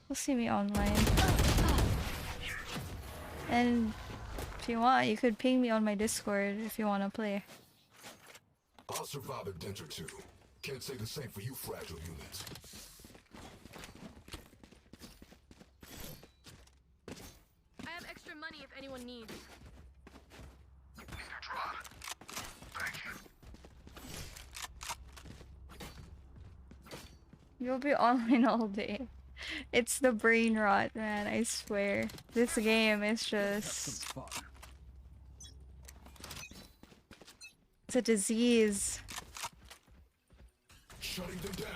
You'll see me online. And if you want, you could ping me on my Discord if you wanna play. I'll survive a dent or two. Can't say the same for you fragile humans. I have extra money if anyone needs. You'll be online all day. It's the brain rot, man, I swear. This game is just... It's a disease. Shutting them down.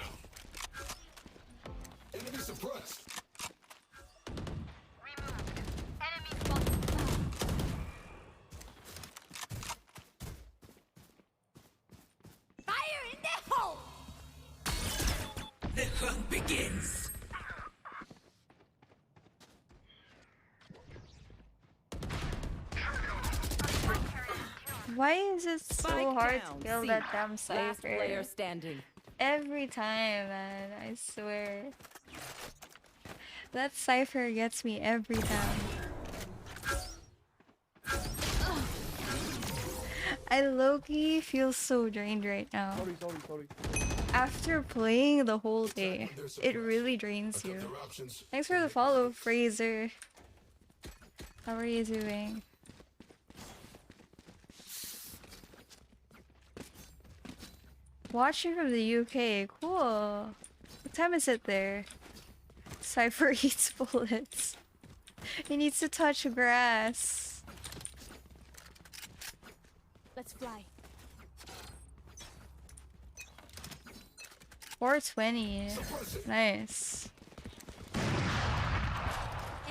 Enemy suppressed. Fire in the hole! The hunt begins. Why is it so Spike hard down, to kill C. that damn Last player Cypher? standing. Every time, man, I swear. That Cypher gets me every time. I low-key feel so drained right now. Sorry. After playing the whole day, it really drains you. Thanks for the follow, Fraser. How are you doing? Watching from the UK, cool. What time is it there? Cypher eats bullets. He needs to touch grass. Let's fly. 420. Nice.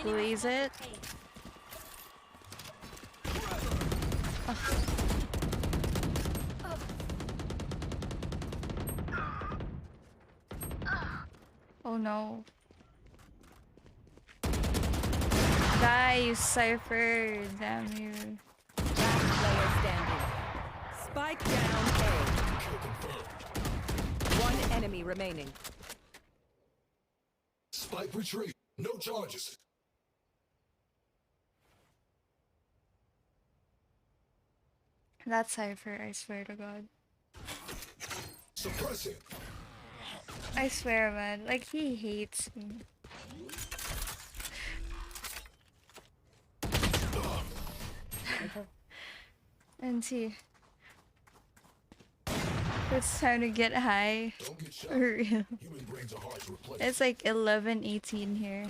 Blaze it. Ugh. Oh no. Die, you Cypher. Damn you. Last player standing. Spike down A. One enemy remaining. Spike retreat. No charges. That Cypher, I swear to God. Suppressing. I swear, man. Like, he hates me. NT. It's time to get high. Don't get shot. For real. Human brains are hard to replace. It's like 11:18 here.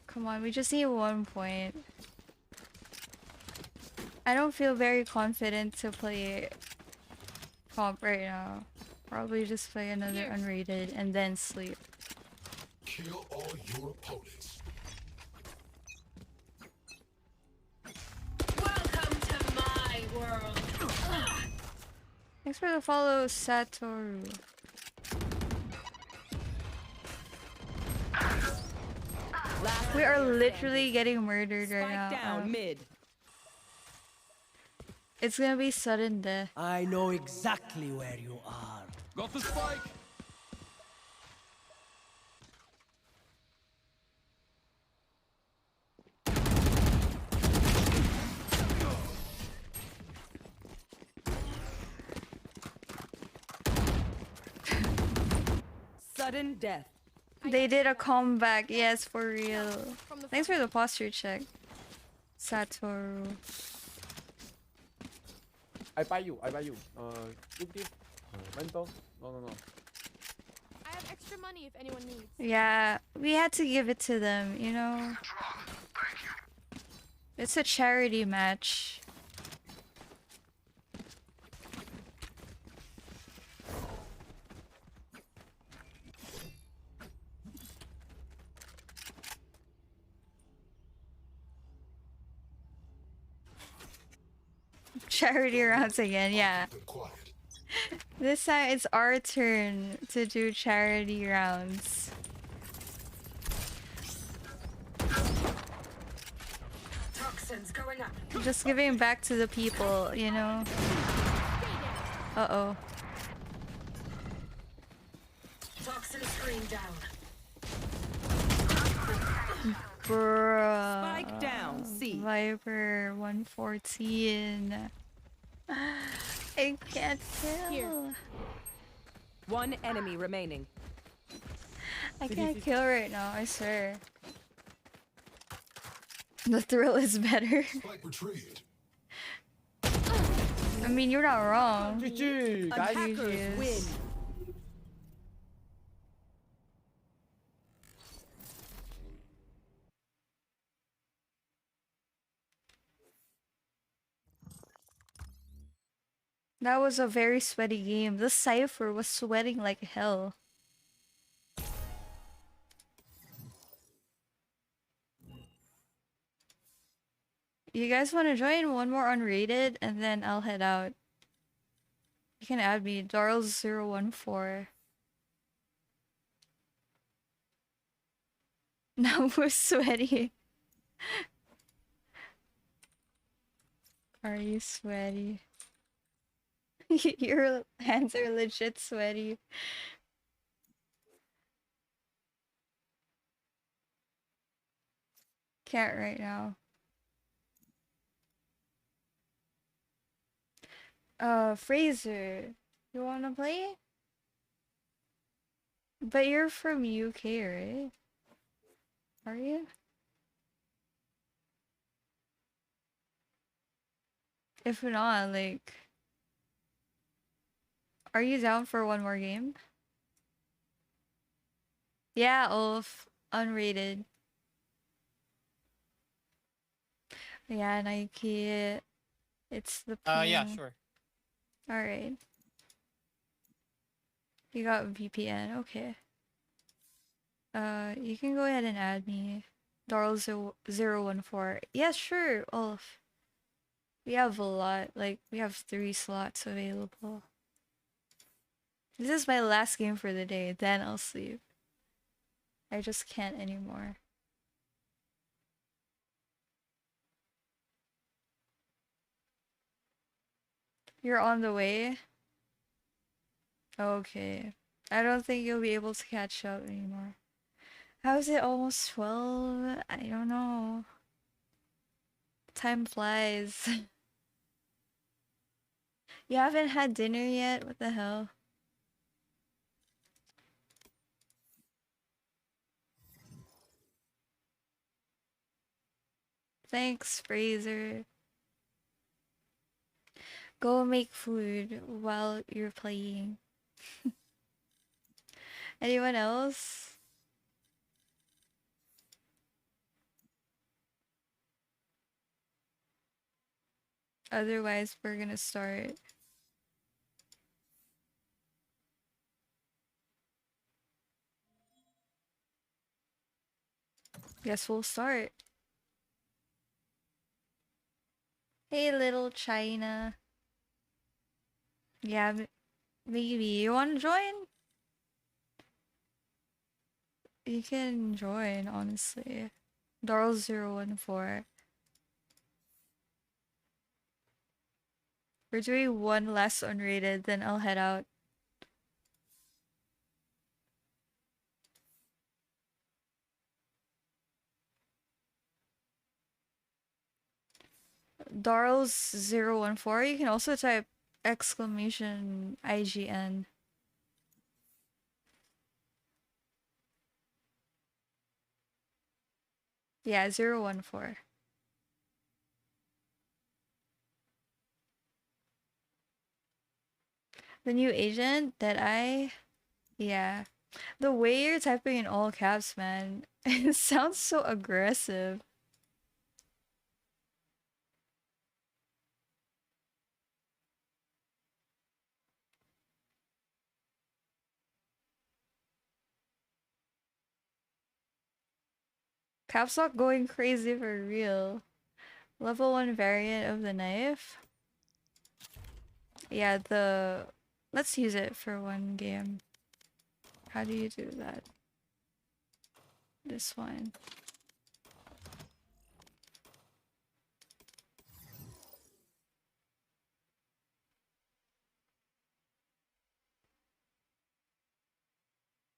Come on, we just need 1 point. I don't feel very confident to play comp right now. Probably just play another unrated and then sleep. Kill all your opponents. Welcome to my world. Thanks for the follow, Satoru. Last We are player literally getting murdered right Spike now. down mid. It's gonna be sudden death. I know exactly where you are. Got the spike. Sudden death. They did a comeback, yes, for real. Thanks for the posture check, Satoru. I buy you. Give. Mental. No. I have extra money if anyone needs. Yeah, we had to give it to them, you know? It's a charity match. Charity rounds again, yeah. This time it's our turn to do charity rounds. Toxins going up. Just giving back to the people, you know? Uh-oh. Toxin screen down. Bruh. Spike down, C. Viper 114. I can't kill. Here. One enemy remaining. I can't kill right now, I swear. The thrill is better. Spike retrieved. I mean, you're not wrong. GG, guys. Attackers win. That was a very sweaty game. The Cypher was sweating like hell. You guys want to join one more unrated and then I'll head out. You can add me, Darlz014. Now we're sweaty. Are you sweaty? Your hands are legit sweaty. Can't right now. Fraser, you wanna play? But you're from UK, right? Are you? If not, like... Are you down for one more game? Yeah, Ulf. Unrated. Yeah, Nike. It's the Yeah, ping. sure. Alright. You got VPN, okay. You can go ahead and add me. Darl014. Yeah, sure, Ulf. We have a lot. Like, we have 3 slots available. This is my last game for the day, then I'll sleep. I just can't anymore. You're on the way? Okay. I don't think you'll be able to catch up anymore. How is it almost 12? I don't know. Time flies. You haven't had dinner yet? What the hell? Thanks, Fraser. Go make food while you're playing. Anyone else? Otherwise, we're gonna start. Guess we'll start. Hey, little China. Yeah, maybe. You want to join? You can join, honestly. Darl014. We're doing one less unrated, then I'll head out. Darlz014. You can also type exclamation IGN. Yeah, 014. The new agent that yeah. The way you're typing in all caps, man, it sounds so aggressive. Caps lock going crazy for real. Level 1 variant of the knife. Yeah, let's use it for one game. How do you do that? This one.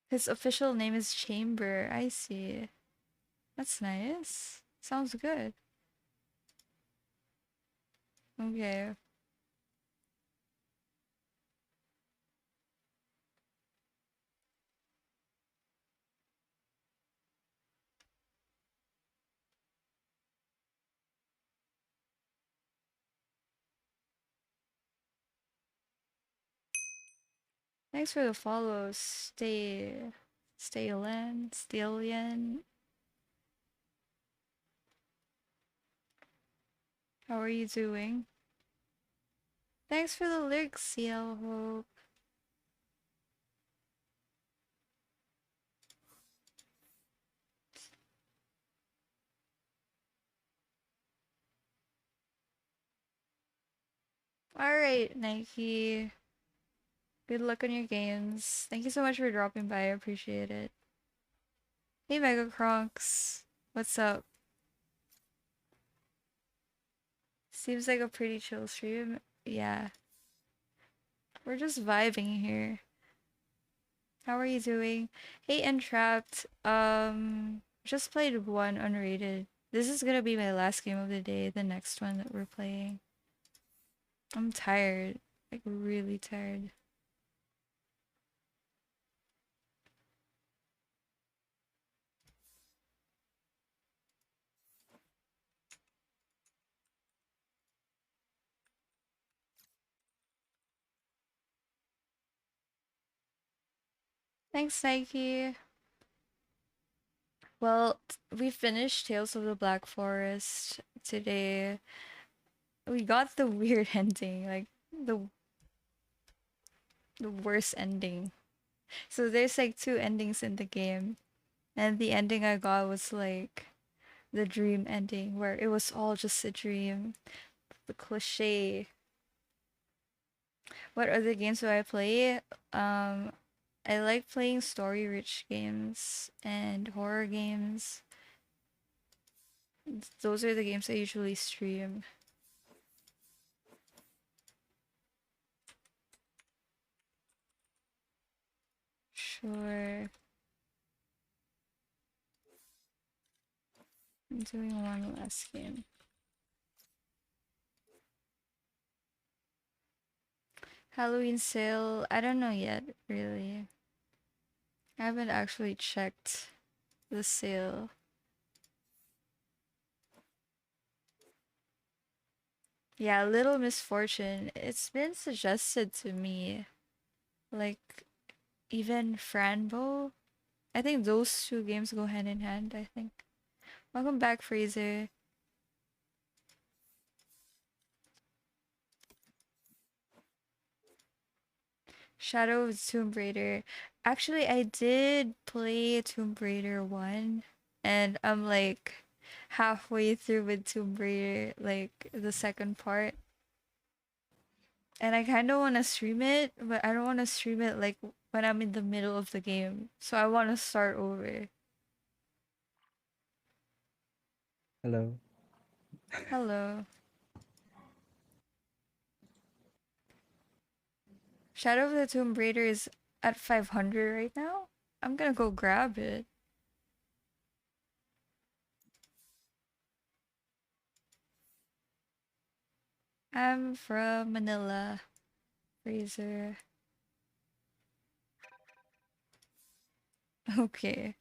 His official name is Chamber. I see. That's nice. Sounds good. Okay. Thanks for the follow. Stallion. How are you doing? Thanks for the lyrics, CL Hope. Alright, Nike. Good luck on your games. Thank you so much for dropping by. I appreciate it. Hey, Mega Kronks. What's up? Seems like a pretty chill stream. Yeah. We're just vibing here. How are you doing? Hey, Entrapped. Just played one unrated. This is gonna be my last game of the day, the next one that we're playing. I'm tired. Like, really tired. Thanks, Nike. Well, we finished Tales of the Black Forest today. We got the weird ending, like the worst ending. So there's like two endings in the game, and the ending I got was like the dream ending where it was all just a dream. The cliche. What other games do I play? I like playing story-rich games and horror games. Those are the games I usually stream. Sure. I'm doing one last game. Halloween sale, I don't know yet, really. I haven't actually checked the sale. Yeah, Little Misfortune. It's been suggested to me. Like, even Franbo. I think those two games go hand in hand, I think. Welcome back, Fraser. Shadow of Tomb Raider. Actually, I did play Tomb Raider 1, and I'm like halfway through with Tomb Raider, like the second part. And I kind of want to stream it, but I don't want to stream it like when I'm in the middle of the game. So I want to start over. Hello. Hello. Shadow of the Tomb Raider is at 500 right now. I'm gonna go grab it. I'm from Manila. Fraser. Okay.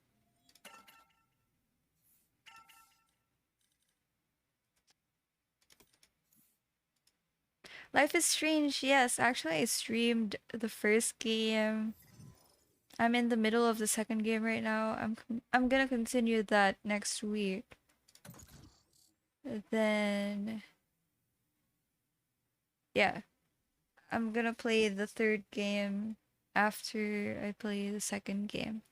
Life is Strange. Yes, actually I streamed the first game. I'm in the middle of the second game right now. I'm gonna continue that next week. Then yeah, I'm gonna play the third game after I play the second game.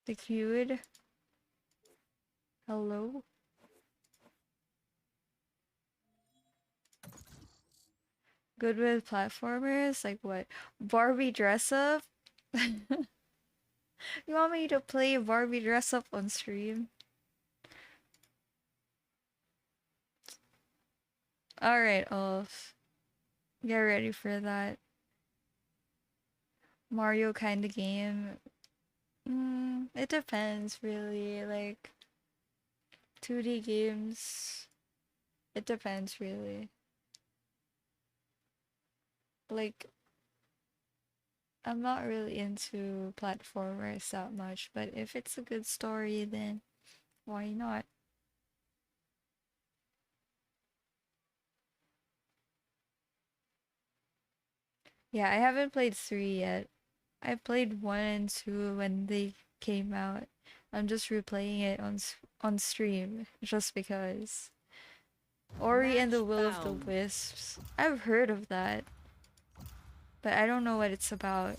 The Cued. Hello. Good with platformers? Like what? Barbie dress up? You want me to play Barbie dress up on stream? Alright, Ulf. Get ready for that. Mario kind of game. It depends, really. Like, 2D games. It depends, really. Like, I'm not really into platformers that much, but if it's a good story, then why not? Yeah, I haven't played 3 yet. I played 1 and 2 when they came out. I'm just replaying it on stream just because. Ori and the Will of the Wisps. I've heard of that, but I don't know what it's about.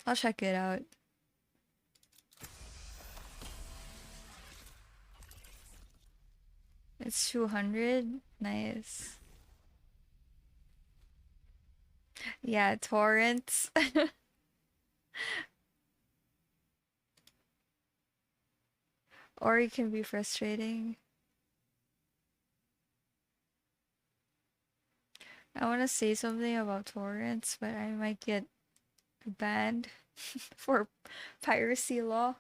I'll check it out. It's 200. Nice. Yeah, torrents. Ori can be frustrating. I want to say something about torrents, but I might get banned for piracy law.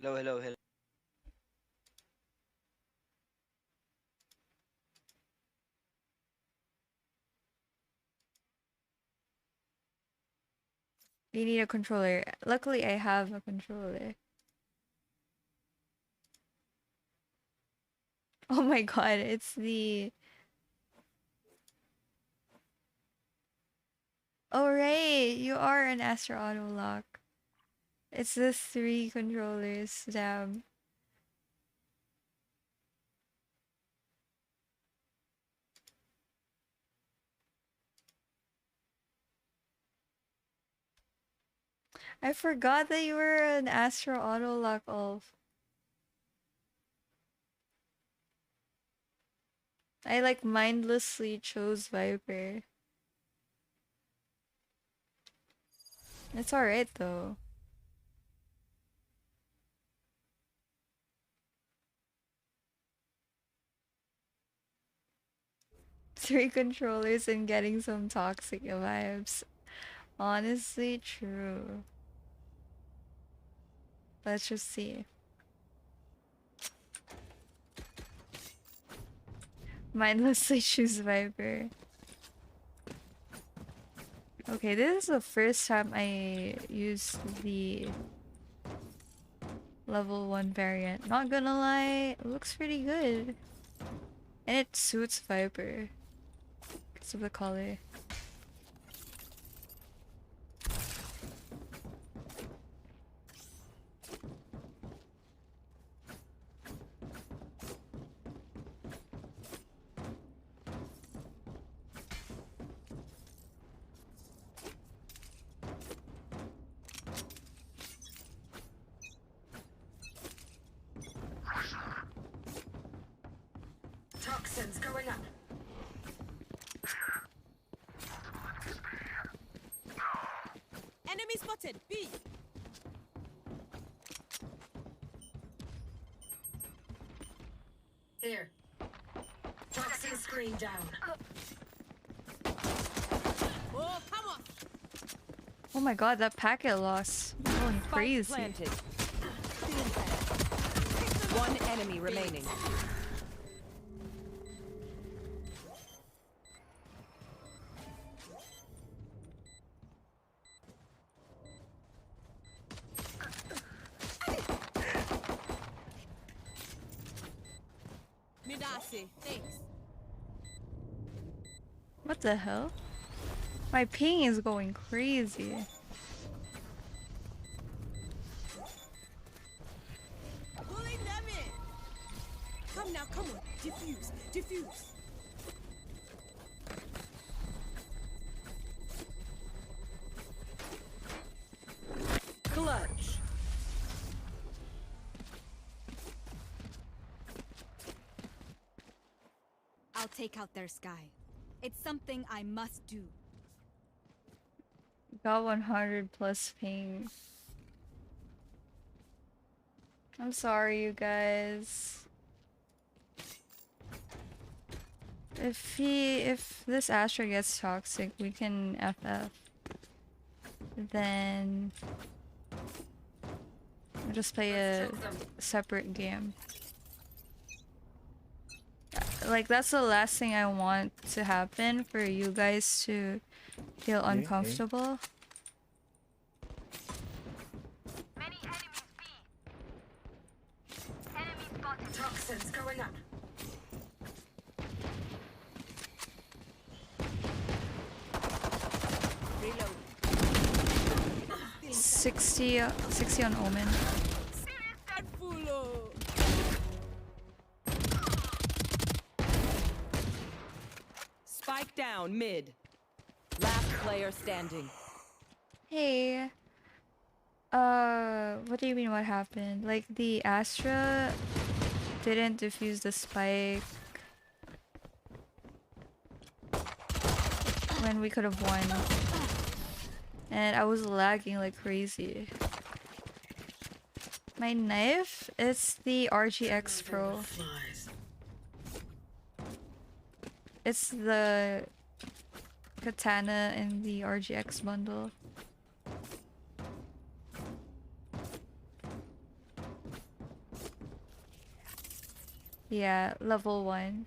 Hello. You need a controller. Luckily, I have a controller. Oh my god, it's the... Oh right, you are an Astro Auto Lock. It's the 3 controllers, damn. I forgot that you were an Astro Auto Lock Ulf. I like mindlessly chose Viper. It's alright though. Three controllers and getting some toxic vibes. Honestly, true. Let's just see. Mindlessly choose Viper. Okay, this is the first time I used the level 1 variant. Not gonna lie, it looks pretty good. And it suits Viper because of the color. Toxins going up. Enemy spotted. B. Here. Toxin screen down. Oh, come on. Oh my god, that packet loss. I'm going Spike crazy. planted. One enemy remaining. Midasi, thanks. What the hell? My ping is going crazy. Pulling them in. Come now, come on. Diffuse. Clutch. I'll take out their sky. It's something I must do. Got 100 plus ping. I'm sorry, you guys. If this Astra gets toxic, we can FF. Then I'll just play a separate game. Like, that's the last thing I want to happen, for you guys to feel uncomfortable. Toxins going up. 60 on Omen. Spike down mid. Last player standing. Hey. What do you mean what happened? Like, the Astra didn't defuse the spike when we could have won. And I was lagging like crazy. My knife is the RGX Pro. It's the katana in the RGX bundle. Yeah, level 1.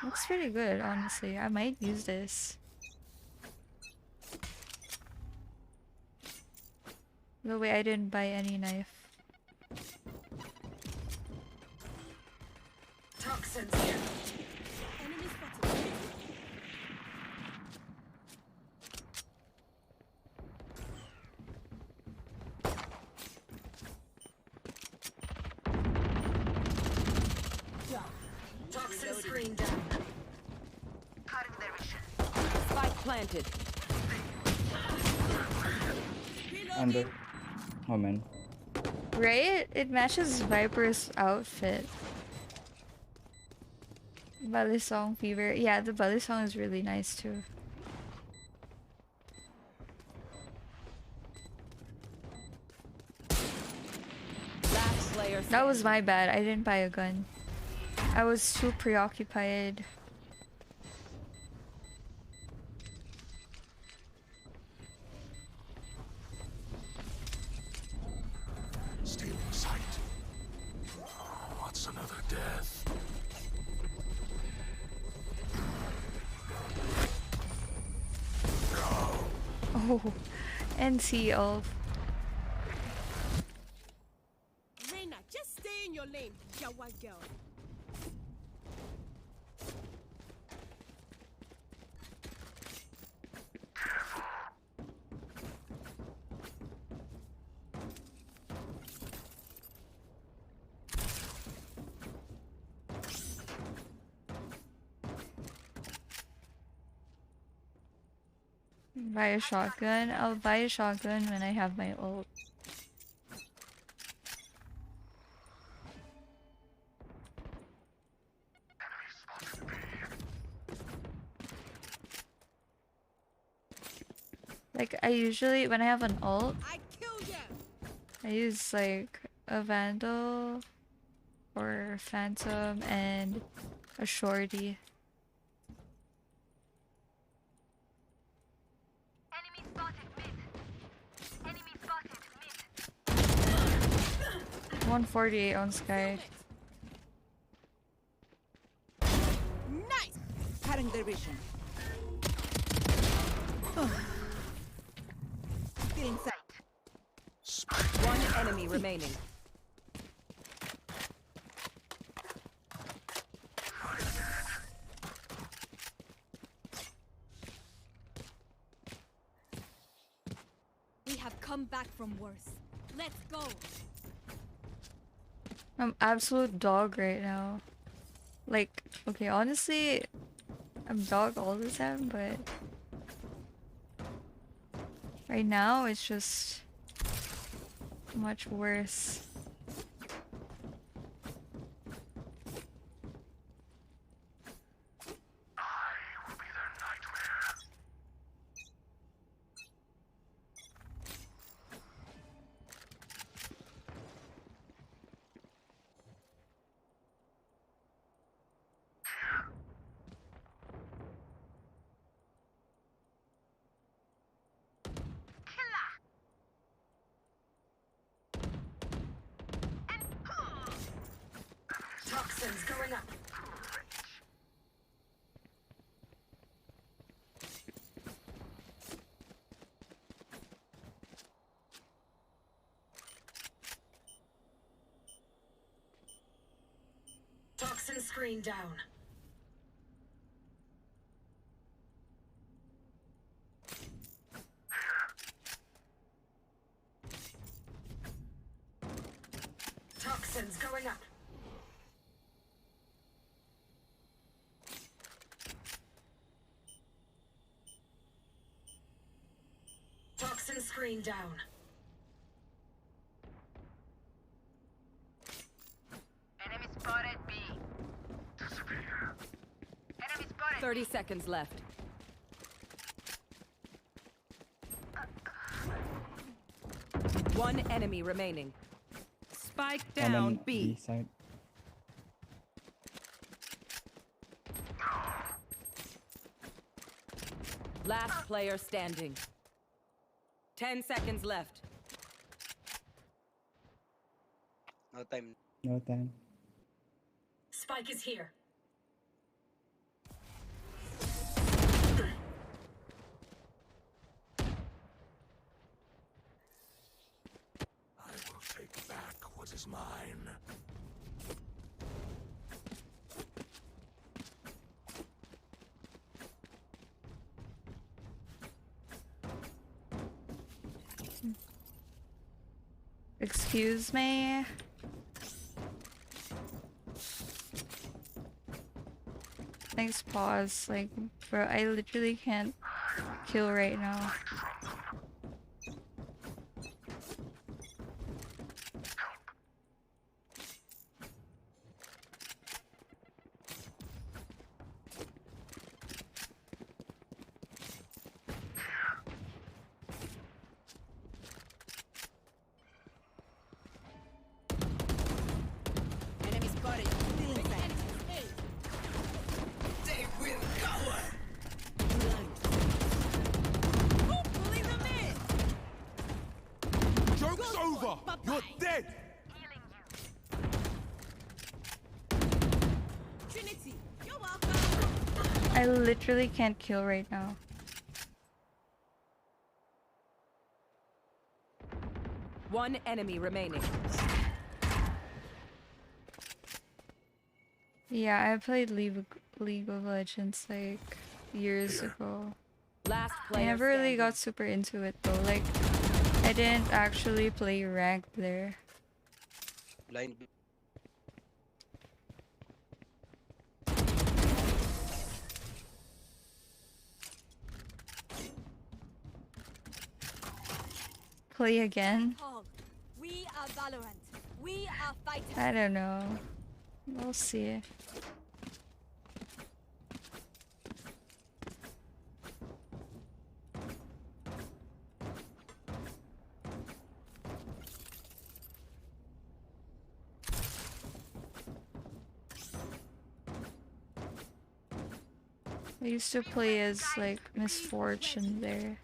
Looks pretty good, honestly. I might use this. The way I didn't buy any knife. Toxins here. Enemy spotted. Toxin screen down. Spike planted. Under. Omen. Right? It matches Viper's outfit. Balisong Fever. Yeah, the Balisong is really nice too. Last player That was my bad. I didn't buy a gun. I was too preoccupied. Stealing sight. What's another death? Oh, NC of. Reina, just stay in your lane, Jawa girl. Buy a shotgun. I'll buy a shotgun when I have my ult. Like, I usually, when I have an ult, I use like a Vandal or Phantom and a Shorty. 148 on Sky. Nice! Cutting their vision. Feeling sight. One enemy remaining. We have come back from worse. Let's go. I'm absolute dog right now. Like, okay, honestly, I'm dog all the time, but right now it's just much worse. Toxins going up. Toxin screen down. Toxins going up. Toxin screen down. Enemy spotted B. Disappear. Enemy spotted. 30 seconds left. One enemy remaining. Spike One down on B. side. Last player standing. 10 seconds left. No time. No time. Spike is here. I will take back what is mine. Excuse me. Thanks, pause. Like, bro, I literally can't kill right now. Enemy spotted. Still inside. They will cover. Pulling them in. Joke's over! You're dead! Trinity, you're welcome. I literally can't kill right now. One enemy remaining. Yeah, I played League of Legends like years ago. Last I player never really standing. got super into it though. Like, I didn't actually play ranked there. Blind. Play again? We are Valorant. We are fighters. I don't know. We'll see. I used to play as like Misfortune there.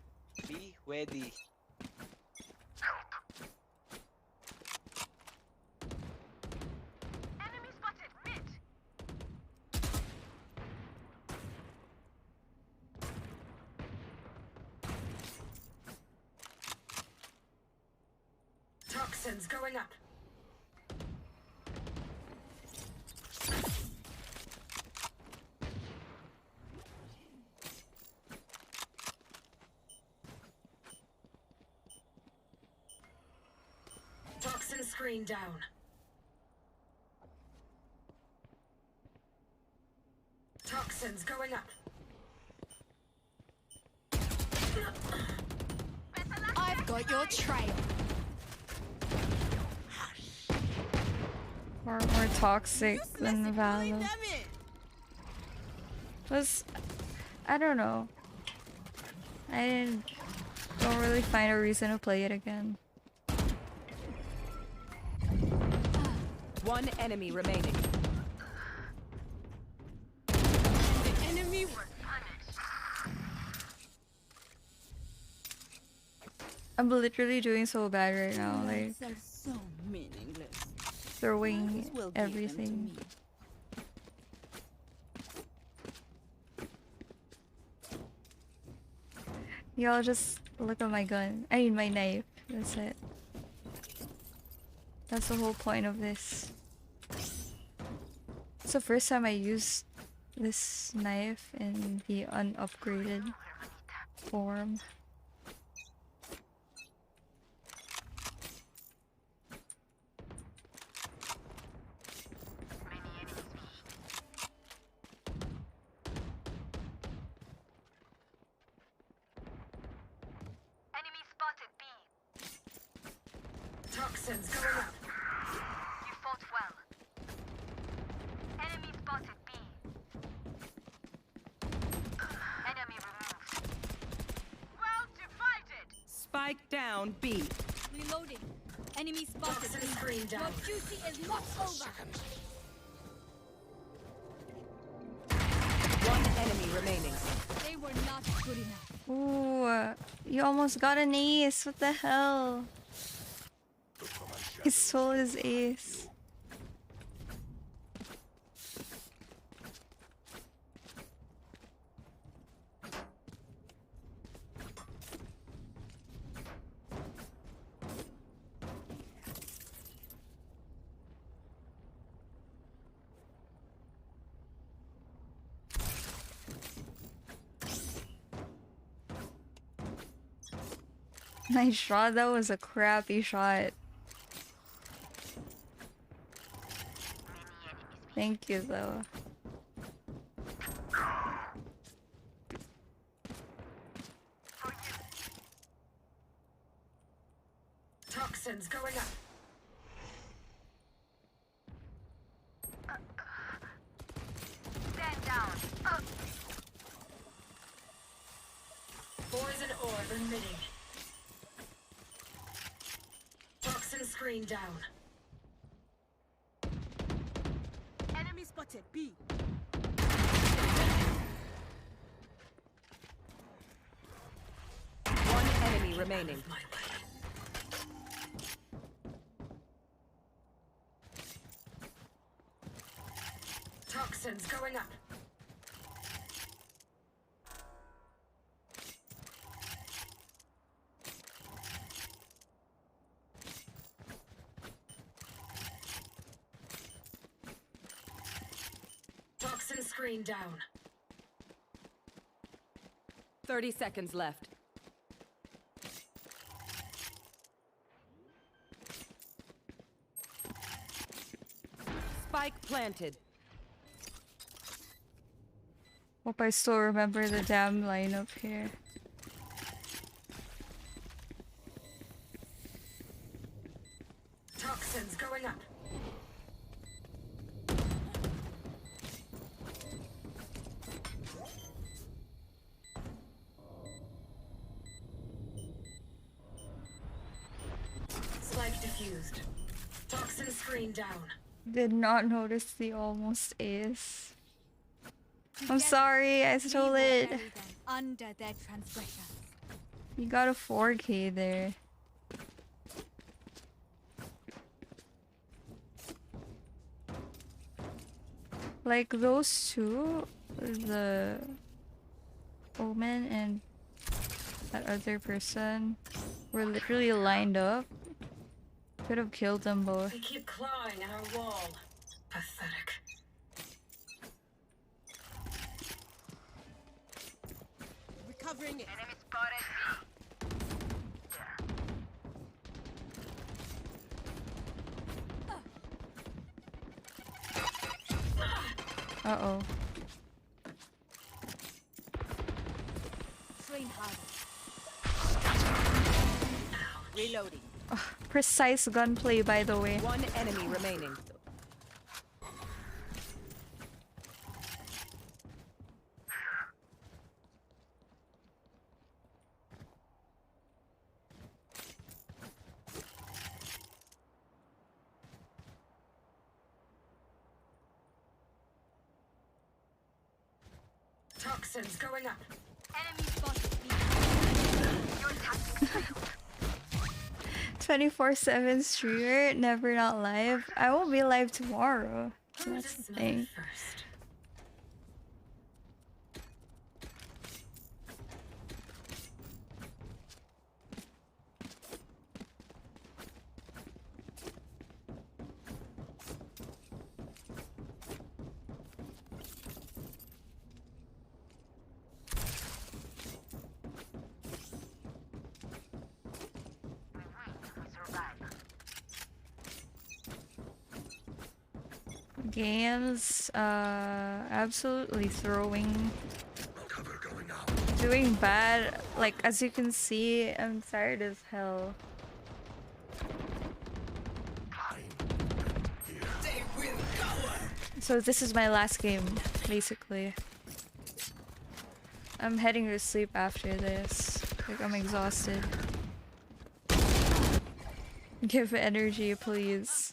Be ready. Enemy spotted mid. Toxins going up. Toxin screen down. Toxins going up. I've got your trail. More toxic than Valor. Was, I don't know. Don't really find a reason to play it again. One enemy remaining. The enemy was I'm literally doing so bad right now, like so meaningless. throwing everything. Y'all just look at my gun. I mean my knife. That's it. That's the whole point of this. It's the first time I used this knife in the unupgraded form. Enemy spotted B. Toxins going up. You fought well. Enemy spotted B. Enemy removed. Well divided. Spike down B. Reloading. Enemy spotted. Toxin screen down. Your duty is not over. One enemy remaining. They were not good enough. Ooh, you almost got an ace. What the hell? He stole his ace. Nice shot. That was a crappy shot. Thank you, though. Toxins going up. Stand down. Poison orb emitting. Toxin screen down. Enemy spotted B. One enemy remaining. My way. Toxins going up. Toxin screen down. 30 seconds left. Spike planted. Hope I still remember the damn lineup here. Toxins going up. Spike diffused. Toxin screen down. Did not notice the almost ace. I'm sorry, I stole it. Under their transgression. You got a 4K there. Like those two, the Omen and that other person, were literally lined up. Could have killed them both. They keep clawing at our wall. Pathetic. Recovering it. Enemy spotted B. Uh-oh. Train harder. Reloading. Precise gunplay, by the way. One enemy remaining. Toxins going up. Enemy spotted. Your tactics failed. 24/7 streamer, never not live. I won't be live tomorrow. That's the thing. First. games, absolutely throwing. Doing bad. Like, as you can see, I'm tired as hell. So this is my last game, basically. I'm heading to sleep after this. Like, I'm exhausted. Give energy, please.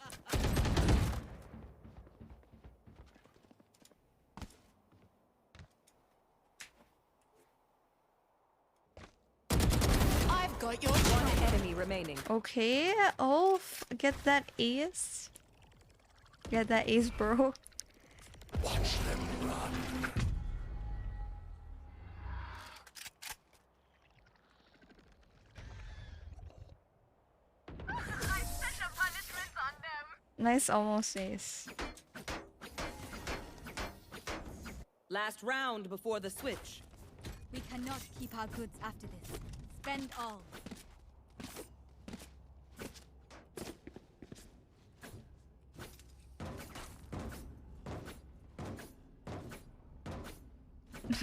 I've got your one enemy remaining. Okay, oh, get that ace. Get that ace, bro. Watch them run. I set a punishment on them. Nice almost ace. Last round before the switch. We cannot keep our goods after this. Spend all.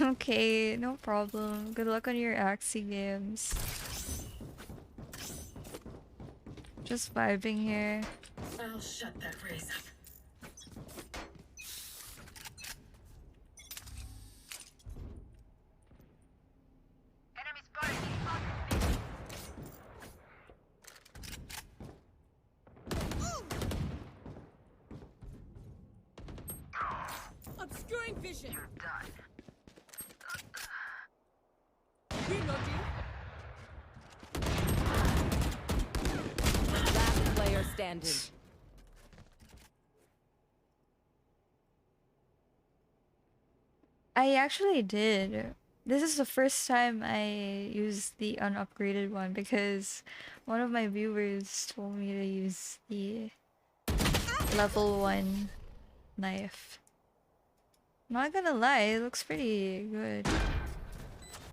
Okay, no problem. Good luck on your Axie games. Just vibing here. I'll shut that race up. Enemy spotted. Obscuring vision. Done. Reloading. Last player standing. I actually did. This is the first time I used the unupgraded one because one of my viewers told me to use the level 1 knife. Not gonna lie, it looks pretty good.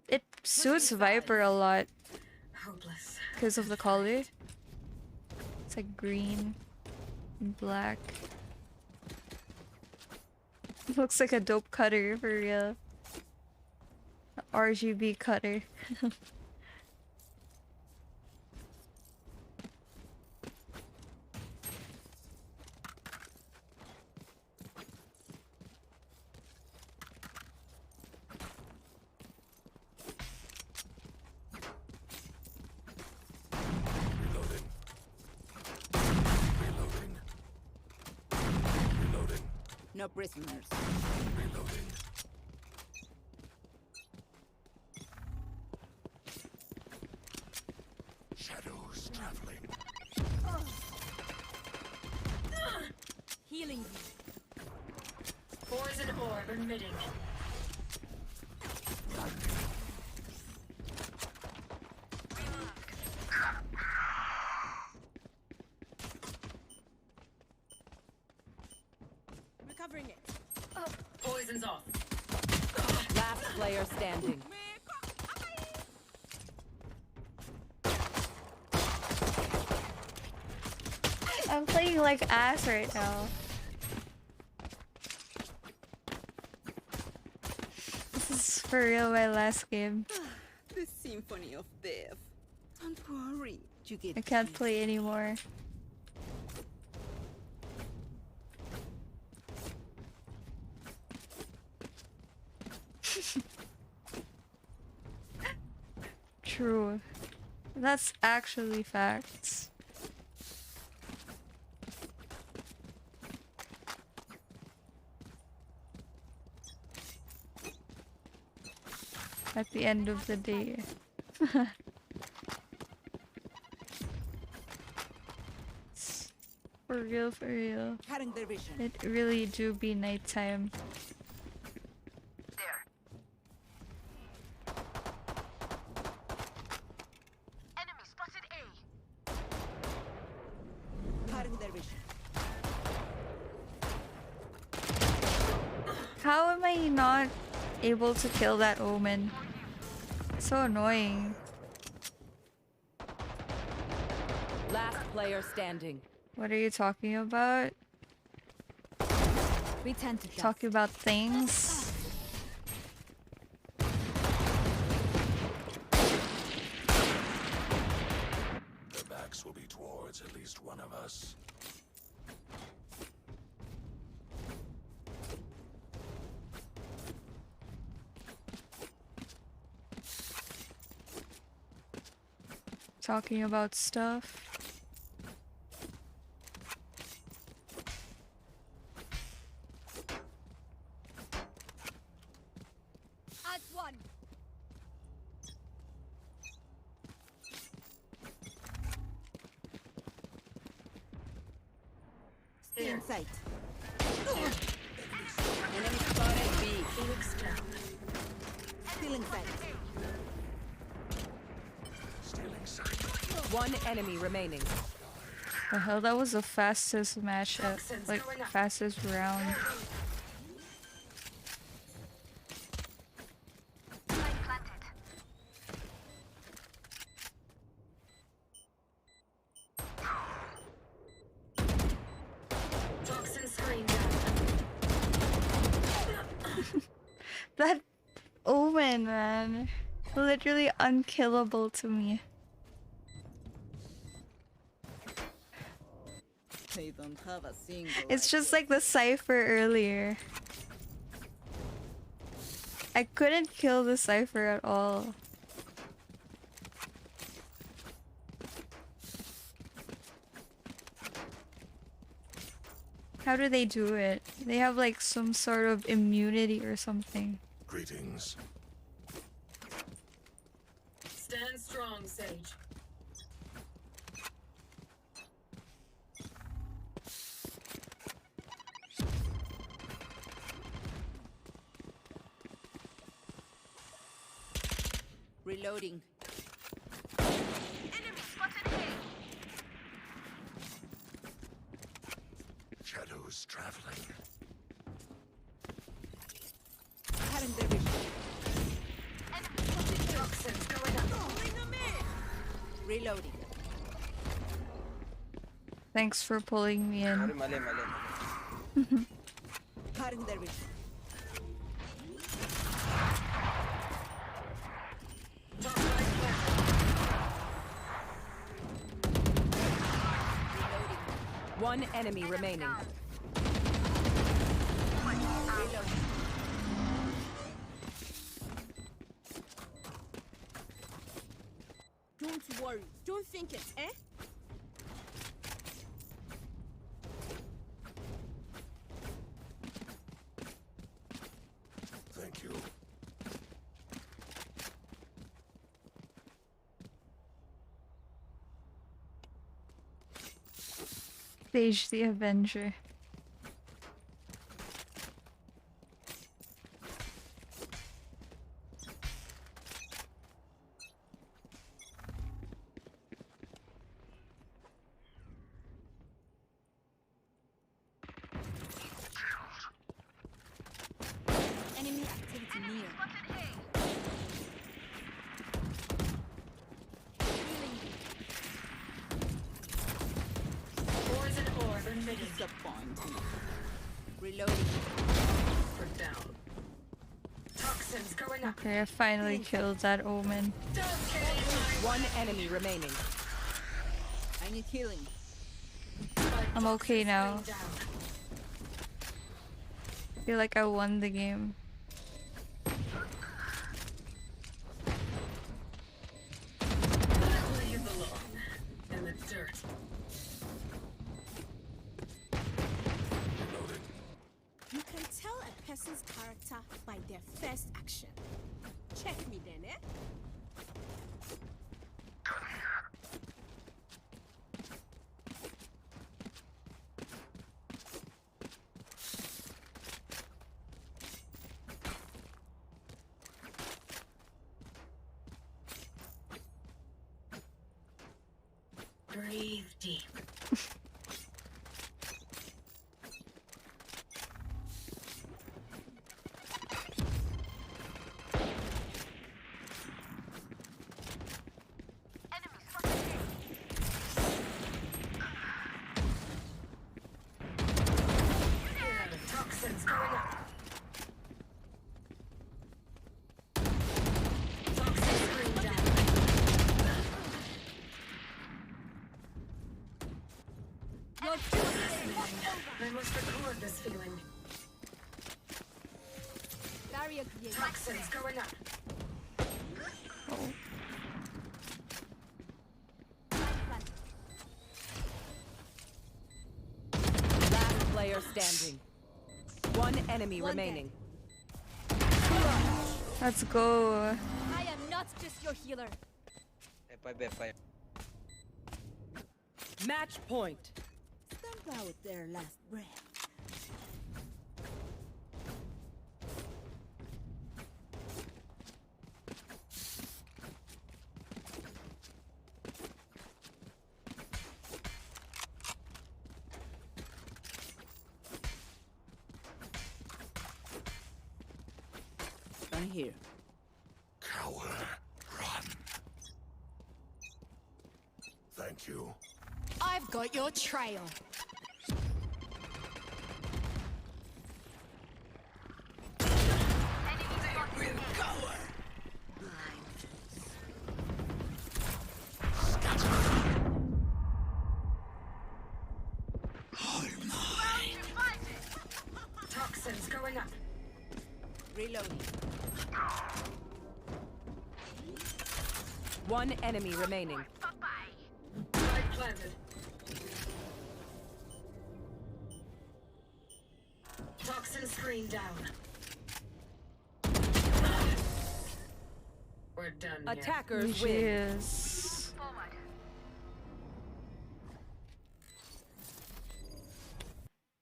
It suits Viper a lot Hopeless. because of the color. It's like green and black. Looks like a dope cutter for real. A RGB cutter. No prisoners. Reloading. Shadows traveling. Healing you. Poison orb emitting. Recovering it. Poison's off. Last player standing. I'm playing like ass right now. This is for real my last game. The symphony of death. Don't worry, you get. I can't play anymore. True. That's actually facts. At the end of the day. For real, for real. Cutting their vision. It really do be nighttime. There. Enemy spotted A. Cutting their vision. How am I not able to kill that omen? So annoying. Last player standing. What are you talking about? We tend to talking about things. Their backs will be towards at least one of us. Talking about stuff. Add one. Stay in sight. Enemy spotted B. Phoenix down. Still in sight. Stealing sight. One enemy remaining. The hell, that was the fastest match, like fastest round. Toxin screen down. That Omen, man, literally unkillable to me. They don't have a single. It's just like the Cypher earlier. I couldn't kill the Cypher at all. How do they do it? They have like some sort of immunity or something. Greetings. Stand strong, Sage. Reloading. Enemy spotted A. Shadows traveling. Cutting their vision. Enemy spotted Toxins going up. Pulling them in. Reloading. Thanks for pulling me in. Cutting their vision. Top right left. One enemy remaining. Don't worry. Don't think it, eh? Thank you. Sage the Avenger. Enemy activity near. Poison orb emitted. Disappointing. Reloading. For down. Toxins going up. Okay, I finally killed that Omen. One enemy remaining. I need healing. I'm okay now. I feel like I won the game. Where you belong. In the dirt. You can tell a person's character by their first action. Check me then, eh? Breathe deep. Enemy spotted A. Toxins I must record this feeling. Barrier created. Toxins going up. Oh. Last player standing. One enemy remaining. Let's go. I am not just your healer. Match point. Stamp out their last breath. I'm here. Coward, run. Thank you. I've got your trail. Toxins going up. Reloading. One enemy remaining. Light planted. Toxin screen down. We're done here. Attackers win. Cheers.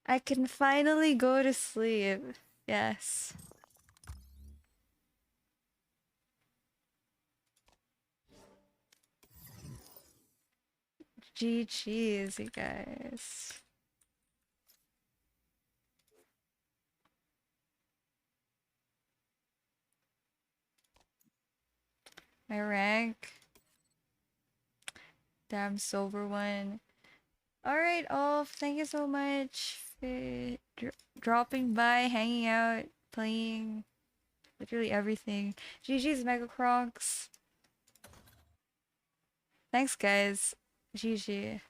I can finally go to sleep. Yes. GG's, you guys. My rank. Damn, silver one. Alright, all. Thank you so much for dropping by, hanging out, playing literally everything. GG's, Mega Crocs. Thanks, guys. GG.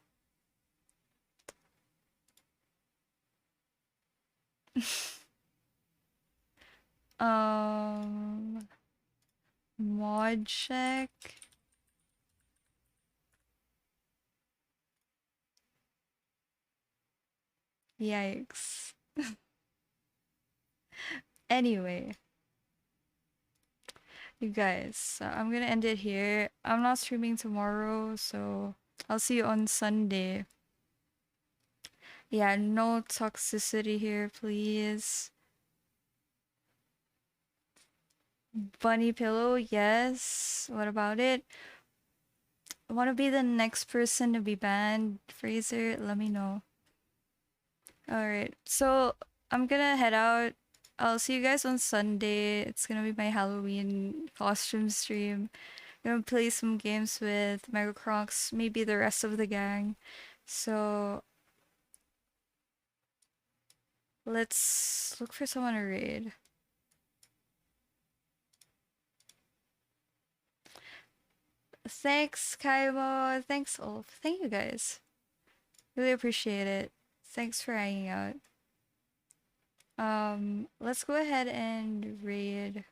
Mod check. Yikes. Anyway, you guys, I'm gonna end it here. I'm not streaming tomorrow, so I'll see you on Sunday. Yeah, no toxicity here, please. Bunny pillow, yes. What about it? Want to be the next person to be banned, Fraser? Let me know. Alright, so I'm gonna head out. I'll see you guys on Sunday. It's gonna be my Halloween costume stream. Gonna play some games with Mega Crocs, maybe the rest of the gang. So let's look for someone to raid. Thanks, Kaimo. Thanks, Ulf. Thank you guys. Really appreciate it. Thanks for hanging out. Let's go ahead and raid.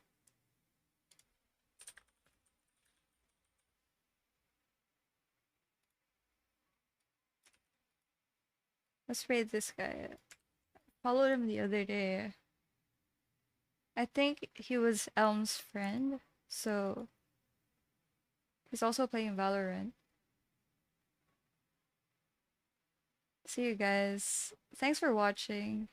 Let's raid this guy. Followed him the other day. I think he was Elm's friend, so he's also playing Valorant. See you guys. Thanks for watching.